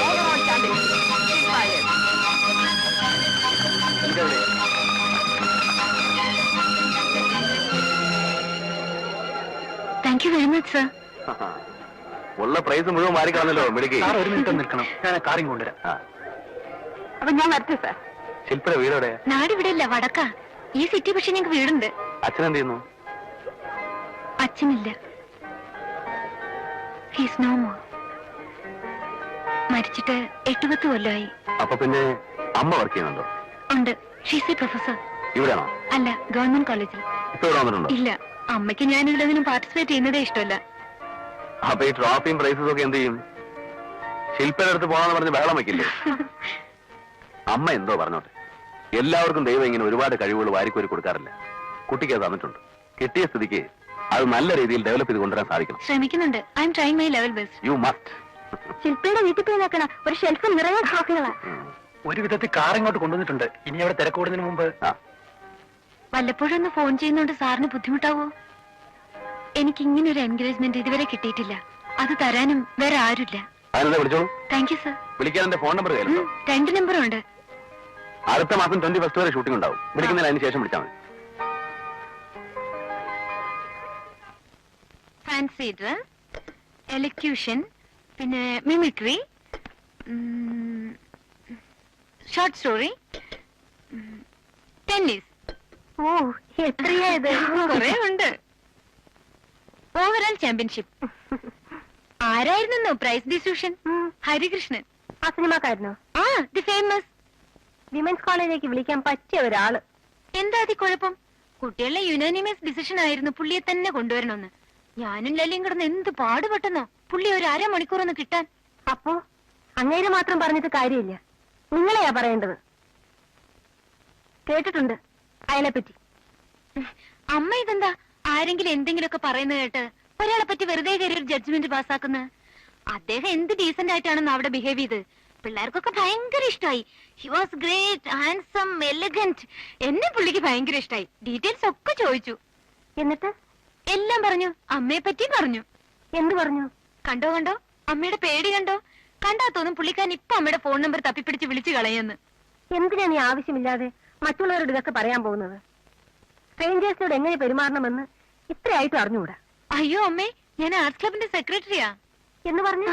Overall championship, Shilpa S. ഇതെവിടെ? Thank you very much, sir. ഉള്ള price മുഴുവൻ മാറിക്കാണല്ലോ മിടുക്കി. Sir ഒരു minute നിൽക്കണം, ഞാൻ കാറിങ് കൊണ്ടുവരാം. ആ, അപ്പൊ ഞാൻ വരട്ടെ സാർ. ശില്പയുടെ വീടെവിടെ? നാട് ഇവിടെ ഇല്ല, വടക്കാ. ഈ സിറ്റി പക്ഷെ ഞങ്ങൾക്ക് വീടുണ്ട്. അച്ഛൻ എന്ത് ചെയ്യുന്നു? അച്ഛനില്ല. He's no more. മരിച്ചിട്ട് 8-10 കൊല്ലമായി. അപ്പൊ പിന്നെ അമ്മ വർക്ക് ചെയ്യുന്നുണ്ടോ? ഉണ്ട്. She's a professor. ഇവിടെയാണോ? അല്ല, ഗവൺമെന്റ് കോളേജിൽ. ഇപ്പൊ ഇവിടെ വന്നിട്ടുണ്ടോ? ഇല്ല, അമ്മയ്ക്ക് ഞാൻ ഇതിലൊന്നും പാർട്ടിസിപ്പേറ്റ് ചെയ്യുന്നതേ ഇഷ്ടമല്ല. അപ്പൊ ഈ ട്രോഫിയും പ്രൈസസും ഒക്കെ എന്ത് ചെയ്യും? ശില്പയുടെ അടുത്ത് പോകാന്ന് പറഞ്ഞ് ബഹളം വെക്കില്ലേ? അമ്മ എന്തോ പറഞ്ഞോട്ടെ. എല്ലാവർക്കും ദൈവം ഇങ്ങനെ ഒരുപാട് കഴിവുകൾ വാരിക്കോരി കൊടുക്കാറില്ല. കുട്ടിക്ക് അത് തന്നിട്ടുണ്ട്. കിട്ടിയ സ്ഥിതിക്ക് അത് നല്ല രീതിയിൽ ഡെവലപ്പ് ചെയ്ത് കൊണ്ടുവരാൻ സാധിക്കണം. ശ്രമിക്കുന്നുണ്ട്. I am trying my level best. You must. ശില്പയുടെ വീട്ടിൽ പോയി നോക്കണ ഒരു ഷെൽഫ് നിറയെ ട്രോഫികളാ. ഒരു വിധത്തിൽ കാർ ഇങ്ങോട്ട് കൊണ്ടുവന്നിട്ടുണ്ട്. ഇനി അവിടെ തിരക്കൂടുന്നതിന് മുമ്പ് വല്ലപ്പോഴും ഒന്ന് ഫോൺ ചെയ്യുന്നോണ്ട് സാറിന് ബുദ്ധിമുട്ടാവോ? എനിക്ക് ഇങ്ങനെ ഒരു എൻകറേജ്മെന്റ് ഇതുവരെ കിട്ടിയിട്ടില്ല. അത് തരാനും വേറെ ആരുമില്ല. അതിനെന്താ വിളിച്ചോളൂ. Thank you sir. വിളിക്കാൻ എന്റെ ഫോൺ നമ്പർ കയ്യിലുണ്ടോ? 2 നമ്പറും ഉണ്ട്. അടുത്ത മാസം 21 വരെ ഷൂട്ടിംഗ് ഉണ്ടാവും. വിളിക്കുന്നതിന് അതിന് ശേഷം വിളിച്ചാൽ മതി. ഫാൻസി ഡ്രസ്, എലക്യൂഷൻ, പിന്നെ മിമിക്രി, ഷോർട്ട് സ്റ്റോറി, ടെന്നീസ്. ഓ, എത്രയായത്? കുറെ ഉണ്ട്. Overall championship. ആരായിരുന്നു പ്രൈസ് ഡിസ്ട്രിബ്യൂഷൻ? ഹരികൃഷ്ണൻ. ആ സിനിമാക്കാരനോ? ആ, ദി ഫേമസ്. വിമൻസ് കോളേജിലേക്ക് വിളിക്കാൻ പറ്റിയ ഒരാള്. എന്താ അതി കുഴപ്പം? കുട്ടികളുടെ യുനാനിമസ് ഡിസിഷൻ ആയിരുന്നു പുള്ളിയെ തന്നെ കൊണ്ടുവരണമെന്ന്. ഞാനും ലല്ലിയും കിടന്ന് എന്ത് പാടുപെട്ടെന്നോ പുള്ളി ഒരു 1/2 മണിക്കൂറൊന്ന് കിട്ടാൻ. അപ്പോ അങ്ങേര് മാത്രം പറഞ്ഞിട്ട് കാര്യമില്ല, നിങ്ങളെയാ പറയേണ്ടത്. കേട്ടിട്ടുണ്ട് അയാളെ പറ്റി. അമ്മ ഇതെന്താ ആരെങ്കിലും എന്തെങ്കിലുമൊക്കെ പറയുന്നത് കേട്ട് ഒരാളെ പറ്റി വെറുതെ കയറി ഒരു ജഡ്ജ്മെന്റ് പാസ്സാക്കുന്ന? അദ്ദേഹം എന്ത് ഡീസന്റ് ആയിട്ടാണെന്ന് അവിടെ ബിഹേവ് ചെയ്ത് പിള്ളേർക്കൊക്കെ ഭയങ്കര ഇഷ്ടമായി. He was great, handsome, elegant. എന്നെ പുള്ളിക്ക് ഭയങ്കര ഇഷ്ടമായി. ഡീറ്റെയിൽസ് ഒക്കെ ചോദിച്ചു. എന്നിട്ട് എല്ലാം പറഞ്ഞു. അമ്മയെ പറ്റി പറഞ്ഞു. എന്ത് പറഞ്ഞു? കണ്ടോ കണ്ടോ അമ്മയുടെ പേടി കണ്ടോ? കണ്ടാ തോന്നും പുള്ളിക്കാരൻ ഇപ്പൊ അമ്മയുടെ ഫോൺ നമ്പർ തപ്പിപ്പിടിച്ച് വിളിച്ചു കളയെന്ന്. എന്തിനാ നീ ആവശ്യമില്ലാതെ മറ്റുള്ളവരോട് ഇതൊക്കെ പറയാൻ പോകുന്നത്? സ്ട്രേഞ്ചേഴ്സിനോട് എങ്ങനെ പെരുമാറണമെന്ന് ഇത്രയായിട്ടും അറിഞ്ഞുകൂടാ. അയ്യോ അമ്മേ, ഞാൻ ആർട്സ് ക്ലബിന്റെ സെക്രട്ടറിയാ. എന്ന് പറഞ്ഞു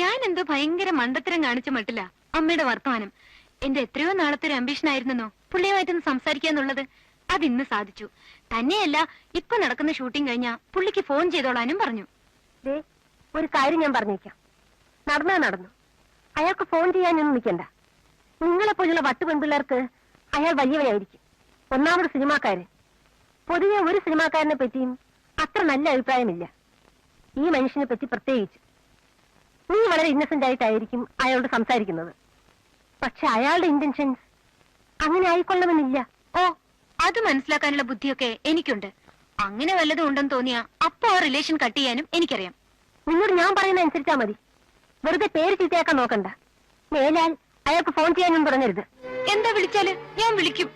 ഞാൻ എന്തോ ഭയങ്കര മണ്ടത്തരം കാണിച്ച മട്ടില്ല അമ്മയുടെ വർത്തമാനം. എന്റെ എത്രയോ നാളത്തെ ഒരു അംബീഷൻ ആയിരുന്നോ പുള്ളിയുമായിട്ടൊന്ന് സംസാരിക്കാന്നുള്ളത്. അതിന്ന് സാധിച്ചു. തന്നെയല്ല, ഇപ്പൊ നടക്കുന്ന ഷൂട്ടിംഗ് കഴിഞ്ഞാ പുള്ളിക്ക് ഫോൺ ചെയ്തോളാനും പറഞ്ഞു. ദേ, ഒരു കാര്യം ഞാൻ പറഞ്ഞേക്കാം. നടന്നു അയാൾക്ക് ഫോൺ ചെയ്യാനൊന്നും നിൽക്കണ്ട. നിങ്ങളെപ്പോലുള്ള വട്ടു പെൺപിള്ളേർക്ക് അയാൾ വലിയവനായിരിക്കും. ഒന്നാമത് സിനിമാക്കാരൻ. പൊതുവെ ഒരു സിനിമാക്കാരനെ പറ്റിയും അത്ര നല്ല അഭിപ്രായമില്ല. ഈ മനുഷ്യനെ പറ്റി പ്രത്യേകിച്ച്. നീ വളരെ ഇന്നസെന്റ് ആയിട്ടായിരിക്കും അയാളോട് സംസാരിക്കുന്നത്. പക്ഷെ അയാളുടെ ഇന്റൻഷൻസ് അങ്ങനെ ആയിക്കൊള്ളണമെന്നില്ല. ഓ, അത് മനസ്സിലാക്കാനുള്ള ബുദ്ധിയൊക്കെ എനിക്കുണ്ട്. അങ്ങനെ വല്ലതും ഉണ്ടെന്ന് തോന്നിയാ അപ്പൊ ആ റിലേഷൻ കട്ട് ചെയ്യാനും എനിക്കറിയാം. നിന്നോട് ഞാൻ പറയുന്ന അനുസരിച്ചാ മതി. വെറുതെ പേര് ചീത്തയാക്കാൻ നോക്കണ്ട. മേലാൽ അയാൾക്ക് ഫോൺ ചെയ്യാനും പറഞ്ഞരുത്. എന്താ വിളിച്ചാല് ഞാൻ വിളിക്കും.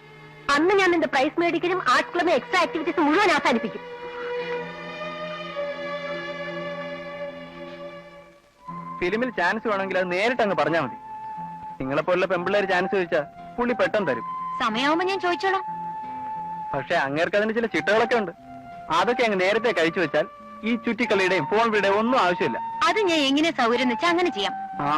അന്ന് ഞാൻ നിന്റെ പ്രൈസ് മേടിക്കലും ആർട്സ് ക്ലബിലെ എക്സ്ട്രാ ആക്ടിവിറ്റീസ് മുഴുവൻ അവസാനിപ്പിക്കും. ഫിലിമിൽ ചാൻസ് വേണമെങ്കിൽ അത് നേരിട്ട് അങ്ങ് പറഞ്ഞാൽ മതി. നിങ്ങളെപ്പോലുള്ള പെമ്പിള്ളേർ ചാൻസ് ചോദിച്ചാൽ പുള്ളി പെട്ടെന്ന് തരും. സമയമാവുമ്പോ ഞാൻ ചോദിച്ചോളാം. പക്ഷെ അങ്ങേർക്ക് അതിന് ചില ചിട്ടകളൊക്കെ ഉണ്ട്. അതൊക്കെ അങ്ങ് നേരത്തെ കഴിച്ചു വെച്ചാൽ ഈ ചുറ്റിക്കളിയുടെയും ഫോൺ വിളിയുടെയും ഒന്നും ആവശ്യമില്ല. അത് ഞാൻ എങ്ങനെ സൗകര്യം വെച്ചാൽ അങ്ങനെ ചെയ്യാം. ആ,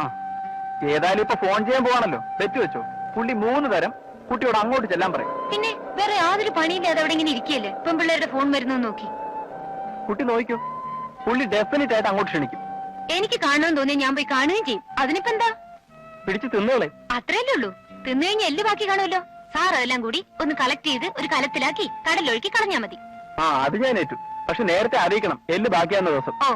ഏതായാലും ഇപ്പൊ ഫോൺ ചെയ്യാൻ പോവാണല്ലോ, തെറ്റു വെച്ചോ. പുള്ളി 3 തരം കുട്ടിയോട് അങ്ങോട്ട് ചെല്ലാൻ പറയും. പിന്നെ വേറെ യാതൊരു പണിയില്ലാതെ അവിടെ ഇങ്ങനെ ഇരിക്കുകയല്ലേ പെൺപിള്ളേരുടെ ഫോൺ വരുന്നു നോക്കി. കുട്ടി നോക്കിക്കോ, പുള്ളി ഡെഫിനറ്റ് ആയിട്ട് അങ്ങോട്ട് ക്ഷണിക്കും. എനിക്ക് കാണണമെന്ന് തോന്നിയാൽ ഞാൻ പോയി കാണുകയും ചെയ്യും. അതിനിപ്പോ എന്താ, പിടിച്ച് തിന്നുകളെ. അത്രയല്ലേ ഉള്ളൂ. തിന്നു കഴിഞ്ഞാൽ എല്ല് ബാക്കി കാണുമല്ലോ. സാർ അതെല്ലാം കൂടി ഒന്ന് കളക്ട് ചെയ്ത് ഒരു കലത്തിലാക്കി കടലൊഴുക്കി കളഞ്ഞാ മതി. ആ, അത് ഞാൻ ഏറ്റു. പക്ഷെ നേരത്തെ അറിയിക്കണം എല്ല് ബാക്കിയാവുന്ന ദിവസം. ഓ,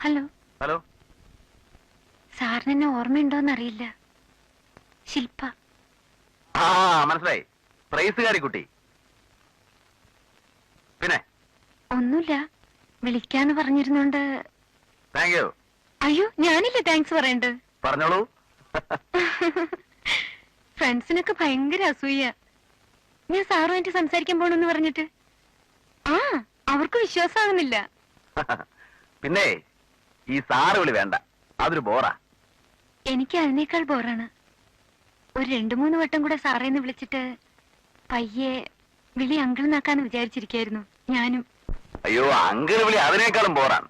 ഹലോ. ഹലോ, സാറിന് എന്നെ ഓർമ്മയുണ്ടോന്നറിയില്ല. ശില്പ. ആ മനസ്സിലായി, പ്രൈസുകാരി കുട്ടി. പിന്നെ ഒന്നുമില്ല, വിളിക്കാന്ന് പറഞ്ഞിരുന്നോണ്ട്. Thank you. അയ്യോ, ഞാനില്ലേ താങ്ക്സ് പറയണ്ട്. പറഞ്ഞോളൂ. ഫ്രണ്ട്സിനൊക്കെ ഭയങ്കര അസൂയ ഞാൻ സാറുമായിട്ട് സംസാരിക്കാൻ പോണെന്ന് പറഞ്ഞിട്ട്. ആ, അവർക്ക് വിശ്വാസമാകുന്നില്ല. പിന്നെ ഈ സാറ് വിളി വേണ്ട, അതൊരു ബോറാ. എനിക്ക് അതിനേക്കാൾ ബോറാണ്. ഒരു 2-3 വട്ടം കൂടെ സാറേന്ന് വിളിച്ചിട്ട് പയ്യെ വിളി അങ്കിൾ നാക്കാന്ന് വിചാരിച്ചിരിക്കായിരുന്നു ഞാനും. അയ്യോ, അങ്കിൾ വിളി അതിനേക്കാളും ബോറാണ്.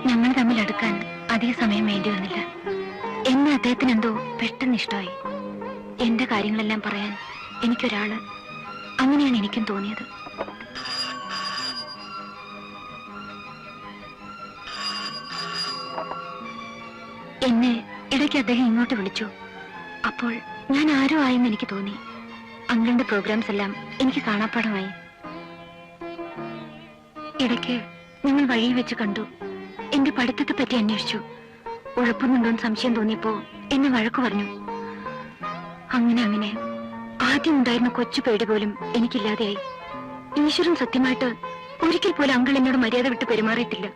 ഞങ്ങൾ തമ്മിൽ അടുക്കാൻ അധിക സമയം വേണ്ടി വന്നില്ല. എന്നെ അദ്ദേഹത്തിന് എന്തോ പെട്ടെന്ന് ഇഷ്ടമായി. എന്റെ കാര്യങ്ങളെല്ലാം പറയാൻ എനിക്കൊരാള്, അങ്ങനെയാണ് എനിക്കും തോന്നിയത്. എന്നെ ഇടയ്ക്ക് അദ്ദേഹം ഇങ്ങോട്ട് വിളിച്ചു. അപ്പോൾ ഞാൻ ആരോ ആയെന്ന് എനിക്ക് തോന്നി. അങ്കിളിന്റെ പ്രോഗ്രാംസ് എല്ലാം എനിക്ക് കാണാപ്പാടമായി. ഇടയ്ക്ക് ഞങ്ങൾ വഴിയിൽ വെച്ച് കണ്ടു. എന്റെ പഠിത്തത്തെ പറ്റി അന്വേഷിച്ചു. ഉഴപ്പുന്നുണ്ടോന്ന് സംശയം തോന്നിയപ്പോ എന്നെ വഴക്കു പറഞ്ഞു. അങ്ങനെ ആദ്യം ഉണ്ടായിരുന്ന കൊച്ചു പേടി പോലും എനിക്കില്ലാതെയായി. ഈശ്വരൻ സത്യമായിട്ട് ഒരിക്കൽ പോലും അങ്കിൾ എന്നോട് മര്യാദ വിട്ട് പെരുമാറിയിട്ടില്ല.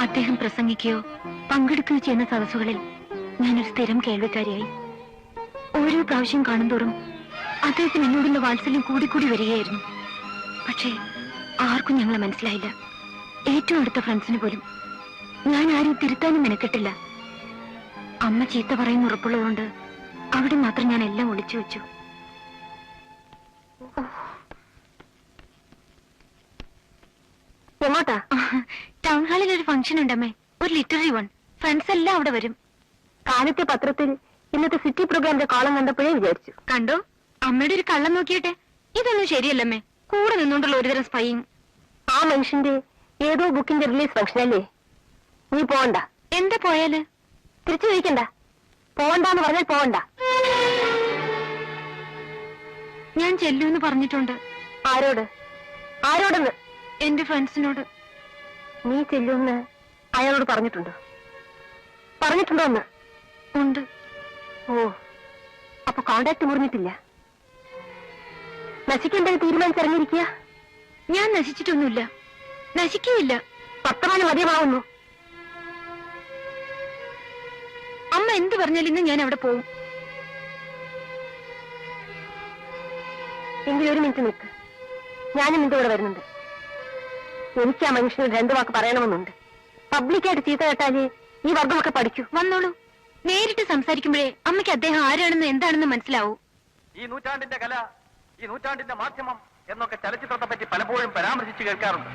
അദ്ദേഹം പ്രസംഗിക്കുകയോ പങ്കെടുക്കുകയോ ചെയ്യുന്ന സദസ്സുകളിൽ ഞാനൊരു സ്ഥിരം കേൾവിക്കാരിയായി. ഓരോ പ്രാവശ്യം കാണുന്തോറും അദ്ദേഹത്തിന് എന്നോടുള്ള വാത്സല്യം കൂടിക്കൂടി വരികയായിരുന്നു. പക്ഷേ ആർക്കും ഞങ്ങളെ മനസ്സിലായില്ല. ഏറ്റവും അടുത്ത ഫ്രണ്ട്സിന് പോലും. ഞാൻ ആരെയും തിരുത്താനും മെനക്കെട്ടില്ല. അമ്മ ചീത്ത പറയുന്ന ഉറപ്പുള്ളതുകൊണ്ട് അവിടെ മാത്രം ഞാൻ എല്ലാം ഒളിച്ചു വെച്ചു. എങ്ങോട്ടാ? ടൗൺ ഹാളിൽ ഒരു ഫംഗ്ഷൻ ഉണ്ടമ്മേ, ഒരു ലിറ്റററി വൺ. ഫ്രണ്ട്സ് എല്ലാം അവിടെ വരും. കാലത്തെ പത്രത്തിൽ ഇന്നത്തെ സിറ്റി പ്രോഗ്രാമിന്റെ കോളം കണ്ടപ്പോഴേ വിചാരിച്ചു. കണ്ടോ, അമ്മയുടെ ഒരു കള്ളം നോക്കിയിട്ടെ. ഇതൊന്നും ശരിയല്ലമ്മേ, കൂടെ നിന്നുകൊണ്ടുള്ള ഒരുതരം സ്പൈയിങ്. ആ മനുഷ്യന്റെ ഏതോ ബുക്കിന്റെ റിലീസ് ഫംഗ്ഷൻ അല്ലേ? നീ പോവണ്ട. എന്താ പോയാല്? തിരിച്ചു ചോദിക്കണ്ട. പോവണ്ടെന്ന് പറഞ്ഞാൽ പോവണ്ട. ഞാൻ ചെല്ലൂന്ന് പറഞ്ഞിട്ടുണ്ട്. ആരോട്? ആരോടെന്ന്? എന്റെ ഫ്രണ്ട്സിനോട്. നീ ചെല്ലുമെന്ന് അയാളോട് പറഞ്ഞിട്ടുണ്ടോ? പറഞ്ഞിട്ടുണ്ടോ എന്ന്? ഉണ്ട്. ഓ, അപ്പൊ കോണ്ടാക്ട് മുറിഞ്ഞിട്ടില്ല. നശിക്കേണ്ടത് തീരുമാനിച്ചിറങ്ങിയിരിക്കുക. ഞാൻ നശിച്ചിട്ടൊന്നുമില്ല, നശിക്കുകയില്ല. വർത്തമാനം മതിയമാവുന്നു. അമ്മ എന്ത് പറഞ്ഞാലും ഇന്ന് ഞാൻ അവിടെ പോവും. എങ്കിലും ഒരു മിനിറ്റ് നിൽക്ക്, ഞാനും നിന്റെ കൂടെ വരുന്നുണ്ട്. എനിക്ക് ആ മനുഷ്യനോട് 2 വാക്ക് പറയണമെന്നുണ്ട്. പബ്ലിക്കായിട്ട് ചീത്ത കേട്ടാലേ ഈ വർഗമൊക്കെ പഠിക്കൂ. വന്നോളൂ. നേരിട്ട് സംസാരിക്കുമ്പോഴേ അമ്മയ്ക്ക് അദ്ദേഹം ആരാണെന്ന് എന്താണെന്ന് മനസ്സിലാവൂ. ഈ നൂറ്റാണ്ടിന്റെ കല, ഈ നൂറ്റാണ്ടിന്റെ മാധ്യമം എന്നൊക്കെ ചലച്ചിത്രത്തെ പറ്റി പലപ്പോഴും പരാമർശിച്ച് കേൾക്കാറുണ്ട്.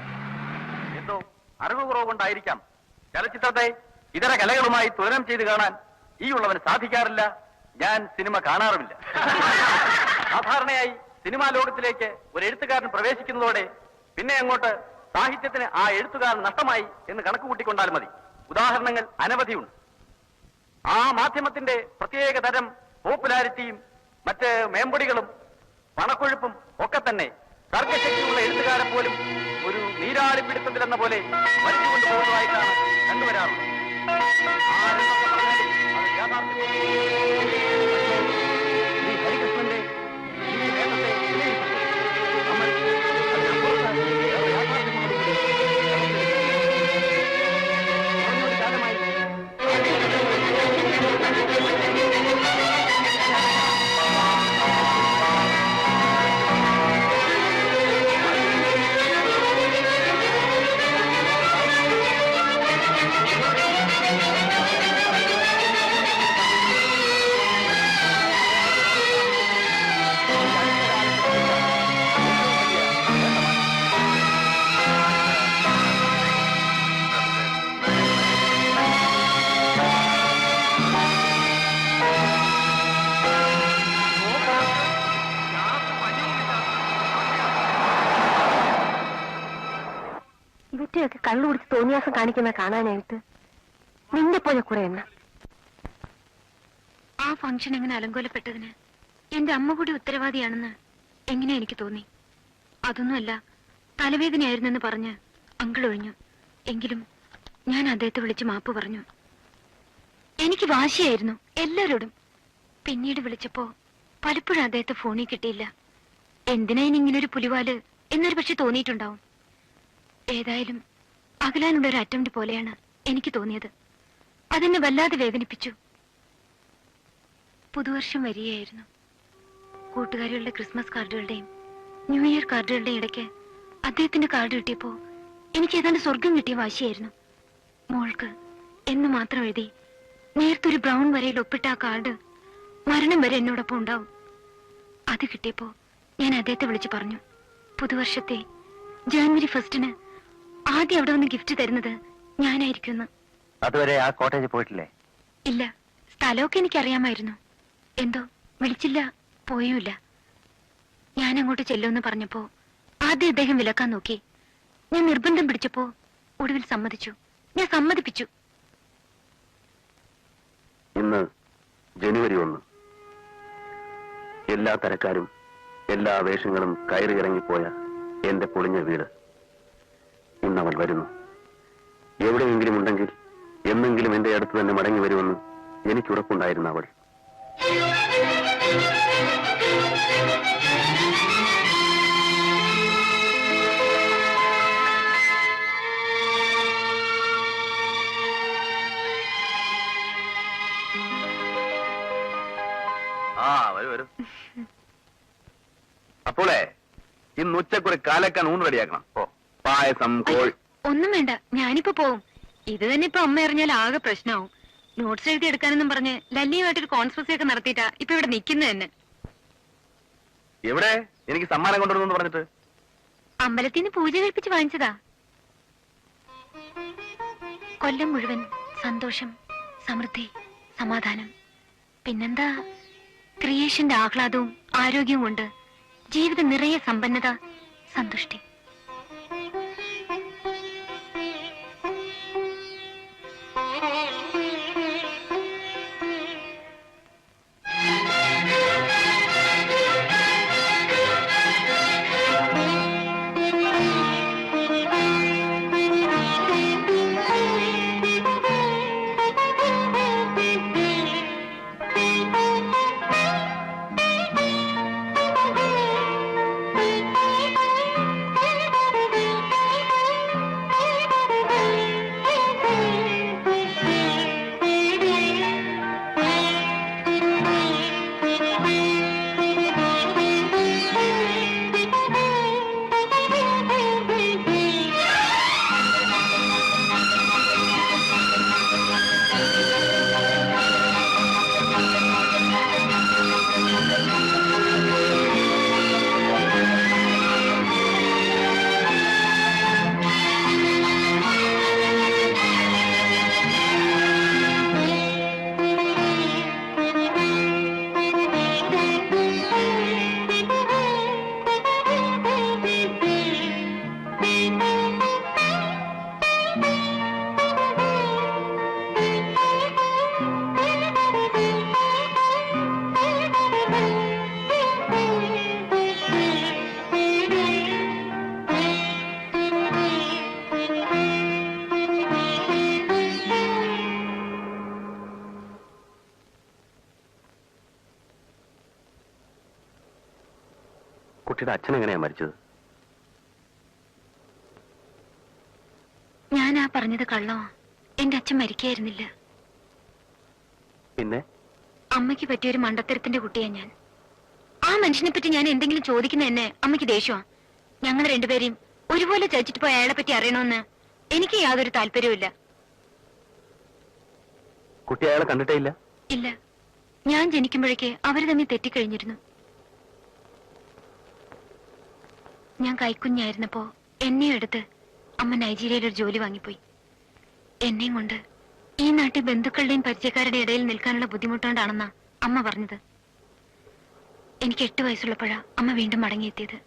എന്തോ അറിവ് കുറവ് കൊണ്ടായിരിക്കാം ചലച്ചിത്രത്തെ ഇതര കലകളുമായി തുലനം ചെയ്ത് കാണാൻ ഈ ഉള്ളവന് സാധിക്കാറില്ല. ഞാൻ സിനിമ കാണാറുമില്ല. സാധാരണയായി സിനിമാ ലോകത്തിലേക്ക് ഒരു എഴുത്തുകാരൻ പ്രവേശിക്കുന്നതോടെ പിന്നെ അങ്ങോട്ട് സാഹിത്യത്തിന് ആ എഴുത്തുകാരൻ നഷ്ടമായി എന്ന് കണക്കുകൂട്ടിക്കൊണ്ടാൽ മതി. ഉദാഹരണങ്ങൾ അനവധിയുണ്ട്. ആ മാധ്യമത്തിന്റെ പ്രത്യേക തരം പോപ്പുലാരിറ്റിയും മറ്റ് മേമ്പൊടികളും പണക്കൊഴുപ്പും ഒക്കെ തന്നെ തർക്കശക്തിയുള്ള എഴുത്തുകാരെ പോലും ഒരു നീരാളിപ്പിടുത്തത്തിലെന്ന പോലെ വലിച്ചുകൊണ്ടു പോകുന്നതായിട്ടാണ് കണ്ടുവരാറുള്ളത്. ആരെന്നൊക്കെ പറഞ്ഞാലും അത് യാഥാർത്ഥ്യം. ഈ ഹരികൃഷ്ണന്റെ ഈ വേദത്തെ വിലയിരുത്തുന്നു. നമ്മൾ അതിനപ്പുറത്ത് വേറെ യാഥാർത്ഥ്യങ്ങളോടുകൂടി കുറഞ്ഞൊരു കാലമായി ഇവറ്റയൊക്കെ കള്ളു കുടിച്ച് തോന്നിയാസം കാണിക്കുന്ന കാണാനായിട്ട് നിന്നെ പോലെ കുറെ എണ്ണ. ആ ഫംഗ്ഷൻ എങ്ങനെ അലങ്കോലപ്പെട്ടതിന് എന്റെ അമ്മ കൂടി ഉത്തരവാദിയാണെന്ന് എങ്ങനെ എനിക്ക് തോന്നി. അതൊന്നുമല്ല, തലവേദനയായിരുന്നെന്ന് പറഞ്ഞ് അങ്കിൾ ഒഴിഞ്ഞു. എങ്കിലും ഞാൻ അദ്ദേഹത്തെ വിളിച്ച് മാപ്പ് പറഞ്ഞു. എനിക്ക് വാശിയായിരുന്നു എല്ലാരോടും. പിന്നീട് വിളിച്ചപ്പോ പലപ്പോഴും അദ്ദേഹത്തെ ഫോണിൽ കിട്ടിയില്ല. എന്തിനാ ഇനിങ്ങനൊരു പുലിവാല് എന്നൊരു പക്ഷെ തോന്നിയിട്ടുണ്ടാവും. ഏതായാലും അകലാനുള്ള ഒരു അറ്റംപ്റ്റ് പോലെയാണ് എനിക്ക് തോന്നിയത്. അതെന്നെ വല്ലാതെ വേദനിപ്പിച്ചു. പുതുവർഷം വരികയായിരുന്നു. കൂട്ടുകാരികളുടെ ക്രിസ്മസ് കാർഡുകളുടെയും ന്യൂ ഇയർ കാർഡുകളുടെയും ഇടയ്ക്ക് അദ്ദേഹത്തിന്റെ കാർഡ് കിട്ടിയപ്പോ എനിക്ക് ഏതാണ്ട് സ്വർഗം കിട്ടിയ വാശിയായിരുന്നു. മോൾക്ക് എന്ന് മാത്രം എഴുതി നേരത്തൊരു ബ്രൗൺ വരയിൽ ഒപ്പിട്ട ആ കാർഡ് മരണം വരെ എന്നോടൊപ്പം ഉണ്ടാവും. അത് കിട്ടിയപ്പോ ഞാൻ അദ്ദേഹത്തെ വിളിച്ചു പറഞ്ഞു, പുതുവർഷത്തെ ജനുവരി 1 ആദ്യം അവിടെ വന്ന് ഗിഫ്റ്റ് തരുന്നത് ഞാനായിരിക്കുമെന്ന്. അതുവരെ ആ കോട്ടേജിൽ പോയിട്ടില്ലേ? ഇല്ല, സ്ഥലമൊക്കെ എനിക്കറിയാമായിരുന്നു. എന്തോ വിളിച്ചില്ല, പോയുമില്ല. ഞാൻ അങ്ങോട്ട് ചെല്ലുമെന്ന് പറഞ്ഞപ്പോ ആദ്യം അദ്ദേഹം വിലക്കാൻ നോക്കി. ഞാൻ നിർബന്ധം പിടിച്ചപ്പോ ഒടുവിൽ സമ്മതിച്ചു. ഞാൻ സമ്മതിപ്പിച്ചു. ഇന്ന് ജനുവരി 1. എല്ലാ തരക്കാരും എല്ലാ വേഷങ്ങളും കയറിയിറങ്ങിപ്പോയ എന്റെ പൊളിഞ്ഞ വീട് ഇന്നവൾ വരുന്നു. എവിടെയെങ്കിലും ഉണ്ടെങ്കിൽ എന്നെങ്കിലും എന്റെ അടുത്ത് തന്നെ മടങ്ങി വരുമെന്ന് എനിക്കുറപ്പുണ്ടായിരുന്ന അവൾ. വരൂ. അപ്പോളേ ഇന്ന് ഉച്ചക്കൊരു കാലക്കാൻ ഊണ് റെഡിയാക്കണം. ഓ, പായസം, കോഴി. ഒന്നും വേണ്ട, ഞാനിപ്പോ പോവും. ഇത് തന്നെ ഇപ്പൊ അമ്മ അറിഞ്ഞാൽ ആകെ പ്രശ്നമാവും. നോട്ട്സ് എഴുതി എടുക്കാനെന്നും പറഞ്ഞ് ലല്ലിയുമായിട്ടൊരു കോൺഫറൻസ് ഒക്കെ നടത്തിയിട്ടാ ഇപ്പൊ ഇവിടെ നിൽക്കുന്നത് തന്നെ. എവിടെ എനിക്ക് സമ്മാനം കൊണ്ടുവന്നു പറഞ്ഞിട്ട്? അമ്പലത്തിൽ നിന്ന് പൂജ കഴിപ്പിച്ച് വാങ്ങിച്ചതാ. കൊല്ലം മുഴുവൻ സന്തോഷം, സമൃദ്ധി, സമാധാനം, പിന്നെന്താ ക്രിയേഷന്റെ ആഹ്ലാദവും ആരോഗ്യവും കൊണ്ട് ജീവിതം നിറയെ സമ്പന്നത, സന്തുഷ്ടി. കുട്ടിയുടെ അച്ഛൻ എങ്ങനെയാ മരിച്ചത്? ഞാൻ ആ പറഞ്ഞത് കള്ളോ? എന്റെ അച്ഛൻ മരിക്കായിരുന്നില്ല. പിന്നെ അമ്മയ്ക്ക് പറ്റിയൊരു മണ്ടത്തരത്തിന്റെ കുട്ടിയാ ഞാൻ. ആ മനുഷ്യനെ പറ്റി ഞാൻ എന്തെങ്കിലും ചോദിക്കുന്ന എന്നെ അമ്മയ്ക്ക് ദേഷ്യമാ. ഞങ്ങൾ രണ്ടുപേരെയും ഒരുപോലെ ചതിച്ചിട്ട് പോയ അയാളെ പറ്റി അറിയണമെന്ന് എനിക്ക് യാതൊരു താല്പര്യവുമില്ല. കുട്ടി അയാളെ കണ്ടിട്ടേ ഇല്ല? ഇല്ല, ഞാൻ ജനിക്കുമ്പോഴേക്ക് അവര് തമ്മിൽ തെറ്റിക്കഴിഞ്ഞിരുന്നു. ഞാൻ കൈക്കുഞ്ഞായിരുന്നപ്പോ എന്നെ എടുത്ത് അമ്മ നൈജീരിയയിൽ ഒരു ജോലി വാങ്ങിപ്പോയി. എന്നെയും കൊണ്ട് ഈ നാട്ടിൽ ബന്ധുക്കളുടെയും പരിചയക്കാരുടെ ഇടയിൽ നിൽക്കാനുള്ള ബുദ്ധിമുട്ടുകൊണ്ടാണെന്നാ അമ്മ പറഞ്ഞത്. എനിക്ക് 8 വയസ്സുള്ളപ്പോഴാ അമ്മ വീണ്ടും മടങ്ങിയെത്തിയത്.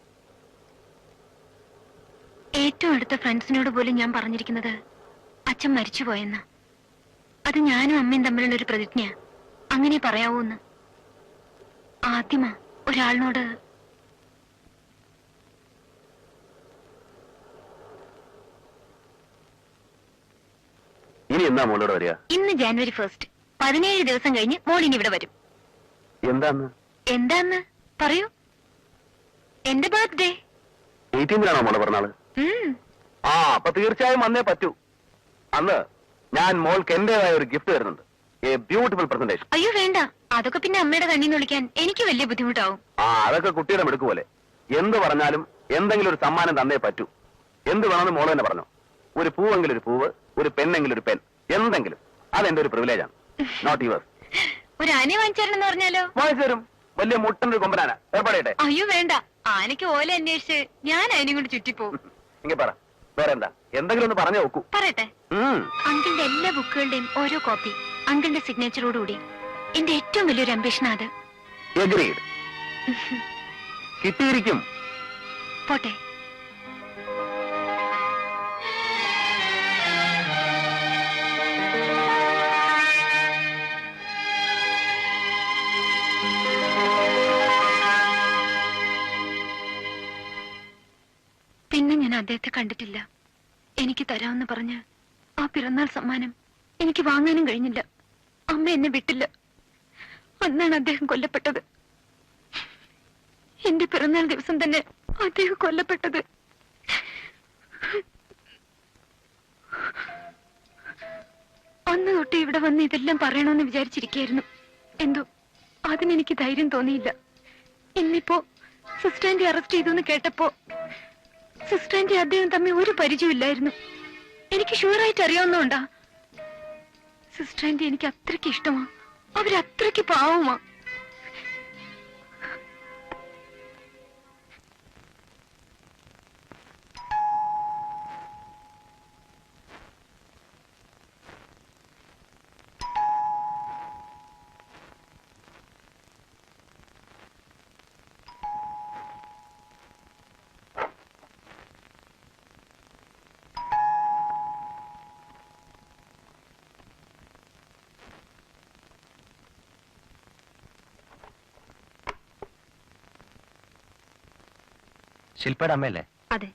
ഏറ്റവും അടുത്ത ഫ്രണ്ട്സിനോട് പോലും ഞാൻ പറഞ്ഞിരിക്കുന്നത് അച്ഛൻ മരിച്ചുപോയെന്ന. അത് ഞാനും അമ്മയും തമ്മിലുള്ള ഒരു പ്രതിജ്ഞ. അങ്ങനെ പറയാവൂന്ന്. ആദ്യമാ ഒരാളിനോട്. ഇനി എന്നാ മോളോട് വരിക? ഇന്ന് ജാനുവരി 1. 17 ദിവസം കഴിഞ്ഞ് മോളിനി ഇവിടെ വരും. എന്താന്ന്? എന്താന്ന് പറയൂ. എന്റെ ബർത്ത്ഡേ. 18-നാണോ മോളെ പറഞ്ഞാള്? ആ, അപ്പൊ തീർച്ചയായും വന്നേ പറ്റൂ. അന്ന് ഞാൻ മോൾക്ക് എന്റേതായ ഒരു ഗിഫ്റ്റ് തരുന്നുണ്ട്. A beautiful presentation. അയ്യോ വേണ്ട, അതൊക്കെ പിന്നെ അമ്മയുടെ കണ്ണീന്ന് വിളിക്കാൻ എനിക്ക് വലിയ ബുദ്ധിമുട്ടാവും. ആ, അതൊക്കെ കുട്ടിയുടെ മിടുക്ക് പോലെ. എന്ത് പറഞ്ഞാലും എന്തെങ്കിലും ഒരു സമ്മാനം തന്നേ പറ്റൂ. എന്ത് വേണമെന്ന് മോള് തന്നെ പറഞ്ഞു. ഒരു പൂവെങ്കിലും ഒരു പൂവ്, ഒരു പെണ്ണെങ്കിലും ഒരു പെൻ, എന്തെങ്കിലും. അതെന്റെ ഒരു പ്രിവിലേജാണ്, നോട്ട് യുവേഴ്സ്. ഒരു ആന വാങ്ങിച്ചേരണെന്ന് പറഞ്ഞാലോ? വാങ്ങിച്ചു തരും. വലിയ മുട്ടന്റെ കൊമ്പനാന ഏർപ്പാടേട്ടെ. അയ്യോ വേണ്ട, ആനയ്ക്ക് ഓല അന്വേഷിച്ച് ഞാൻ അതിനെയും കൊണ്ട് ചുറ്റിപ്പോവും. ഇങ്ങ പറ, വേറെ എന്താ? എന്തെങ്കിലും ഒന്ന് പറഞ്ഞു നോക്കൂ. പറയട്ടെ. അങ്കിളിന്റെ എല്ലാ ബുക്കുകളുടെയും ഓരോ കോപ്പി അങ്കിളിന്റെ സിഗ്നേച്ചറോടുകൂടി. എന്റെ ഏറ്റവും വലിയൊരു അംബിഷനാ അത്. എഗ്രീഡ്. കിട്ടിയിരിക്കും. പോട്ടെ. പിന്നെ ഞാൻ അദ്ദേഹത്തെ കണ്ടിട്ടില്ല. എനിക്ക് തരാമെന്ന് പറഞ്ഞ് ആ പിറന്നാൾ സമ്മാനം എനിക്ക് വാങ്ങാനും കഴിഞ്ഞില്ല. അമ്മ എന്നെ വിട്ടില്ല. അന്നാണ് അദ്ദേഹം കൊല്ലപ്പെട്ടത്. എന്റെ പിറന്നാൾ ദിവസം തന്നെ അദ്ദേഹം കൊല്ലപ്പെട്ടത്. അന്ന് തൊട്ട് ഇവിടെ വന്ന് ഇതെല്ലാം പറയണമെന്ന് വിചാരിച്ചിരിക്കുകയായിരുന്നു. എന്തോ അതിനെനിക്ക് ധൈര്യം തോന്നിയില്ല. ഇന്നിപ്പോ സിസ്റ്ററിന്റെ അറസ്റ്റ് ചെയ്തു എന്ന് കേട്ടപ്പോ സിസ്റ്ററിന്റെ അദ്ദേഹം തമ്മിൽ ഒരു പരിചയമില്ലായിരുന്നു. എനിക്ക് ഷുവറായിട്ട് അറിയാവുന്നതുകൊണ്ടാ. സിസ്റ്ററിന്റെ എനിക്ക് അത്രയ്ക്ക് ഇഷ്ടമാ. അവരത്രയ്ക്ക് പാവമാ. ശില്പയുടെ അമ്മയല്ലേ? അതെ.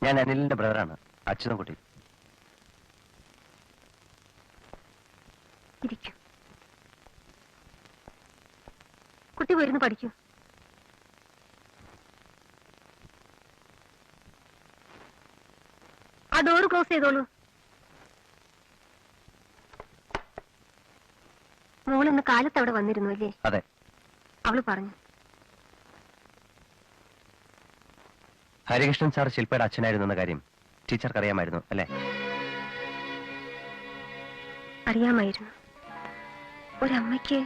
ഞാൻ അനിലിന്റെ ബ്രദറാണ്, അച്യുതൻകുട്ടി. ഇരിക്കൂ. കുട്ടി വരുന്നു, പഠിക്കൂ. ആ ഡോറ് ക്ലോസ് ചെയ്തോളൂ. മോളിന്ന് കാലത്ത് അവിടെ വന്നിരുന്നു അല്ലേ? അതെ. അവള് പറഞ്ഞു. ഹരികൃഷ്ണൻ സാർ ശില്പയുടെ അച്ഛനായിരുന്നു എന്ന കാര്യം ടീച്ചർക്ക് അറിയാമായിരുന്നു അല്ലേ? അറിയാമായിരുന്നു. ഒരമ്മയ്ക്ക്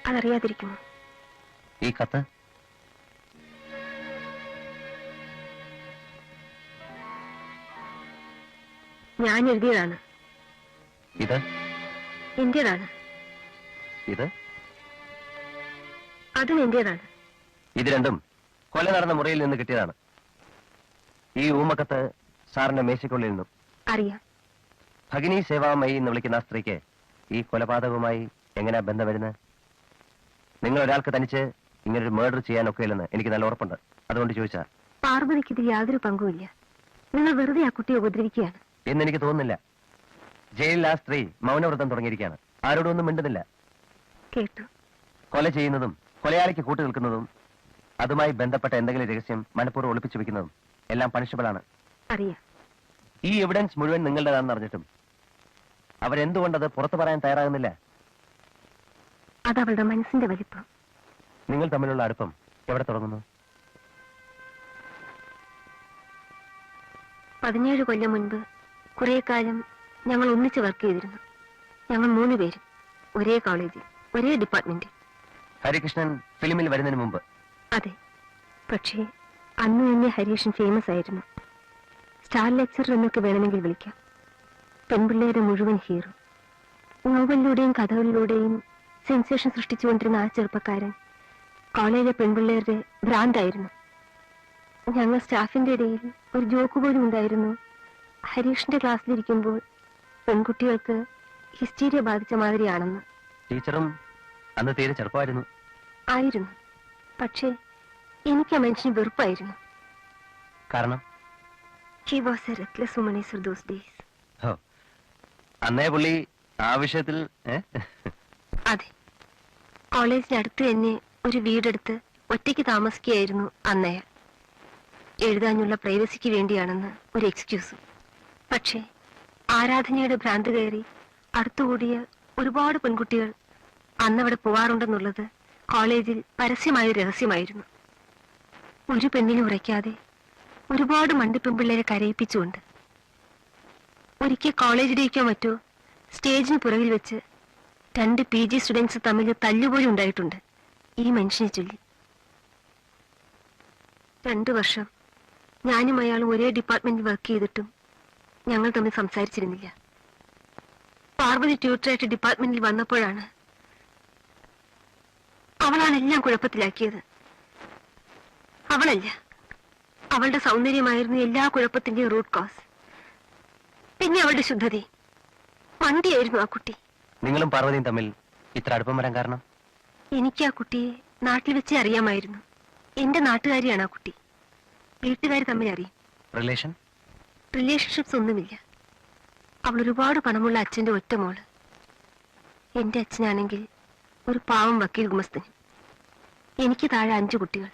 അതറിയാതിരിക്കുമോ? ഈ കത്ത് ഞാൻ എഴുതിയതാണ്. ഇത് എന്റേതാണ്. ഇത് അതും എന്റേതാണ്. ഇത് രണ്ടും കൊല നടന്ന മുറിയിൽ നിന്ന് കിട്ടിയതാണ്. ഈ ഊമക്കത്ത് സാറിന്റെ മേശയ്ക്കുള്ളിൽ നിന്നും. അറിയാം. ഭഗിനി സേവാമയി എന്ന് വിളിക്കുന്ന ആ സ്ത്രീക്ക് ഈ കൊലപാതകവുമായി എങ്ങനെയാ ബന്ധം വരുന്നത്? നിങ്ങൾ ഒരാൾക്ക് തനിച്ച് ഇങ്ങനൊരു മേർഡർ ചെയ്യാനൊക്കെയില്ലെന്ന് എനിക്ക് നല്ല ഉറപ്പുണ്ട്. അതുകൊണ്ട് ചോദിച്ചാ. പാർവതിക്ക് ഇതിൽ യാതൊരു പങ്കുമില്ല. നിങ്ങൾ വെറുതെ ആ കുട്ടിയെ ഉപദ്രവിക്കുകയാണ് എന്നെനിക്ക് തോന്നുന്നില്ല. ജയിലിൽ ആ സ്ത്രീ മൗനവ്രതം തുടങ്ങിയിരിക്കുകയാണ്. ആരോടും ഒന്നും മിണ്ടുന്നില്ല. കേട്ടു. കൊല ചെയ്യുന്നതും കൊലയാളിക്ക് കൂട്ടു നിൽക്കുന്നതും അതുമായി ബന്ധപ്പെട്ട എന്തെങ്കിലും രഹസ്യം മനഃപൂർവ്വം ഒളിപ്പിച്ചു വെക്കുന്നതും എല്ലാം പണിഷബിൾ ആണ്. അറിയാം. ഈ എവിഡൻസ് മുഴുവൻ നിങ്ങളുടേതാണെന്ന് അറിഞ്ഞിട്ടും അവരെന്തുകൊണ്ടത് പുറത്തു പറയാൻ തയ്യാറാകുന്നില്ല? അതവളുടെ മനസ്സിന്റെ വലിപ്പം. നിങ്ങൾ തമ്മിലുള്ള അടുപ്പം എവിടെ തുടങ്ങുന്നു? 17 കൊല്ലം മുൻപ് കുറെ കാലം ഞങ്ങൾ ഒന്നിച്ച് വർക്ക് ചെയ്തിരുന്നു. ഞങ്ങൾ 3 പേരും ഒരേ കോളേജിൽ, ഒരേ ഡിപ്പാർട്ട്മെന്റിൽ. ഹരികൃഷ്ണൻ ഫിലിമിൽ വരുന്നതിന് മുമ്പ്? അതെ. പക്ഷേ അന്ന് തന്നെ ഹരീഷൻ ഫേമസ് ആയിരുന്നു. സ്റ്റാർ ലെക്ചറർ എന്നൊക്കെ വേണമെങ്കിൽ വിളിക്കാം. പെൺപിള്ളേരുടെ മുഴുവൻ ഹീറോ. നോവലിലൂടെയും കഥകളിലൂടെയും സെൻസേഷൻ സൃഷ്ടിച്ചുകൊണ്ടിരുന്ന ആ ചെറുപ്പക്കാരൻ കോളേജിലെ പെൺപിള്ളേരുടെ ഭ്രാന്തായിരുന്നു. ഞങ്ങൾ സ്റ്റാഫിന്റെ ഇടയിൽ ഒരു ജോക്ക് പോലും ഉണ്ടായിരുന്നു. ഹരീഷിന്റെ ക്ലാസ്സിലിരിക്കുമ്പോൾ പെൺകുട്ടികൾക്ക് ഹിസ്റ്റീരിയ ബാധിച്ച മാതിരിയാണെന്ന്. ടീച്ചറും അന്ന് തീരെ ചെറുപ്പമായിരുന്നു. ആയിരുന്നു. പക്ഷേ എനിക്ക് ആ മനുഷ്യന് വെറുപ്പായിരുന്നു. കാരണം he was a reckless womaniser those days. അന്നേ പുള്ളി ആ വിഷയത്തിൽ അതെ. കോളേജിനടുത്ത് തന്നെ ഒരു വീടെടുത്ത് ഒറ്റയ്ക്ക് താമസിക്കുകയായിരുന്നു അന്നയാൾ. എഴുതാനുള്ള പ്രൈവസിക്ക് വേണ്ടിയാണെന്ന് ഒരു എക്സ്ക്യൂസ്. പക്ഷേ ആരാധനയുടെ ഭ്രാന്ത് കയറി അടുത്തുകൂടിയ ഒരുപാട് പെൺകുട്ടികൾ അന്നവിടെ പോവാറുണ്ടെന്നുള്ളത് കോളേജിൽ പരസ്യമായ രഹസ്യമായിരുന്നു. ഒരു പെണ്ണിനെ ഉറയ്ക്കാതെ ഒരുപാട് മണ്ടിപ്പെൺപിള്ളേരെ കരയിപ്പിച്ചുകൊണ്ട്. ഒരിക്കൽ കോളേജ് ഡേക്കോ മറ്റോ സ്റ്റേജിന് പുറകിൽ വെച്ച് 2 PG സ്റ്റുഡൻസ് തമ്മിൽ തല്ലുപോലും ഉണ്ടായിട്ടുണ്ട് ഈ മനുഷ്യനെ ചൊല്ലി. 2 വർഷം ഞാനും അയാളും ഒരേ ഡിപ്പാർട്ട്മെന്റിൽ വർക്ക് ചെയ്തിട്ടും ഞങ്ങൾ തമ്മിൽ സംസാരിച്ചിരുന്നില്ല. പാർവതി ട്യൂട്ടറായിട്ട് ഡിപ്പാർട്ട്മെന്റിൽ വന്നപ്പോഴാണ് അവളാണ് എല്ലാം കുഴപ്പത്തിലാക്കിയത്. അവളല്ല, അവളുടെ സൗന്ദര്യമായിരുന്നു എല്ലാ കുഴപ്പത്തിന്റെയും റൂട്ട് കോസ്. പിന്നെ അവളുടെ ശുദ്ധതി. മണ്ടിയായിരുന്നു ആ കുട്ടി. നിങ്ങളും പാർവതിയും തമ്മിൽ ഇത്ര അടുപ്പം വരാൻ കാരണം? എനിക്ക് ആ കുട്ടിയെ നാട്ടിൽ വെച്ചേ അറിയാമായിരുന്നു. എന്റെ നാട്ടുകാരിയാണ് ആ കുട്ടി. വീട്ടുകാർ തമ്മിൽ അറിയും. റിലേഷൻഷിപ്സ് ഒന്നുമില്ല. അവൾ ഒരുപാട് പണമുള്ള അച്ഛന്റെ ഒറ്റ മോള്. എന്റെ അച്ഛനാണെങ്കിൽ ഒരു പാവം വക്കീൽ ഗുമസ്തനും. എനിക്ക് താഴെ 5 കുട്ടികൾ.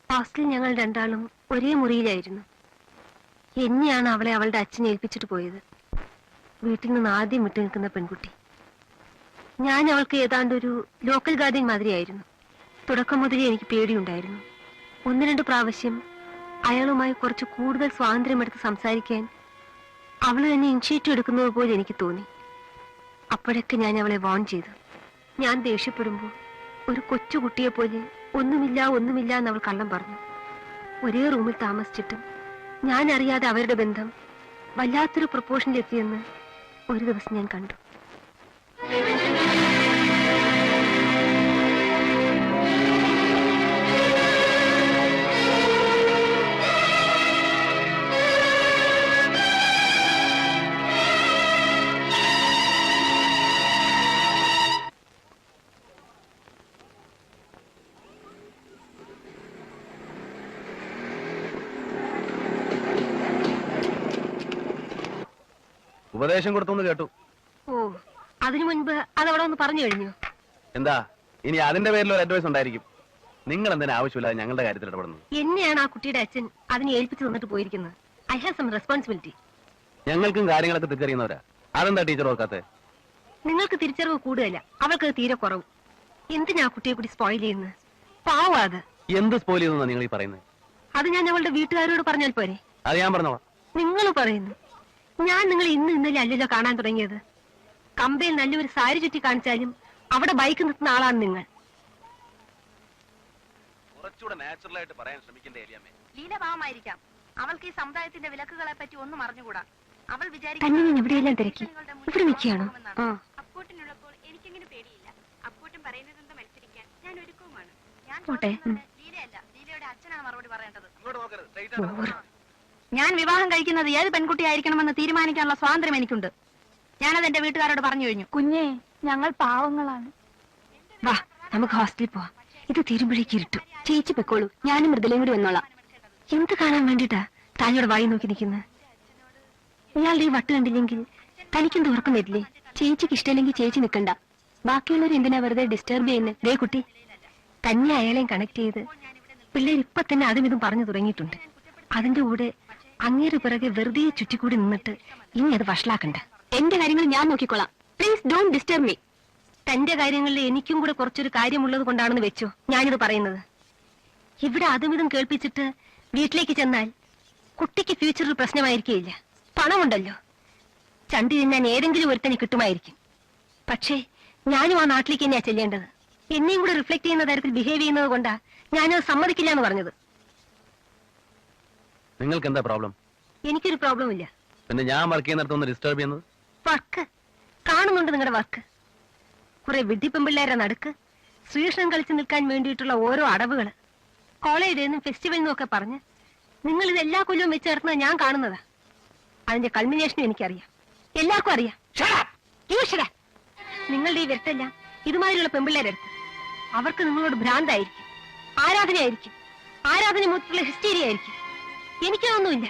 ഹോസ്റ്റലിൽ ഞങ്ങൾ 2 ഒരേ മുറിയിലായിരുന്നു. എന്നെയാണ് അവളെ അവളുടെ അച്ഛനെ ഏൽപ്പിച്ചിട്ട് പോയത്. വീട്ടിൽ നിന്ന് ആദ്യം വിട്ടു നിൽക്കുന്ന പെൺകുട്ടി. ഞാൻ അവൾക്ക് ഏതാണ്ട് ഒരു ലോക്കൽ ഗാർഡിയൻ മാതിരിയായിരുന്നു. തുടക്കം മുതലേ എനിക്ക് പേടിയുണ്ടായിരുന്നു. 1-2 പ്രാവശ്യം അയാളുമായി കുറച്ച് കൂടുതൽ സ്വാതന്ത്ര്യമെടുത്ത് സംസാരിക്കാൻ അവൾ തന്നെ ഇനിഷ്യേറ്റീവ് എടുക്കുന്നത് പോലെ എനിക്ക് തോന്നി. അപ്പോഴൊക്കെ ഞാൻ അവളെ വാൺ ചെയ്തു. ഞാൻ ദേഷ്യപ്പെടുമ്പോൾ ഒരു കൊച്ചുകുട്ടിയെ പോലെ ഒന്നുമില്ല എന്ന് അവൾ കള്ളം പറഞ്ഞു. ഒരേ റൂമിൽ താമസിച്ചിട്ടും ഞാൻ അറിയാതെ അവരുടെ ബന്ധം വല്ലാത്തൊരു പ്രൊപ്പോഷനിലെത്തിയെന്ന് ഒരു ദിവസം ഞാൻ കണ്ടു. ഉപദേശം കൊടുത്തു കേട്ടു. ഓ, അതിനു മുൻപ് അതവിടെ ഒന്ന് പറഞ്ഞു കഴിഞ്ഞു. എന്താ ഇനി അതിന്റെ പേരിൽ ഒരു അഡ്വൈസ് ഉണ്ടായിരിക്കും. നിങ്ങൾ എന്തിനാ ആവശ്യമില്ലാതെ ഞങ്ങളുടെ കാര്യത്തിൽ ഇടപെടുന്നത്? എന്നെയാണ് ആ കുട്ടിയുടെ അച്ഛൻ അതിനെ ഏൽപ്പിച്ചു തന്നിട്ട് പോയിരിക്കുന്നത്. I have some responsibility. ഞങ്ങൾക്കും കാര്യങ്ങളൊക്കെ തിരിച്ചറിയുന്നവരാ. അതെന്താ ടീച്ചർ ഓർക്കാത്തെ? നിങ്ങൾക്ക് തിരിച്ചറിവ് കൂടുതല, അവൾക്ക് തീരെ കുറവ്. എന്തിനാ ആ കുട്ടിയെ കൂടി സ്പോയിൽ ചെയ്യുന്നത്? പാവാ അത്. എന്ത് സ്പോയിൽ ചെയ്യുന്ന നിങ്ങൾ ഈ പറയുന്നത്? അത് ഞാൻ അവളുടെ വീട്ടുകാരോട് പറഞ്ഞാൽ പോരെ? അത് ഞാൻ പറഞ്ഞോളാം. നിങ്ങൾ പറയുന്നു. ഞാൻ നിങ്ങൾ ഇന്നലെ അല്ലല്ലോ കാണാൻ തുടങ്ങിയത്. കമ്പയിൽ നല്ലൊരു സാരി ചുറ്റി കാണിച്ചാലും അവിടെ ബൈക്ക് നിർത്തുന്ന ആളാണ് നിങ്ങൾ. കുറച്ചുകൂടെ നാച്ചുറൽ ആയിട്ട് പറയാൻ ശ്രമിക്കണ്ടേ എലിയാമ്മേ? ലീല പാവമായിരിക്കാം. അവൾക്ക് ഈ സമുദായത്തിന്റെ വിലക്കുകളെ പറ്റി ഒന്നും അറിഞ്ഞുകൂടാ. അവൾ തന്നെ ഞാൻ എവിടെയെല്ലാം തിരക്കി. ഇവിടെ നിൽക്കുകയാണോ? അപ്പോട്ടിനുള്ളപ്പോൾ എനിക്കെങ്ങനെ പേടിയില്ല. അപ്പോട്ടും പറയുന്നതെന്ത് മത്സരിക്കാൻ ഞാൻ ഒരുക്കവുമാണ്. ഞാൻ പോട്ടെ. ലീലയല്ല, ലീലയുടെ അച്ഛനാണ് മറുപടി പറയേണ്ടത്. ഞാൻ വിവാഹം കഴിക്കുന്നത് ഏത് പെൺകുട്ടി ആയിരിക്കണമെന്ന് തീരുമാനിക്കാനുള്ള സ്വാതന്ത്ര്യം എനിക്കുണ്ട്. ഞാനത് എന്റെ വീട്ടുകാരോട് പറഞ്ഞു കഴിഞ്ഞു. കുഞ്ഞേ, ഞങ്ങൾ പാവങ്ങളാണ്. വാ, നമുക്ക് ഹോസ്റ്റലിൽ പോവാം. ഇത് തീരുമ്പോഴേക്ക് ഇരുട്ടു. ചേച്ചി പൊക്കോളൂ, ഞാനും മൃദുലയും കൂടി വന്നോളാം. എന്ത് കാണാൻ വേണ്ടിട്ടാ താനോട് വായി നോക്കി നിൽക്കുന്നത്? ഇയാളുടെ ഈ വട്ട് കണ്ടില്ലെങ്കിൽ തനിക്കും തുറക്കം വരില്ലേ? ചേച്ചിക്ക് ഇഷ്ടമില്ലെങ്കിൽ ചേച്ചി നിൽക്കണ്ട. ബാക്കിയുള്ളവർ എന്തിനാ വെറുതെ ഡിസ്റ്റർബ് ചെയ്യുന്നത്? ദേ കുട്ടി, തന്നെ അയാളെയും കണക്ട് ചെയ്ത് പിള്ളേർ ഇപ്പൊ തന്നെ അതും ഇതും പറഞ്ഞു തുടങ്ങിയിട്ടുണ്ട്. അതിന്റെ കൂടെ അങ്ങേര് പിറകെ വെറുതെ ചുറ്റിക്കൂടി നിന്നിട്ട് ഇനി അത് വഷളാക്കണ്ട. എന്റെ കാര്യങ്ങൾ ഞാൻ നോക്കിക്കോളാം. Please don't disturb me. തന്റെ കാര്യങ്ങളിൽ എനിക്കും കൂടെ കുറച്ചൊരു കാര്യമുള്ളത് കൊണ്ടാണെന്ന് വെച്ചോ ഞാനിത് പറയുന്നത്. ഇവിടെ അതും ഇതും കേൾപ്പിച്ചിട്ട് വീട്ടിലേക്ക് ചെന്നാൽ കുട്ടിക്ക് ഫ്യൂച്ചറിൽ പ്രശ്നമായിരിക്കില്ല. പണമുണ്ടല്ലോ, ചണ്ടി തിന്നാൻ ഏതെങ്കിലും ഒരുത്തനെ കിട്ടുമായിരിക്കും. പക്ഷേ ഞാനും ആ നാട്ടിലേക്ക് തന്നെയാ ചെല്ലേണ്ടത്. എന്നെയും കൂടെ റിഫ്ലക്ട് ചെയ്യുന്ന തരത്തിൽ ബിഹേവ് ചെയ്യുന്നത് കൊണ്ടാ ഞാനത് സമ്മതിക്കില്ല എന്ന് പറഞ്ഞത്. നിങ്ങൾക്ക് എന്താ പ്രോബ്ലം? എനിക്കൊരു പ്രോബ്ലം ഇല്ല. പിന്നെ ഞാൻ വർക്ക് ചെയ്യുന്നിടത്തൊന്ന് ഡിസ്റ്റർബ് ചെയ്യുന്നത്? വർക്ക് കാണുന്നുണ്ട്, നിങ്ങളുടെ വർക്ക്. കുറെ വിഡ്ഢിപ്പെമ്പിള്ളേരെ നടുക്ക് ശ്രീകൃഷ്ണൻ കളിച്ചു നിൽക്കാൻ വേണ്ടിയിട്ടുള്ള ഓരോ അടവുകള്, കോളേജിൽ നിന്നും ഫെസ്റ്റിവൽ നിന്നും ഒക്കെ പറഞ്ഞ് നിങ്ങൾ ഇത് എല്ലാ കൊല്ലവും വെച്ച് ചേർക്കുന്നത് ഞാൻ കാണുന്നതാ. അതിന്റെ കൾമിനേഷനും എനിക്കറിയാം, എല്ലാവർക്കും അറിയാം. നിങ്ങളുടെ ഈ വ്യക്തല്ല ഇതുമാതിരിയുള്ള പെമ്പിള്ളേരെടുത്ത് അവർക്ക് നിങ്ങളോട് ഭ്രാന്തായിരിക്കും, ആരാധനയായിരിക്കും, ആരാധന മൊത്തത്തിലുള്ള ഹിസ്റ്റീരിയ ആയിരിക്കും. എനിക്കതൊന്നുമില്ല.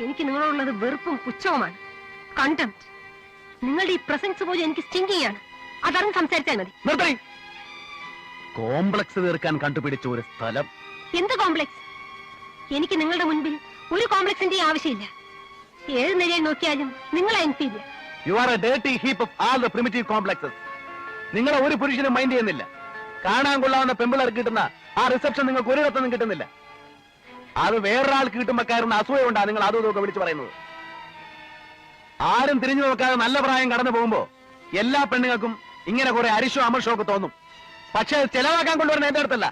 എനിക്ക് നിങ്ങളോടുള്ളത് വെറുപ്പും പുച്ഛവുമാണ്, കണ്ടംപ്റ്റ്. നിങ്ങളുടെ ഈ പ്രസൻസ് പോലും എനിക്ക് സ്റ്റിങ്കിങ് ആണ്. അതറിഞ്ഞ് സംസാരിച്ചാൽ മതി. കോംപ്ലക്സ് തീർക്കാൻ കണ്ടുപിടിച്ച ഒരു സ്ഥലം. എന്ത് കോംപ്ലക്സ്? എനിക്ക് നിങ്ങളുടെ മുൻപിൽ ഒരു കോംപ്ലക്സിന്റെയും ആവശ്യമില്ല. ഏത് നിലയിൽ നോക്കിയാലും നിങ്ങളെ എനിക്കില്ല. U are A dirty heap of all the primitive complexes. നിങ്ങളെ ഒരു പുരുഷനും മൈൻഡ് ചെയ്യുന്നില്ല. കാണാൻ കൊള്ളാവുന്ന പെമ്പിളർക്ക് കിട്ടുന്ന ആ റിസപ്ഷൻ നിങ്ങൾക്ക് ഒരിടത്തൊന്നും കിട്ടുന്നില്ല. അത് വേറൊരാൾക്ക് കിട്ടുമ്പോ കയറുന്ന അസൂയ കൊണ്ടാണ് നിങ്ങൾ അതും ഇതൊക്കെ വിളിച്ചു പറയുന്നത്. ആരും തിരിഞ്ഞു നോക്കാതെ നല്ല പ്രായം കടന്നു പോകുമ്പോ എല്ലാ പെണ്ണുങ്ങൾക്കും ഇങ്ങനെ കുറെ അരിശോ അമർഷോ ഒക്കെ തോന്നും. പക്ഷെ അത് ചെലവാക്കാൻ കൊണ്ടുവരുന്ന എന്റെ അടുത്തല്ല.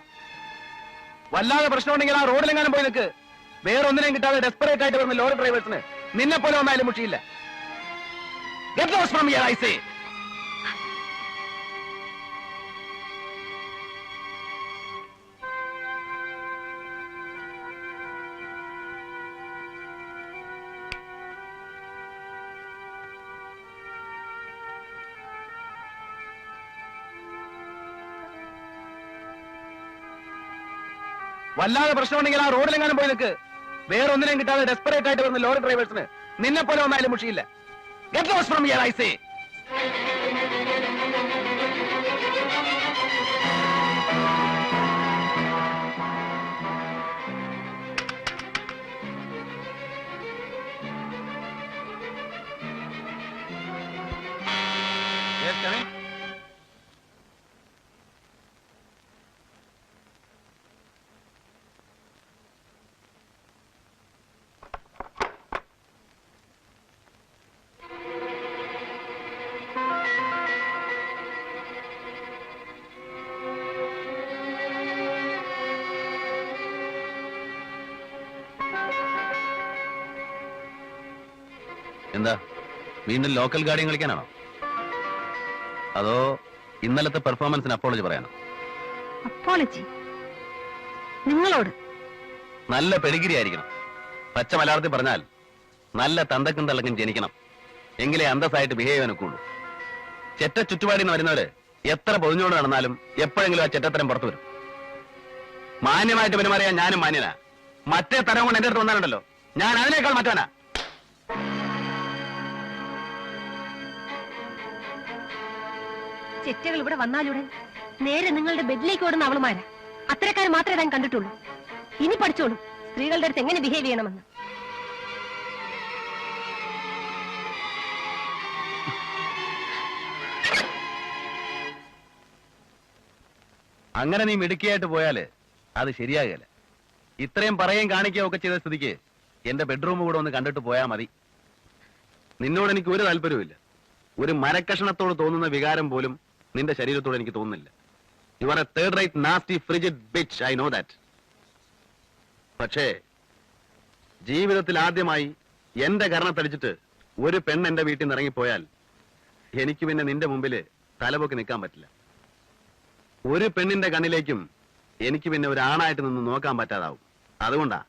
വല്ലാതെ പ്രശ്നമുണ്ടെങ്കിൽ ആ റോഡിലെങ്ങാനും പോയി നിൽക്ക്. വേറൊന്നിനെയും കിട്ടാതെ ഡെസ്പറേറ്റ് ആയിട്ട് വരുന്ന ലോറി ഡ്രൈവേഴ്സിന് നിന്നെ പോലെ ഒന്നായാലും മുഷിയില്ല. Get lost from here, I say. വല്ലാതെ പ്രശ്നമുണ്ടെങ്കിൽ ആ റോഡിലെങ്ങാനും പോയി നിൽക്ക്. വേറൊന്നിനെയും കിട്ടാതെ ഡെസ്പറേറ്റ് ആയിട്ട് വരുന്ന ലോറി ഡ്രൈവേഴ്സിന് നിന്നെ പോലെ ഒന്നായാലും മുഷിയില്ല. Get lost from here, I say. Yes, come in. എന്താ വീണ്ടും ലോക്കൽ ഗാർഡിയൻ കളിക്കാനാണോ? അതോ ഇന്നലത്തെ പെർഫോമൻസിന് അപ്പോളജി പറയാനോ? അപ്പോളജി നിങ്ങളോട്? നല്ല പെഡിഗിരി ആയിരിക്കണം. പച്ച മലയാളത്തിൽ പറഞ്ഞാൽ നല്ല തന്തക്കും തള്ളക്കും ജനിക്കണം. എങ്കിലേ അന്തസ്സായിട്ട് ബിഹേവ് ചെയ്യാൻ ഒക്കുള്ളൂ. ചെറ്റ ചുറ്റുപാടിൽ നിന്ന് വരുന്നവര് എത്ര പൊതിഞ്ഞോട് നടന്നാലും എപ്പോഴെങ്കിലും ആ ചെറ്റത്തരം പുറത്തു വരും. മാന്യമായിട്ട് പെരുമാറിയാൻ ഞാനും മാന്യനാ. മറ്റേ തരം കൊണ്ട് എന്റെ അടുത്ത് വന്നാലുണ്ടല്ലോ, ഞാൻ അതിനേക്കാൾ മറ്റവനാ. ചെറ്റകൾ ഇവിടെ വന്നാലുടൻ നേരെ നിങ്ങളുടെ ബെഡിലേക്ക് ഓടുന്ന അവളുമാരാ. അത്തരക്കാരെ മാത്രമേ ഞാൻ കണ്ടിട്ടുള്ളൂ. ഇനി പഠിച്ചോളൂ സ്ത്രീകളുടെ അടുത്ത് എങ്ങനെ ബിഹേവ് ചെയ്യണമെന്ന്. അങ്ങനെ നീ മിടുക്കിയായിട്ട് പോയാല് അത് ശരിയാകില്ല. ഇത്രയും പറയുകയും കാണിക്കുകയും ഒക്കെ ചെയ്ത സ്ഥിതിക്ക് എന്റെ ബെഡ്റൂം കൂടെ ഒന്ന് കണ്ടിട്ട് പോയാൽ മതി. നിന്നോട് എനിക്ക് ഒരു താല്പര്യവുമില്ല. ഒരു മരക്കഷണത്തോട് തോന്നുന്ന വികാരം പോലും നിന്റെ ശരീരത്തോട് എനിക്ക് തോന്നുന്നില്ല. U are A third rate nasty frigid bitch, I know that. പക്ഷേ ജീവിതത്തിൽ ആദ്യമായി എന്റെ കരണത്തടിച്ചിട്ട് ഒരു പെണ്ണ് എന്റെ വീട്ടിൽ നിന്ന് ഇറങ്ങിപ്പോയാൽ എനിക്ക് പിന്നെ നിന്റെ മുമ്പില് തലപൊക്കി നിൽക്കാൻ പറ്റില്ല. ഒരു പെണ്ണിന്റെ കണ്ണിലേക്കും എനിക്ക് പിന്നെ ഒരു ആണായിട്ട് നിന്ന് നോക്കാൻ പറ്റാതാവും. അതുകൊണ്ടാ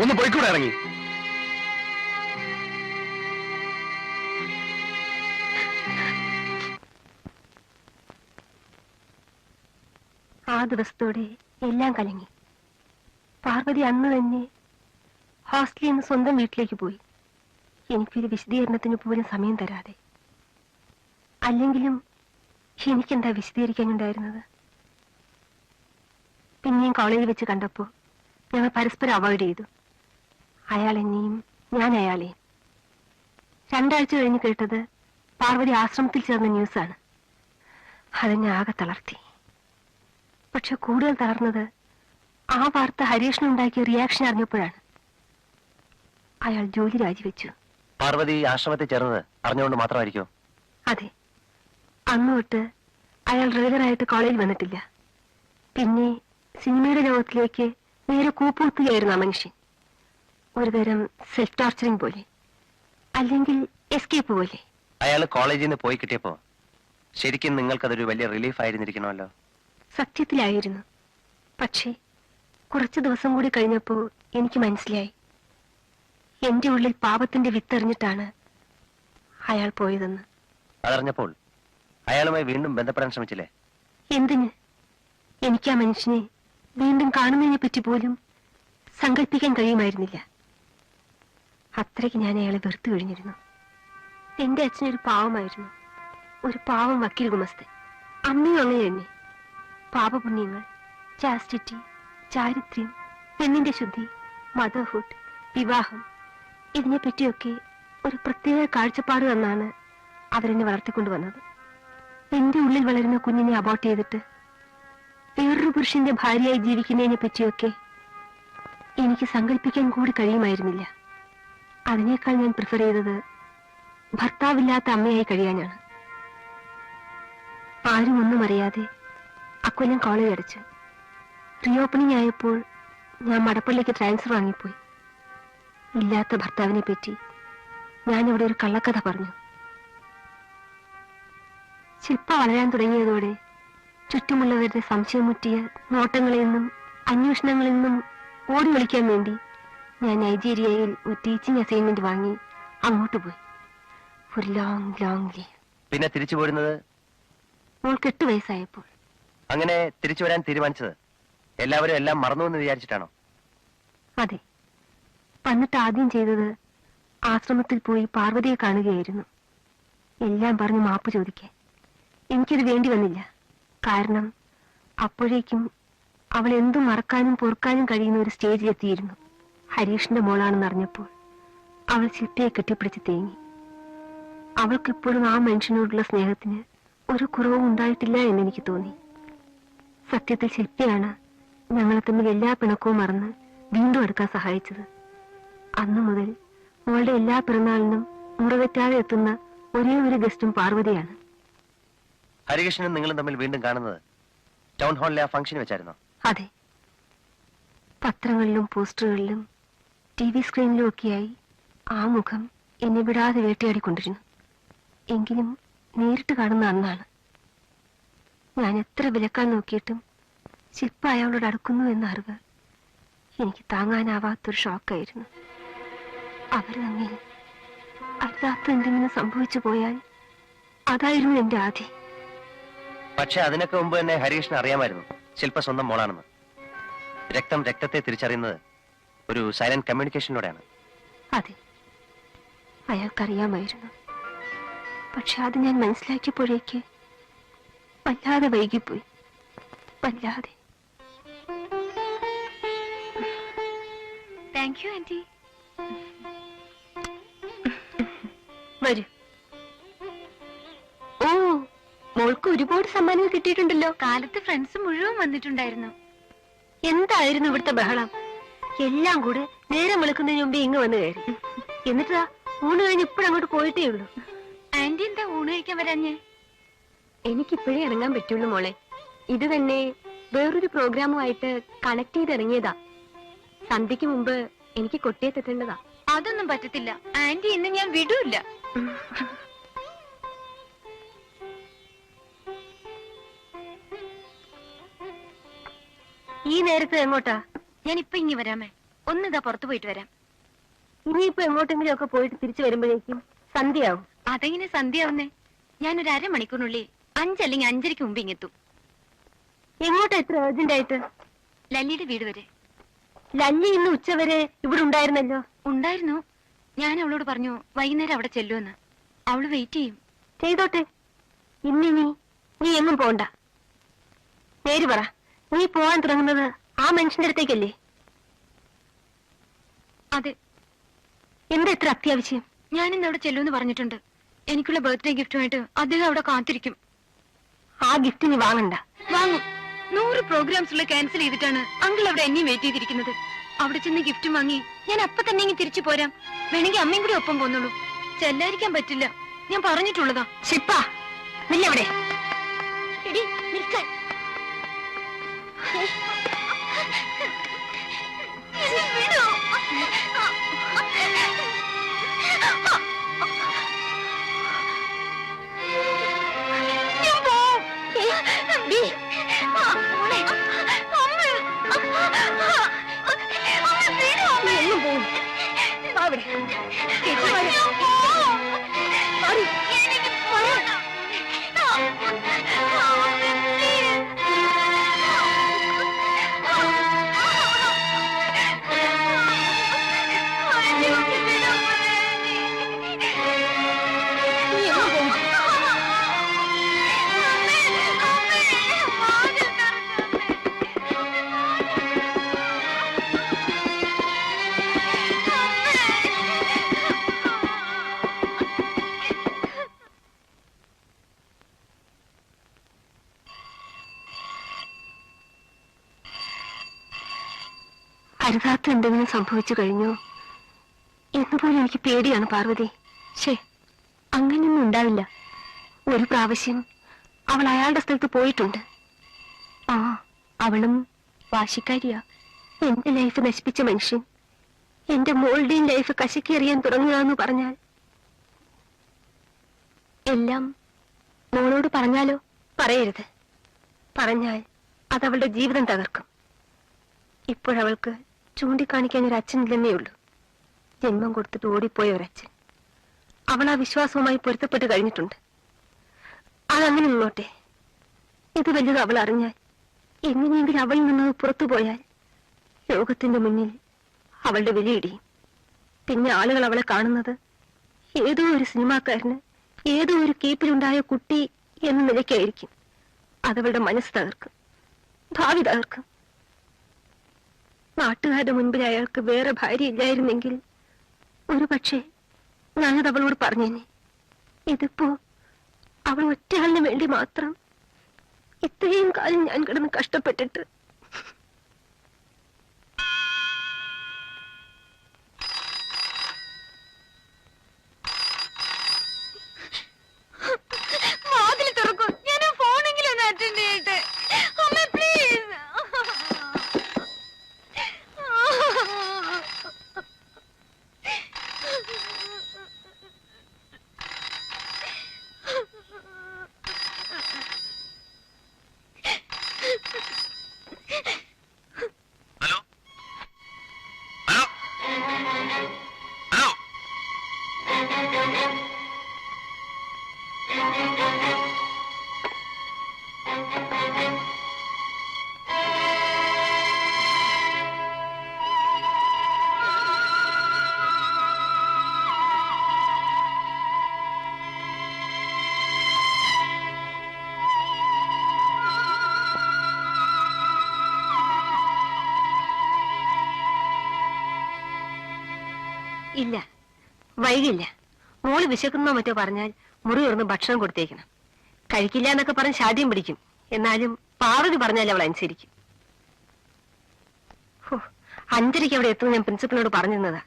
ഒന്ന് പോയിക്കൂടെ ഇറങ്ങി? ആ ദിവസത്തോടെ എല്ലാം കലങ്ങി. പാർവതി അന്ന് തന്നെ ഹോസ്റ്റലിൽ നിന്ന് സ്വന്തം വീട്ടിലേക്ക് പോയി, എനിക്കൊരു വിശദീകരണത്തിന് പോലും സമയം തരാതെ. അല്ലെങ്കിലും എനിക്കെന്താ വിശദീകരിക്കാനുണ്ടായിരുന്നത്? പിന്നെയും കോളേജിൽ വെച്ച് കണ്ടപ്പോൾ ഞങ്ങൾ പരസ്പരം അവോയ്ഡ് ചെയ്തു. അയാൾ എന്നെയും ഞാൻ അയാളെയും. 2 ആഴ്ച കഴിഞ്ഞ് കേട്ടത് പാർവതി ആശ്രമത്തിൽ ചേർന്ന ന്യൂസാണ്. അതെന്നെ ആകെ തളർത്തി. പക്ഷെ കൂടുതൽ തളർന്നത് ആ വാർത്ത ഹരീഷിനുണ്ടാക്കിയ റിയാക്ഷൻ അറിഞ്ഞപ്പോഴാണ്. അയാൾ ജോലി രാജിവെച്ചു. പാർവതി ആശ്രമത്തിൽ ചേർന്നത് അറിഞ്ഞുകൊണ്ട് മാത്രമായിരിക്കും? അതെ. അന്ന് തൊട്ട് അയാൾ റെഗുലറായിട്ട് കോളേജിൽ വന്നിട്ടില്ല. പിന്നെ സിനിമയുടെ ലോകത്തിലേക്ക് നേരെ കൂപ്പുകുത്തുകയായിരുന്നു ആ മനുഷ്യൻ. ഒരുതരം സെൽഫ് ടോർച്ചറിങ് പോലെ, അല്ലെങ്കിൽ എസ്കേപ്പ് പോലെ. അയാൾ കോളേജിൽ നിന്ന് പോയി കിട്ടിയപ്പോ ശരിക്കും നിങ്ങൾക്കതൊരു വലിയ റിലീഫ് ആയിരുന്നിരിക്കണമല്ലോ. സത്യത്തിലായിരുന്നു. പക്ഷേ കുറച്ചു ദിവസം കൂടി കഴിഞ്ഞപ്പോ എനിക്ക് മനസ്സിലായി, എന്റെ ഉള്ളിൽ പാപത്തിന്റെ വിത്തെറിഞ്ഞിട്ടാണ് അയാൾ പോയതെന്ന്. അതറിഞ്ഞപ്പോൾ അയാളുമായി വീണ്ടും ബന്ധപ്പെടാൻ ശ്രമിച്ചില്ലേ? എന്തിന്? എനിക്ക് ആ മനുഷ്യനെ വീണ്ടും കാണുന്നതിനെ പറ്റി പോലും സങ്കല്പിക്കാൻ കഴിയുമായിരുന്നില്ല. അത്രയ്ക്ക് ഞാൻ അയാളെ വെറുത്തു കഴിഞ്ഞിരുന്നു. എന്റെ അച്ഛനൊരു പാവമായിരുന്നു, ഒരു പാവം വക്കീൽ ഗുമസ്തൻ. അമ്മയും അങ്ങനെ തന്നെ. പാപപുണ്യങ്ങൾ, ചാസ്റ്റിറ്റി, ചാരിത്ര്യം, പെണ്ണിന്റെ ശുദ്ധി, മദർഹുഡ്, വിവാഹം, ഇതിനെപ്പറ്റിയൊക്കെ ഒരു പ്രത്യേക കാഴ്ചപ്പാട് തന്നാണ് അവരെന്നെ വളർത്തിക്കൊണ്ടുവന്നത്. എന്റെ ഉള്ളിൽ വളരുന്ന കുഞ്ഞിനെ അബോർട്ട് ചെയ്തിട്ട് വേറൊരു പുരുഷന്റെ ഭാര്യയായി ജീവിക്കുന്നതിനെ പറ്റിയൊക്കെ എനിക്ക് സങ്കല്പിക്കാൻ കൂടി കഴിയുമായിരുന്നില്ല. അതിനേക്കാൾ ഞാൻ പ്രിഫർ ചെയ്തത് ഭർത്താവില്ലാത്ത അമ്മയായി കഴിയാനാണ്. ആരും ഒന്നും അറിയാതെ അക്കൊല്ലം കോളേജ് അടച്ചു. റീഓപ്പണിംഗ് ആയപ്പോൾ ഞാൻ മടപ്പള്ളിക്ക് ട്രാൻസ്ഫർ വാങ്ങിപ്പോയി. ഇല്ലാത്ത ഭർത്താവിനെ പറ്റി ഞാനിവിടെ ഒരു കള്ളക്കഥ പറഞ്ഞു. ശില്പ വളരാൻ തുടങ്ങിയതോടെ ചുറ്റുമുള്ളവരുടെ സംശയമുറ്റിയ നോട്ടങ്ങളിൽ നിന്നും അന്വേഷണങ്ങളിൽ നിന്നും ഓടി ഒളിക്കാൻ വേണ്ടി ഞാൻ നൈജീരിയയിൽ ഒരു ടീച്ചിങ് അസൈൻമെന്റ് വാങ്ങി അങ്ങോട്ട് പോയി. ഒരു ലോങ് ലീവ്. പിന്നെ തിരിച്ചു പോരുന്നത്? മോൾക്ക് 8 വയസ്സായപ്പോൾ. അങ്ങനെ തിരിച്ചു വരാൻ തീരുമാനിച്ചത് എല്ലാവരും എല്ലാം മറന്നു എന്ന് വിചാരിച്ചിട്ടാണോ? അതെ. വന്നിട്ട് ആദ്യം ചെയ്തത് ആശ്രമത്തിൽ പോയി പാർവതിയെ കാണുകയായിരുന്നു. എല്ലാം പറഞ്ഞ് മാപ്പ് ചോദിക്കാൻ. എനിക്കത് വേണ്ടി വന്നില്ല. കാരണം അപ്പോഴേക്കും അവൾ എന്തും മറക്കാനും പൊറുക്കാനും കഴിയുന്ന ഒരു സ്റ്റേജിലെത്തിയിരുന്നു. ഹരീഷിന്റെ മോളാണെന്ന് അറിഞ്ഞപ്പോൾ അവൾ ശില്പയെ കെട്ടിപ്പിടിച്ച് തേങ്ങി. അവൾക്കിപ്പോഴും ആ മനുഷ്യനോടുള്ള സ്നേഹത്തിന് ഒരു കുറവും ഉണ്ടായിട്ടില്ല എന്നെനിക്ക് തോന്നി. സത്യത്തിൽ ശില്പയാണ് ഞങ്ങളെ തമ്മിൽ എല്ലാ പിണക്കവും മറന്ന് വീണ്ടും എടുക്കാൻ സഹായിച്ചത്. അന്നു മുതൽ മോളുടെ എല്ലാ പിറന്നാളിനും മുറവെറ്റാതെ എത്തുന്ന ഒരേ ഒരു ഗസ്റ്റും പാർവതിയാണ്. ഹരികൃഷ്ണനും നിങ്ങളും തമ്മിൽ വീണ്ടും കാണുന്നത് ടൗൺ ഹാളിലെ ആ ഫംഗ്ഷൻ വെച്ചായിരുന്നോ? അതെ. പത്രങ്ങളിലും പോസ്റ്ററുകളിലും TV സ്ക്രീനിലും ഒക്കെയായി ആ മുഖം എന്നെ വിടാതെ വേട്ടയാടിക്കൊണ്ടിരുന്നു. എങ്കിലും നേരിട്ട് കാണുന്ന അന്നാണ്. ഞാൻ എത്ര വിലക്കാൻ നോക്കിയിട്ടും ശില്പ അയാളോട് അടുക്കുന്നു എന്ന അറിവ് എനിക്ക് താങ്ങാനാവാത്തൊരു ഷോക്കായിരുന്നു. അവർ തമ്മിൽ അല്ലാത്ത എന്തെങ്കിലും സംഭവിച്ചു പോയാൽ അതായിരുന്നു എന്റെ ആദി. പക്ഷെ അതിനൊക്കെ മുമ്പ് തന്നെ ഹരികൃഷ്ണൻ അറിയാമായിരുന്നു ശില്പ സ്വന്തം മോളാണെന്ന്. രക്തം രക്തത്തെ തിരിച്ചറിയുന്നത് ഒരു സൈലന്റ് കമ്മ്യൂണിക്കേഷനിലൂടെയാണ്. അതെ, അയാൾക്കറിയാമായിരുന്നു. പക്ഷെ അത് ഞാൻ മനസ്സിലാക്കിയപ്പോഴേക്ക് വല്ലാതെ വൈകിപ്പോയി. വല്ലാതെ. Thank you aunty. വരൂ. ഓ, മോൾക്ക് ഒരുപാട് സമ്മാനങ്ങൾ കിട്ടിയിട്ടുണ്ടല്ലോ. കാലത്ത് ഫ്രണ്ട്സ് മുഴുവൻ വന്നിട്ടുണ്ടായിരുന്നു. എന്തായിരുന്നു ഇവിടുത്തെ ബഹളം? എല്ലാം കൂടെ നേരം വെളുക്കുന്നതിന് മുമ്പേ ഇങ്ങ് വന്ന് കയറി. എന്നിട്ടാ ഊണ് കഴിഞ്ഞ് ഇപ്പോഴങ്ങോട്ട് പോയിട്ടേ ഉള്ളൂ. ആന്റി എന്താ ഊണ് കഴിക്കാൻ വരാഞ്ഞേ? എനിക്കിപ്പോഴേ ഇറങ്ങാൻ പറ്റുള്ളൂ മോളെ. ഇത് തന്നെ വേറൊരു പ്രോഗ്രാമുമായിട്ട് കണക്ട് ചെയ്ത് ഇറങ്ങിയതാ. സന്ധ്യക്ക് മുമ്പ് എനിക്ക് കൊട്ടിയത്തെത്തേണ്ടതാ. അതൊന്നും പറ്റത്തില്ല ആന്റി, ഇന്ന് ഞാൻ വിടൂല്ല. ഈ നേരത്ത് എങ്ങോട്ടാ? ഞാൻ ഇപ്പൊ ഇങ്ങി വരാമേ. ഒന്നിതാ പുറത്തു പോയിട്ട് വരാം. ഇനിയിപ്പോ എങ്ങോട്ടെങ്കിലും ഒക്കെ പോയിട്ട് തിരിച്ചു വരുമ്പോഴേക്കും സന്ധ്യയാവും. അതെങ്ങനെ സന്ധ്യയാവുന്നേ? ഞാനൊരു അരമണിക്കൂറിനുള്ളിൽ 5 അല്ലെങ്കിൽ 5:30 മുമ്പ് ഇങ്ങെത്തും. എങ്ങോട്ടാ ഇത്ര അർജന്റ് ആയിട്ട്? ലല്ലിയുടെ വീട് വരെ. ലല്ലി ഇന്ന് ഉച്ചവരെ ഇവിടെ ഉണ്ടായിരുന്നല്ലോ. ഉണ്ടായിരുന്നു. ഞാൻ അവളോട് പറഞ്ഞു വൈകുന്നേരം അവിടെ ചെല്ലുമെന്ന്. അവള് വെയിറ്റ് ചെയ്യും. ചെയ്തോട്ടെ. ഇന്നിനി നീ എങ്ങും പോണ്ട. നേര് പറ, നീ പോവാൻ തുടങ്ങുന്നത് ആ മനുഷ്യന്റെ അടുത്തേക്കല്ലേ? അതെ. എന്താ ഇത്ര അത്യാവശ്യം? ഞാനിന്ന് അവിടെ ചെല്ലുമെന്ന് പറഞ്ഞിട്ടുണ്ട്. എനിക്കുള്ള ബർത്ത്ഡേ ഗിഫ്റ്റുമായിട്ട് അദ്ദേഹം അവിടെ കാത്തിരിക്കും. ആ ഗിഫ്റ്റ് നീ വാങ്ങണ്ട. വാങ്ങും. 100 പ്രോഗ്രാംസുള്ള ക്യാൻസൽ ചെയ്തിട്ടാണ് അങ്കിൾ അവിടെ എന്നെയും വെയിറ്റ് ചെയ്തിരിക്കുന്നത്. അവിടെ ചെന്ന് ഗിഫ്റ്റും വാങ്ങി ഞാൻ അപ്പൊ തന്നെ ഇങ്ങ് തിരിച്ചു പോരാം. വേണമെങ്കിൽ അമ്മയും കൂടി ഒപ്പം പോന്നുള്ളൂ. ചെല്ലാതിരിക്കാൻ പറ്റില്ല. ഞാൻ പറഞ്ഞിട്ടുള്ളതാ. ശിപ്പ, നില്ലവിടെ. എടി, നിൽക്കാൻ. എന്നെ വിടൂ. ഞാൻ പോവും. ഡീ, മോളെ. നീ എങ്ങും പോവും. വാ ഇവിടെ. ചേച്ചി വരൂ. മാറി. നീ എങ്ങും പോവും. അരുതാത്ത എന്തെങ്കിലും സംഭവിച്ചു കഴിഞ്ഞോ എന്നുപോലും എനിക്ക് പേടിയാണ് പാർവതി. ശേ, അങ്ങനെയൊന്നും ഉണ്ടാവില്ല. ഒരു പ്രാവശ്യം അവൾ അയാളുടെ സ്ഥലത്ത് പോയിട്ടുണ്ട്. ആ, അവളും വാശിക്കാരിയാ. എന്റെ ലൈഫ് നശിപ്പിച്ച മനുഷ്യൻ എന്റെ മോളുടെയും ലൈഫ് കശക്കിയെറിയാൻ തുടങ്ങുകയെന്ന് പറഞ്ഞാൽ എല്ലാം മോളോട് പറഞ്ഞാലോ? പറയരുത്. പറഞ്ഞാൽ അതവളുടെ ജീവിതം തകർക്കും. ഇപ്പോഴവൾക്ക് ചൂണ്ടിക്കാണിക്കാൻ ഒരു അച്ഛനില്ലെന്നേ ഉള്ളൂ. ജന്മം കൊടുത്തിട്ട് ഓടിപ്പോയ ഒരച്ഛൻ. അവൾ ആ വിശ്വാസവുമായി പൊരുത്തപ്പെട്ട് കഴിഞ്ഞിട്ടുണ്ട്. അതങ്ങനെ നിന്നോട്ടെ. ഇത് വലുത് അവൾ അറിഞ്ഞാൽ, എങ്ങനെയെങ്കിലും അവളിൽ നിന്ന് പുറത്തു പോയാൽ ലോകത്തിന്റെ മുന്നിൽ അവളുടെ വിലയിടിയും. പിന്നെ ആളുകൾ അവളെ കാണുന്നത് ഏതോ ഒരു സിനിമാക്കാരന് ഏതോ ഒരു കീപ്പിലുണ്ടായ കുട്ടി എന്ന നിലയ്ക്കായിരിക്കും. അതവളുടെ മനസ്സ് തകർക്കും, ഭാവി തകർക്കും. നാട്ടുകാരുടെ മുൻപിൽ അയാൾക്ക് വേറെ ഭാര്യ ഇല്ലായിരുന്നെങ്കിൽ ഒരു പക്ഷേ ഞാനത് അവളോട് പറഞ്ഞേനെ. ഇതിപ്പോ അവൾ ഒറ്റയാളിന് വേണ്ടി മാത്രം ഇത്രയും കാലം ഞാൻ കിടന്ന് കഷ്ടപ്പെട്ടിട്ട്. വാതിൽ തുറക്കും. ഞാൻ ഫോണെങ്കിലും ഒന്ന് അറ്റൻഡ് ചെയ്യട്ടെ. അമ്മ പ്ലീസ്. Hello hello hello. ഇല്ല, വൈകില്ല. മോള് വിശക്കുന്നോ മറ്റോ പറഞ്ഞാൽ മുറി തുറന്ന് ഭക്ഷണം കൊടുത്തേക്കണം. കഴിക്കില്ല എന്നൊക്കെ പറഞ്ഞ് ശാഠ്യം പിടിക്കും. എന്നാലും പാർവതി പറഞ്ഞാൽ അവൾ അനുസരിക്കും. 5:30 അവിടെ എത്തുമെന്ന് ഞാൻ പ്രിൻസിപ്പലിനോട് പറഞ്ഞിരുന്നതാ.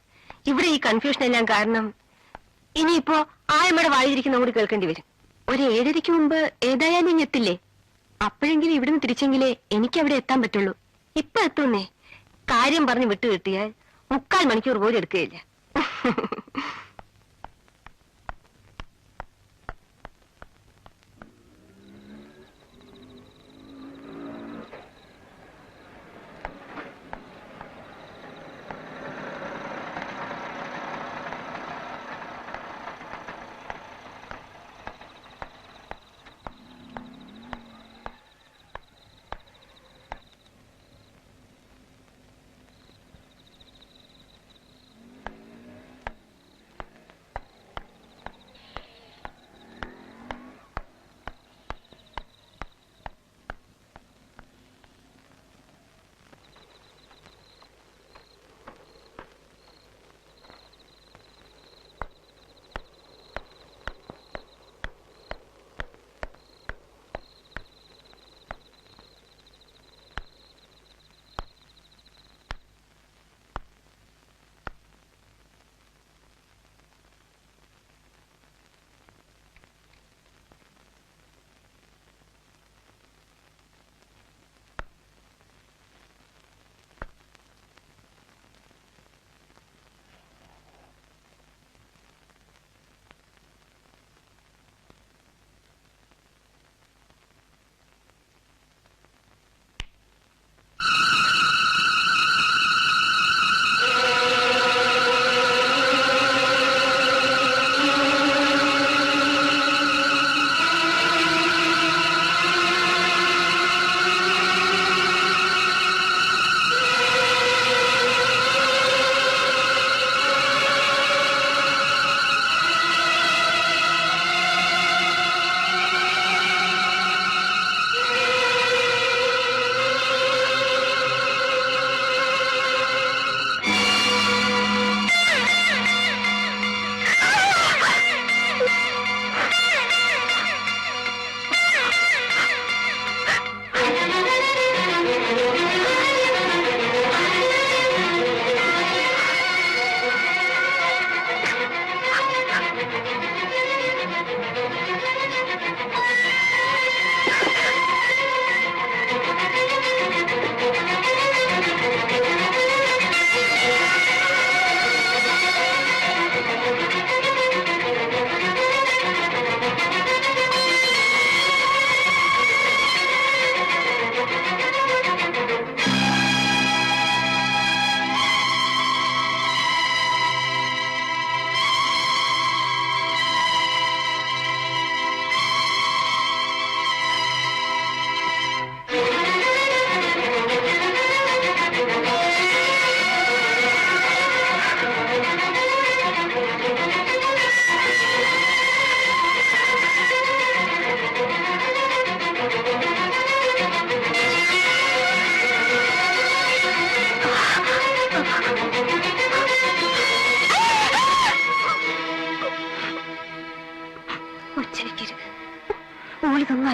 ഇവിടെ ഈ കൺഫ്യൂഷൻ എല്ലാം കാരണം ഇനിയിപ്പോ ആയമ്മയുടെ വായിരിക്കുന്ന കൂടി കേൾക്കേണ്ടി വരും. ഒരു 7:30 മുമ്പ് ഏതായാലും ഇനി എത്തില്ലേ? അപ്പോഴെങ്കിലും ഇവിടുന്ന് തിരിച്ചെങ്കിലേ എനിക്ക് അവിടെ എത്താൻ പറ്റുള്ളൂ. ഇപ്പൊ എത്തുന്നേ. കാര്യം പറഞ്ഞ് വിട്ടു കിട്ടിയാൽ 3/4 മണിക്കൂർ പോലും എടുക്കുകയില്ല.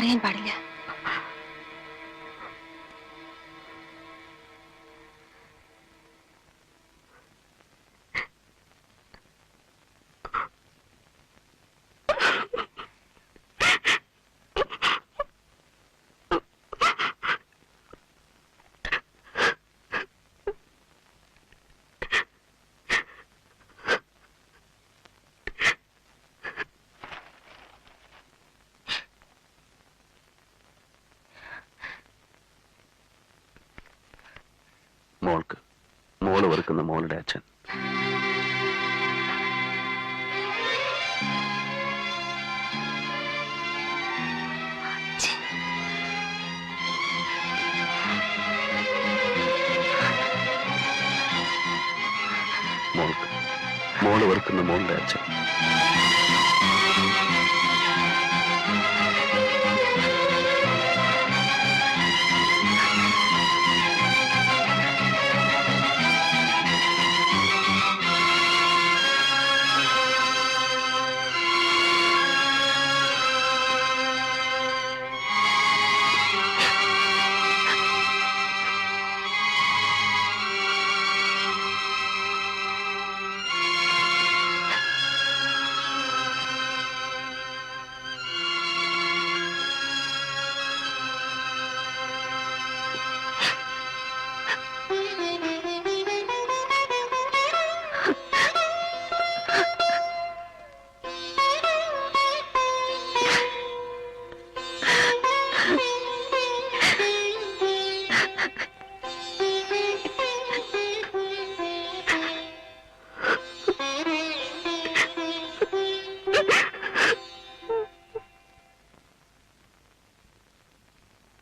പറയാൻ പാടില്ല. മോൾക്ക് മോള് വെറുക്കുന്ന മോളുടെ അച്ഛൻ. മോൾക്ക് മോള് വെറുക്കുന്ന മോളുടെ അച്ഛൻ.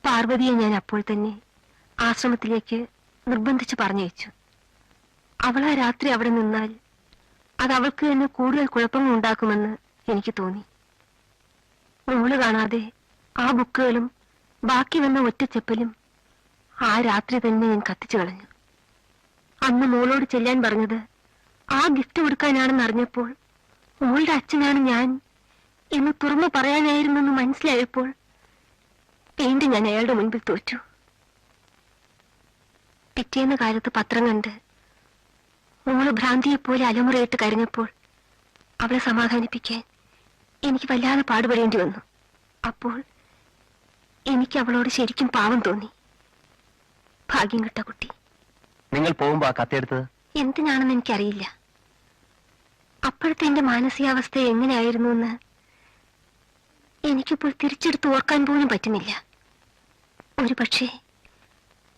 പാർവതിയെ ഞാൻ അപ്പോൾ തന്നെ ആശ്രമത്തിലേക്ക് നിർബന്ധിച്ച് പറഞ്ഞയച്ചു. അവൾ ആ രാത്രി അവിടെ നിന്നാൽ അത് അവൾക്ക് തന്നെ കൂടുതൽ കുഴപ്പങ്ങൾ ഉണ്ടാക്കുമെന്ന് എനിക്ക് തോന്നി. മോള് കാണാതെ ആ ബുക്കുകളും ബാക്കി വന്ന ഒറ്റച്ചെപ്പലും ആ രാത്രി തന്നെ ഞാൻ കത്തിച്ചു കളഞ്ഞു. അന്ന് മോളോട് ചെല്ലാൻ പറഞ്ഞത് ആ ഗിഫ്റ്റ് കൊടുക്കാനാണെന്ന് അറിഞ്ഞപ്പോൾ മോളുടെ അച്ഛനാണ് ഞാൻ എന്ന് തുറന്നു പറയാനായിരുന്നെന്ന് മനസ്സിലായപ്പോൾ വീണ്ടും ഞാൻ അയാളുടെ മുൻപിൽ തോറ്റു. പിറ്റേന്ന് കാലത്ത് പത്രം കണ്ട് മോള് ഭ്രാന്തിയെപ്പോലെ അലമുറയിട്ട് കരഞ്ഞപ്പോൾ അവളെ സമാധാനിപ്പിക്കാൻ എനിക്ക് വല്ലാതെ പാടുപെടേണ്ടി വന്നു. അപ്പോൾ എനിക്ക് അവളോട് ശരിക്കും പാവം തോന്നി. ഭാഗ്യം കിട്ട കുട്ടി. നിങ്ങൾ പോകുമ്പോ ആ കത്തെടുത്തത് എന്തിനാണെന്ന് എനിക്കറിയില്ല. അപ്പോഴത്തെ എന്റെ മാനസികാവസ്ഥ എങ്ങനെയായിരുന്നു എന്ന് എനിക്കിപ്പോൾ തിരിച്ചെടുത്ത് ഓർക്കാൻ പോലും പറ്റുന്നില്ല. ഒരു പക്ഷേ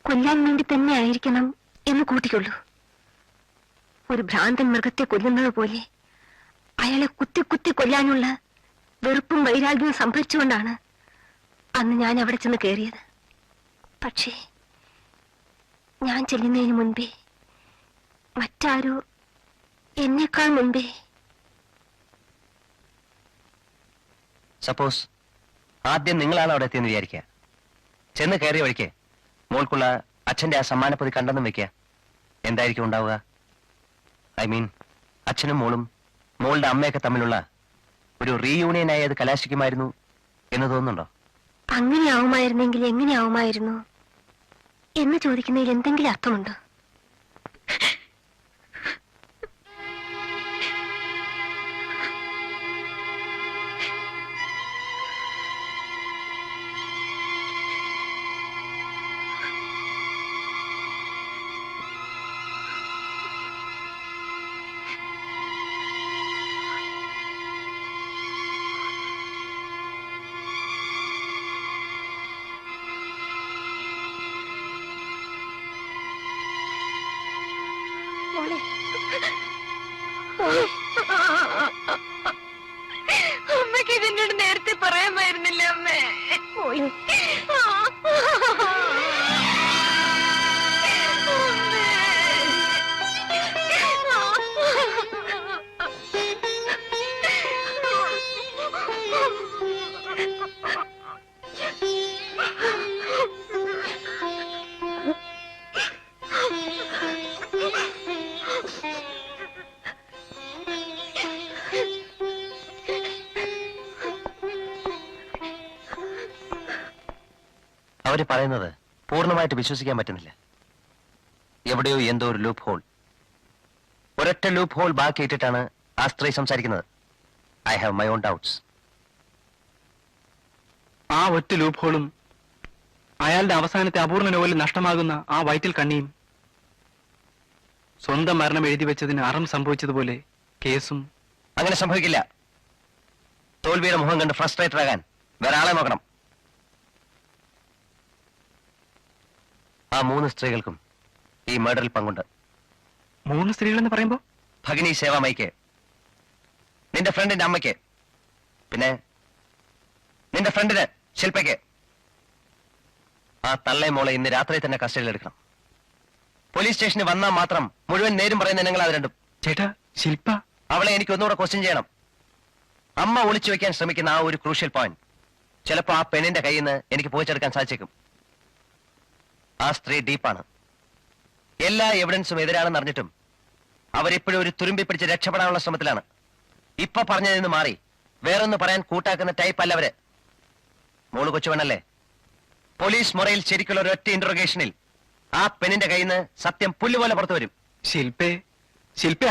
കൊല്ലാൻ വേണ്ടി തന്നെ ആയിരിക്കണം എന്ന് കൂട്ടിക്കൊള്ളൂ. ഒരു ഭ്രാന്തൻ മൃഗത്തെ കൊല്ലുന്നത് പോലെ അയാളെ കുത്തി കുത്തി കൊല്ലാനുള്ള വെറുപ്പും വൈരാഗ്യവും സംഭരിച്ചുകൊണ്ടാണ് അന്ന് ഞാൻ അവിടെ ചെന്ന് കയറിയത്. പക്ഷേ ഞാൻ ചെല്ലുന്നതിന് മുൻപേ മറ്റാരോ എന്നേക്കാൾ മുൻപേ. സപ്പോസ് ആദ്യം നിങ്ങളാണ് അവിടെ എത്തിയെന്ന് വിചാരിക്കുക. ചെന്ന് കയറിയ വഴിക്ക് മോൾക്കുള്ള അച്ഛന്റെ ആ സമ്മാനപ്പൊതി കണ്ടെന്നും വെക്കുക. എന്തായിരിക്കും ഉണ്ടാവുക? ഐ മീൻ, അച്ഛനും മോളും മോളുടെ അമ്മയൊക്കെ തമ്മിലുള്ള ഒരു റീയൂണിയനായി അത് കലാശിക്കുമായിരുന്നു എന്ന് തോന്നുന്നുണ്ടോ? അങ്ങനെ ആവുമായിരുന്നെങ്കിൽ എങ്ങനെയാവുമായിരുന്നു എന്ന് ചോദിക്കുന്നതിൽ എന്തെങ്കിലും അർത്ഥമുണ്ടോ? അമ്മക്ക് ഇതിനോട് നേരത്തെ പറയാമായിരുന്നില്ല അമ്മേ. അവർ പറയുന്നത് പൂർണ്ണമായിട്ട് വിശ്വസിക്കാൻ പറ്റുന്നില്ല. എവിടെയോ എന്തോ ഒരു ലൂപ്പ് ഹോൾ, ഒരൊറ്റ ലൂപ്പ് ഹോൾ ബാക്കിയിട്ടിട്ടാണ് ആ സ്ത്രീ സംസാരിക്കുന്നത്. I have my own doubts. ആ ഒറ്റ ലൂപ്പ് ഹോളും അയാളുടെ അവസാനത്തെ അപൂർണ നോവലിൽ നഷ്ടമാകുന്ന ആ വയറ്റിൽ കണ്ണിയും, സ്വന്തം മരണം എഴുതി വെച്ചതിന് അറം സംഭവിച്ചതുപോലെ കേസും. അങ്ങനെ സംഭവിക്കില്ല. തോൽവിയുടെ മുഖം കണ്ട് ഫ്രസ്ട്രേറ്റഡ് ആകാൻ വേറെ ആളെ നോക്കണം. ആ 3 സ്ത്രീകൾക്കും ഈ മർഡറിൽ പങ്കുണ്ട്. 3 സ്ത്രീകളെന്ന് പറയുമ്പോ? ഭഗിനി സേവാമയ്ക്ക്, നിന്റെ ഫ്രണ്ടിന്റെ അമ്മയ്ക്ക്, പിന്നെ നിന്റെ ഫ്രണ്ടിന് ശില്പയ്ക്ക്. ആ തള്ളേ മോളെ ഇന്ന് രാത്രി തന്നെ കസ്റ്റഡിയിൽ എടുക്കണം. പോലീസ് സ്റ്റേഷനിൽ വന്നാൽ മാത്രം മുഴുവൻ നേരും പറയുന്ന നിങ്ങൾ അത് രണ്ടും. ചേട്ടാ, ശില്പ അവളെ എനിക്ക് ഒന്നുകൂടെ ക്വസ്റ്റ്യൻ ചെയ്യണം. അമ്മ ഒളിച്ചു വെക്കാൻ ശ്രമിക്കുന്ന ആ ഒരു ക്രൂഷ്യൽ പോയിന്റ് ചിലപ്പോ ആ പെണ്ണിന്റെ കയ്യിൽ നിന്ന് എനിക്ക് പോയിച്ചെടുക്കാൻ സാധിച്ചേക്കും. ആ സ്ത്രീ ഡീപ്പാണ്. എല്ലാ എവിഡൻസും എതിരാണെന്ന് അറിഞ്ഞിട്ടും അവരിപ്പോഴും ഒരു തുരുമ്പി പിടിച്ച് രക്ഷപ്പെടാനുള്ള ശ്രമത്തിലാണ്. ഇപ്പൊ പറഞ്ഞതിൽ നിന്ന് മാറി വേറൊന്ന് പറയാൻ കൂട്ടാക്കുന്ന ടൈപ്പ് അല്ല അവര്. മോള് കൊച്ചുവണ്ണല്ലേ? പോലീസ് മുറയിൽ ശരിക്കുള്ള ഒരൊറ്റ ഇന്ററോഗേഷനിൽ ആ പെണ്ണിന്റെ കയ്യിൽ നിന്ന് സത്യം പുല്ലുപോലെ പുറത്തു വരും. ശില്പയെ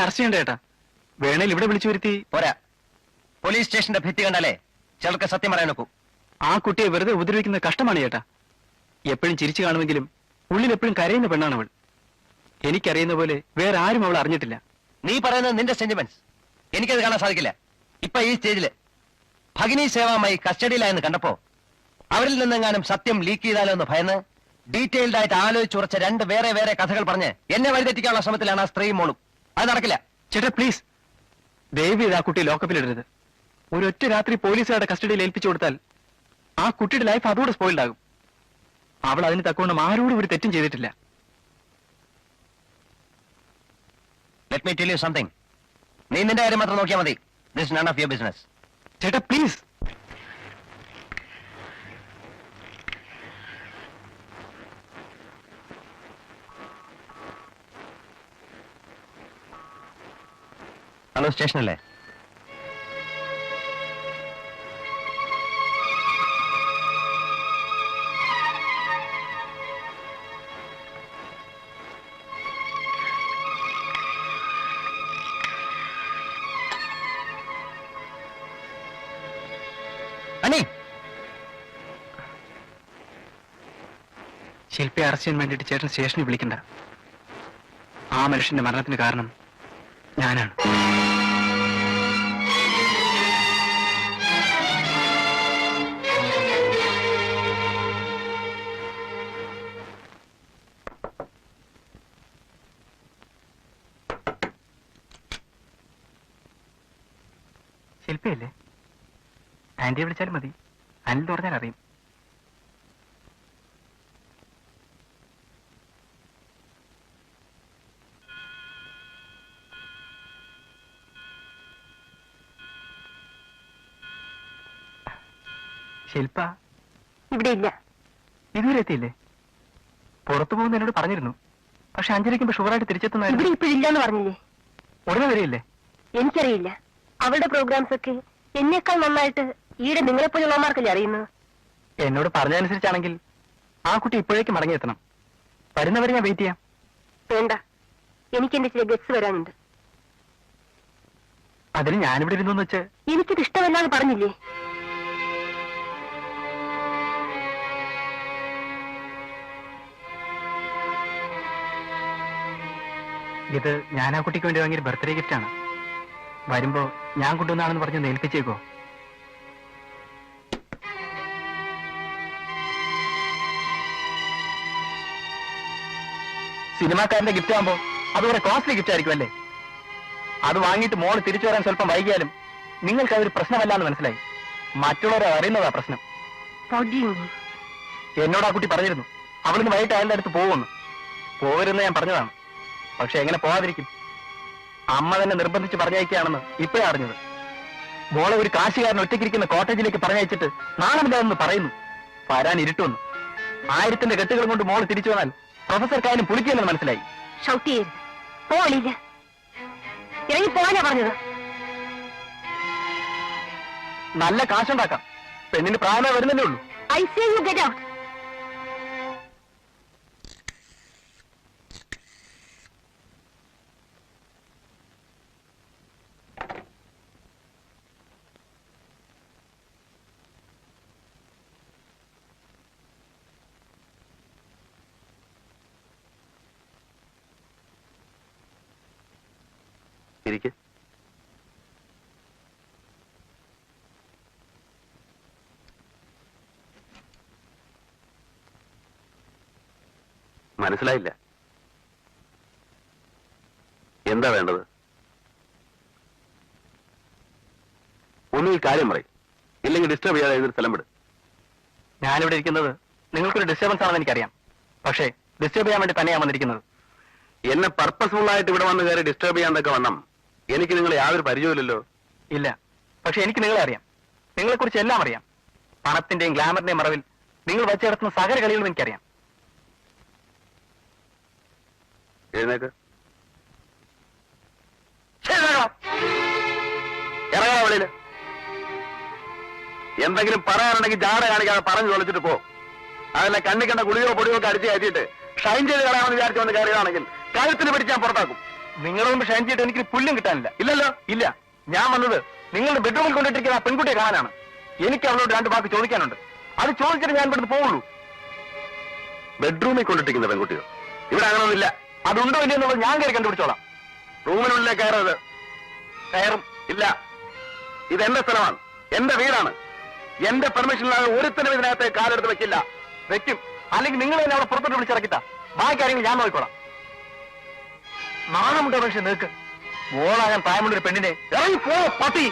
അറസ്റ്റ് ചെയ്യണ്ട ചേട്ടാ. വേണേൽ ഇവിടെ വിളിച്ചു വരുത്തി. പോരാ, പോലീസ് സ്റ്റേഷന്റെ ഭിത്തി കണ്ടാലേ ചിലർക്ക് സത്യം പറയാൻ നോക്കൂ. ആ കുട്ടിയെ വെറുതെ ഉപദ്രവിക്കുന്നത് കഷ്ടമാണ് ചേട്ടാ. എപ്പോഴും ചിരിച്ചു കാണുമെങ്കിലും ഉള്ളിൽ എപ്പോഴും കരയുന്ന പെണ്ണാണ് അവൾ. എനിക്കറിയുന്ന പോലെ വേറെ ആരും അവൾ അറിഞ്ഞിട്ടില്ല. നീ പറയുന്നത് നിന്റെ സെന്റിമെന്റ്സ്, എനിക്കത് കാണാൻ സാധിക്കില്ല. ഇപ്പൊ ഈ സ്റ്റേജില് ഭഗിനി സേവാമായി കസ്റ്റഡിയിലായെന്ന് കണ്ടപ്പോ അവരിൽ നിന്നെങ്ങാനും സത്യം ലീക്ക് ചെയ്താലോ എന്ന് ഭയന്ന് ഡീറ്റെയിൽഡ് ആയിട്ട് ആലോചിച്ചുറച്ച 2 വേറെ വേറെ കഥകൾ പറഞ്ഞ് എന്നെ വഴിതെറ്റിക്കാനുള്ള ശ്രമത്തിലാണ് ആ സ്ത്രീയും മോളും. അത് നടക്കില്ല. ചേട്ടാ പ്ലീസ്, ദയവ് ചെയ്ത് ആ കുട്ടിയെ ലോക്കപ്പിലിടരുത്. ഒരൊറ്റ രാത്രി പോലീസുകാരുടെ കസ്റ്റഡിയിൽ ഏൽപ്പിച്ചു കൊടുത്താൽ ആ കുട്ടിയുടെ ലൈഫ് അതോടെ സ്പോയിൽഡ് ആകും. അവൾ അതിന് തക്കവണ്ണം ആരോടും ഒരു തെറ്റും ചെയ്തിട്ടില്ല. Let me tell you something. നീ നിന്റെ കാര്യം മാത്രം നോക്കിയാൽ മതി. This none of your business. ചേട്ടാ പ്ലീസ്. ഹലോ, സ്റ്റേഷനല്ലേ? അനി, ശില്പയെ അറസ്റ്റ് ചെയ്യാൻ വേണ്ടിയിട്ട് ചേട്ടൻ സ്റ്റേഷനിൽ വിളിക്കണ്ട. ആ മനുഷ്യന്റെ മരണത്തിന് കാരണം ഞാനാണ്. ശില്പയല്ലേ? ആന്റിയെ വിളിച്ചാലും മതി. അനിൽ പറഞ്ഞാൽ അറിയും. ശില്പ ഇവിടെ ഇല്ല. ഇതുവരെ എത്തിയില്ലേ? പുറത്തു പോകുന്ന എന്നോട് പറഞ്ഞിരുന്നു. പക്ഷെ 5:30 ഷുവറായിട്ട് തിരിച്ചെത്തുന്ന. ഇവിടെ ഇപ്പോഴില്ലാന്ന് പറഞ്ഞില്ലേ? ഉടനെ വരില്ലേ? എനിക്കറിയില്ല. അവളുടെ പ്രോഗ്രാംസ് ഒക്കെ എന്നേക്കാൾ നന്നായിട്ട് ഈടെ നിങ്ങളെപ്പോലുള്ളമാർക്കല്ലേ അറിയുന്നത്. എന്നോട് പറഞ്ഞതനുസരിച്ചാണെങ്കിൽ ആ കുട്ടി ഇപ്പോഴേക്ക് മടങ്ങിയെത്തണം. വരുന്നവരെ ഞാൻ വെയിറ്റ് ചെയ്യാം. വേണ്ട, എനിക്ക് എന്റെ ചില ഗറ്റ്സ് വരാനുണ്ട്. അതിന് ഞാനിവിടെ ഇരുന്നു വെച്ച്. എനിക്കിത് ഇഷ്ടമല്ലാന്ന് പറഞ്ഞില്ലേ? ഇത് ഞാൻ ആ കുട്ടിക്ക് വേണ്ടി വാങ്ങിയൊരു ബർത്ത്ഡേ ഗിഫ്റ്റാണ്. വരുമ്പോ ഞാൻ കൊണ്ടുവന്നാണെന്ന് പറഞ്ഞ് നേൽപ്പിച്ചേക്കോ. സിനിമാക്കാരന്റെ ഗിഫ്റ്റ് ആകുമ്പോ അതുപോലെ കോസ്റ്റ്ലി ഗിഫ്റ്റ് ആയിരിക്കും അല്ലേ? അത് വാങ്ങിയിട്ട് മോള് തിരിച്ചു വരാൻ സ്വല്പം വൈകിയാലും നിങ്ങൾക്ക് അതൊരു പ്രശ്നമല്ലാന്ന് മനസ്സിലായി. മറ്റുള്ളവരെ അറിയുന്നതാ പ്രശ്നം. എന്നോട് ആ കുട്ടി പറഞ്ഞിരുന്നു അവളിന്ന് വൈകിട്ട് അയാളുടെ അടുത്ത് പോകുമെന്ന്. പോകരുന്ന് ഞാൻ പറഞ്ഞതാണ്. പക്ഷെ എങ്ങനെ പോകാതിരിക്കും? അമ്മ തന്നെ നിർബന്ധിച്ച് പറഞ്ഞയക്കുകയാണെന്ന് ഇപ്പോഴേ അറിഞ്ഞത്. മോളെ ഒരു കാശുകാരൻ ഒറ്റയ്ക്കിരിക്കുന്ന കോട്ടേജിലേക്ക് പറഞ്ഞയച്ചിട്ട് നാളെ പറയുന്നു വരാൻ ഇരുട്ടുമെന്ന്. 1000ന്റെ കെട്ടുകളും കൊണ്ട് മോള് തിരിച്ചു വന്നാൽ പ്രൊഫസർക്കായാലും പുളിക്കില്ലെന്ന് മനസ്സിലായി. ഷൗട്ട് ചെയ്യരുത്. പോളില്ല, ഇറങ്ങി പോകാനാ പറഞ്ഞത്. നല്ല കാശുണ്ടാക്കാം. പെണ്ണിന് പ്രായമേ വരുന്നല്ലേ ഉള്ളൂ. I say you get out. ഇരിക്ക്. മനസ്സിലായില്ല. എന്താ വേണ്ടത്? ഒന്നുകിൽ കാര്യം പറയും, ഇല്ലെങ്കിൽ ഡിസ്റ്റർബ് ചെയ്യാതെ എഴുതി സ്ഥലം വിടും. ഞാനിവിടെ ഇരിക്കുന്നത് നിങ്ങൾക്കൊരു ഡിസ്റ്റർബൻസ് ആണെന്ന് എനിക്കറിയാം. പക്ഷേ ഡിസ്റ്റർബ് ചെയ്യാൻ വേണ്ടി തന്നെയാണ് വന്നിരിക്കുന്നത്. എന്നെ പർപ്പസ്ഫുൾ ആയിട്ട് ഇവിടെ വന്ന് കയറി ഡിസ്റ്റർബ് ചെയ്യാന്നൊക്കെ വണ്ണം എനിക്ക് നിങ്ങളെ യാതൊരു പരിചയമില്ലല്ലോ. ഇല്ല, പക്ഷെ എനിക്ക് നിങ്ങളെ അറിയാം. നിങ്ങളെക്കുറിച്ച് എല്ലാം അറിയാം. പണത്തിന്റെയും ഗ്ലാമറിന്റെയും മറവിൽ നിങ്ങൾ വച്ചിടത്തുന്ന സകല കളികളും എനിക്കറിയാം. എഴുന്നേക്ക്. ഇറങ്ങാ വെളിയില്. എന്തെങ്കിലും പറയാനുണ്ടെങ്കിൽ ജാട കാണിക്കാതെ പറഞ്ഞു തൊളിച്ചിട്ട് പോ. അതല്ല കണ്ണി കണ്ട ഗുളിയോ പൊടിയോ ഒക്കെ അടിച്ച് കയറ്റിയിട്ട് ഷൈൻ ചെയ്ത് കളയാമെന്ന് വിചാരിച്ചു വന്ന് കയറിയതാണെങ്കിൽ കഴുത്തിന് പിടിച്ച് ഞാൻ പുറത്താക്കും. നിങ്ങളുടെ മുമ്പ് ഷൈൻ ചെയ്തിട്ട് എനിക്ക് പുല്ലും കിട്ടാനില്ല. ഇല്ലല്ലോ. ഇല്ല, ഞാൻ വന്നത് നിങ്ങളുടെ ബെഡ്റൂമിൽ കൊണ്ടിട്ടിരിക്കുന്ന ആ പെൺകുട്ടിയെ കാണാനാണ്. എനിക്ക് അവളോട് 2 വാക്ക് ചോദിക്കാനുണ്ട്. അത് ചോദിച്ചിട്ട് ഞാൻ ഇവിടുന്ന് പോവുള്ളൂ. ബെഡ്റൂമിൽ കൊണ്ടിട്ടിരിക്കുന്ന പെൺകുട്ടിയോ? ഇവിടെ അങ്ങനൊന്നുമില്ല. അതുണ്ടോ ഇല്ലയോ എന്നുള്ളത് ഞാൻ കയറി കണ്ടുപിടിച്ചോളാം. റൂമിനുള്ളിലെ കയറരുത്. കയറും. ഇല്ല, ഇത് എന്റെ സ്ഥലമാണ്, എന്റെ വീടാണ്. എന്റെ പെർമിഷനില്ലാതെ ഒരുത്തരം ഇതിനകത്ത് കാലെടുത്ത് വെക്കില്ല. വെക്കും, അല്ലെങ്കിൽ നിങ്ങൾ തന്നെ അവിടെ പുറത്തോട്ട് വിളിച്ചിറക്കിത്താ. ബാക്കി കാര്യങ്ങൾ ഞാൻ നോക്കിക്കോളാം. നാണമുണ്ടോ പക്ഷെ നിൽക്ക്. മോളാകാൻ പ്രായമുള്ളൊരു പെണ്ണിനെ ഇറങ്ങി പോ പട്ടി.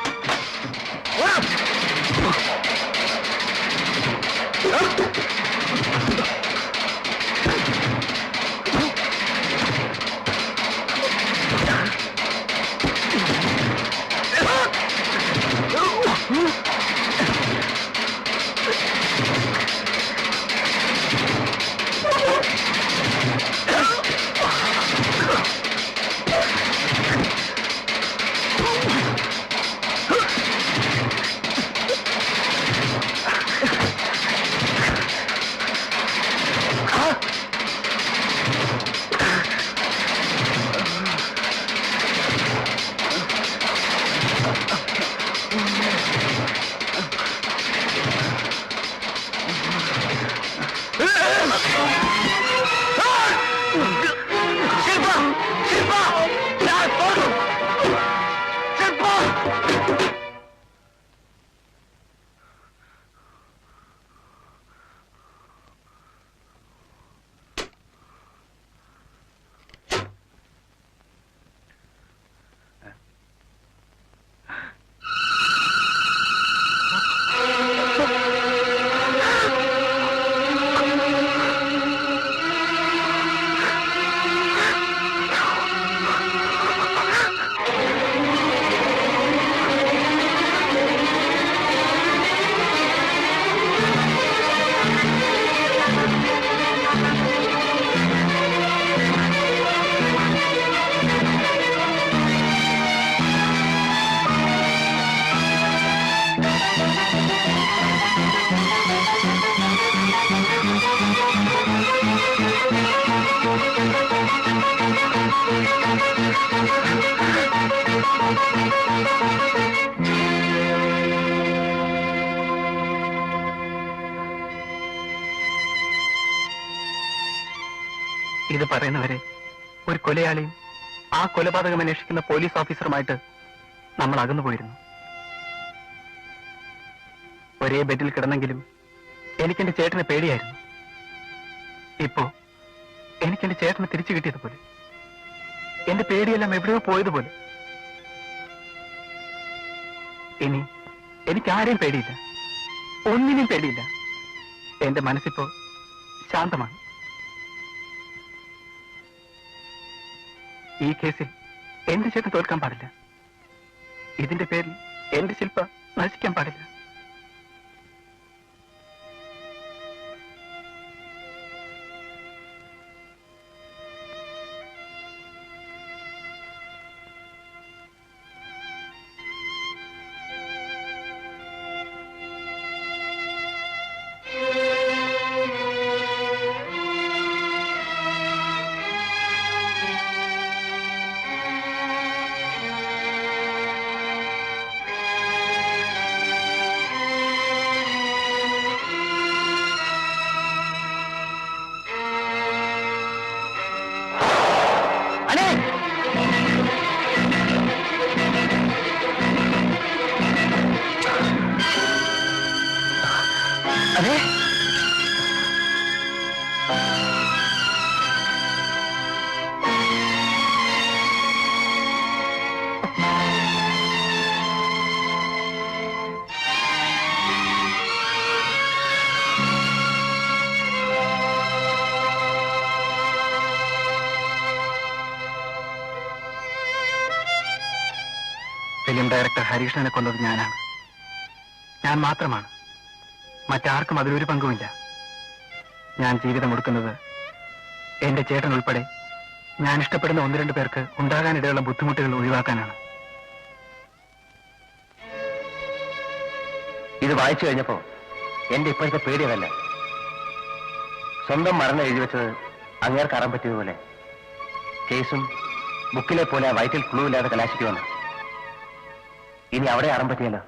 ഇത് പറയുന്നവരെ ഒരു കൊലയാളിയും ആ കൊലപാതകം അന്വേഷിക്കുന്ന പോലീസ് ഓഫീസറുമായിട്ട് നമ്മൾ അകന്നു പോയിരുന്നു. ഒരേ ബെഡിൽ കിടന്നെങ്കിലും എനിക്കെന്റെ ചേട്ടനെ പേടിയായിരുന്നു. ഇപ്പോ എനിക്കെന്റെ ചേട്ടനെ തിരിച്ചു കിട്ടിയതുപോലെ, എന്റെ പേടിയെല്ലാം എവിടെയോ പോയതുപോലെ. ഇനി എനിക്ക് ആരെയും പേടിയില്ല, ഒന്നിനും പേടിയില്ല. എന്റെ മനസ്സിപ്പോ ശാന്തമാണ്. ഈ കേസിൽ എന്റെ ചേട്ടൻ തോൽക്കാൻ പാടില്ല. ഇതിന്റെ പേരിൽ എന്റെ ശില്പ നശിക്കാൻ പാടില്ല. ഫിലിം ഡയറക്ടർ ഹരീഷ്ണനെ കൊന്നത് ഞാനാണ്. ഞാൻ മാത്രമാണ്. മറ്റാർക്കും അതിലൊരു പങ്കുമില്ല. ഞാൻ ജീവിതം കൊടുക്കുന്നത് എന്റെ ചേട്ടൻ ഉൾപ്പെടെ ഞാൻ ഇഷ്ടപ്പെടുന്ന 1-2 പേർക്ക് ഉണ്ടാകാനിടയുള്ള ബുദ്ധിമുട്ടുകൾ ഒഴിവാക്കാനാണ്. ഇത് വായിച്ചു കഴിഞ്ഞപ്പോ എന്റെ ഇപ്പോഴത്തെ പേടിയതല്ല. സ്വന്തം മരണം എഴുതി വെച്ചത് അങ്ങേർക്ക് അറിയാൻ പറ്റിയതുപോലെ കേസും ബുക്കിലെ പോലെ വയറ്റിൽ ക്ലൂ ഇല്ലാതെ കലാശിക്കുമെന്ന്. ഇനി അവിടെ അറിയാൻ പറ്റിയല്ലോ.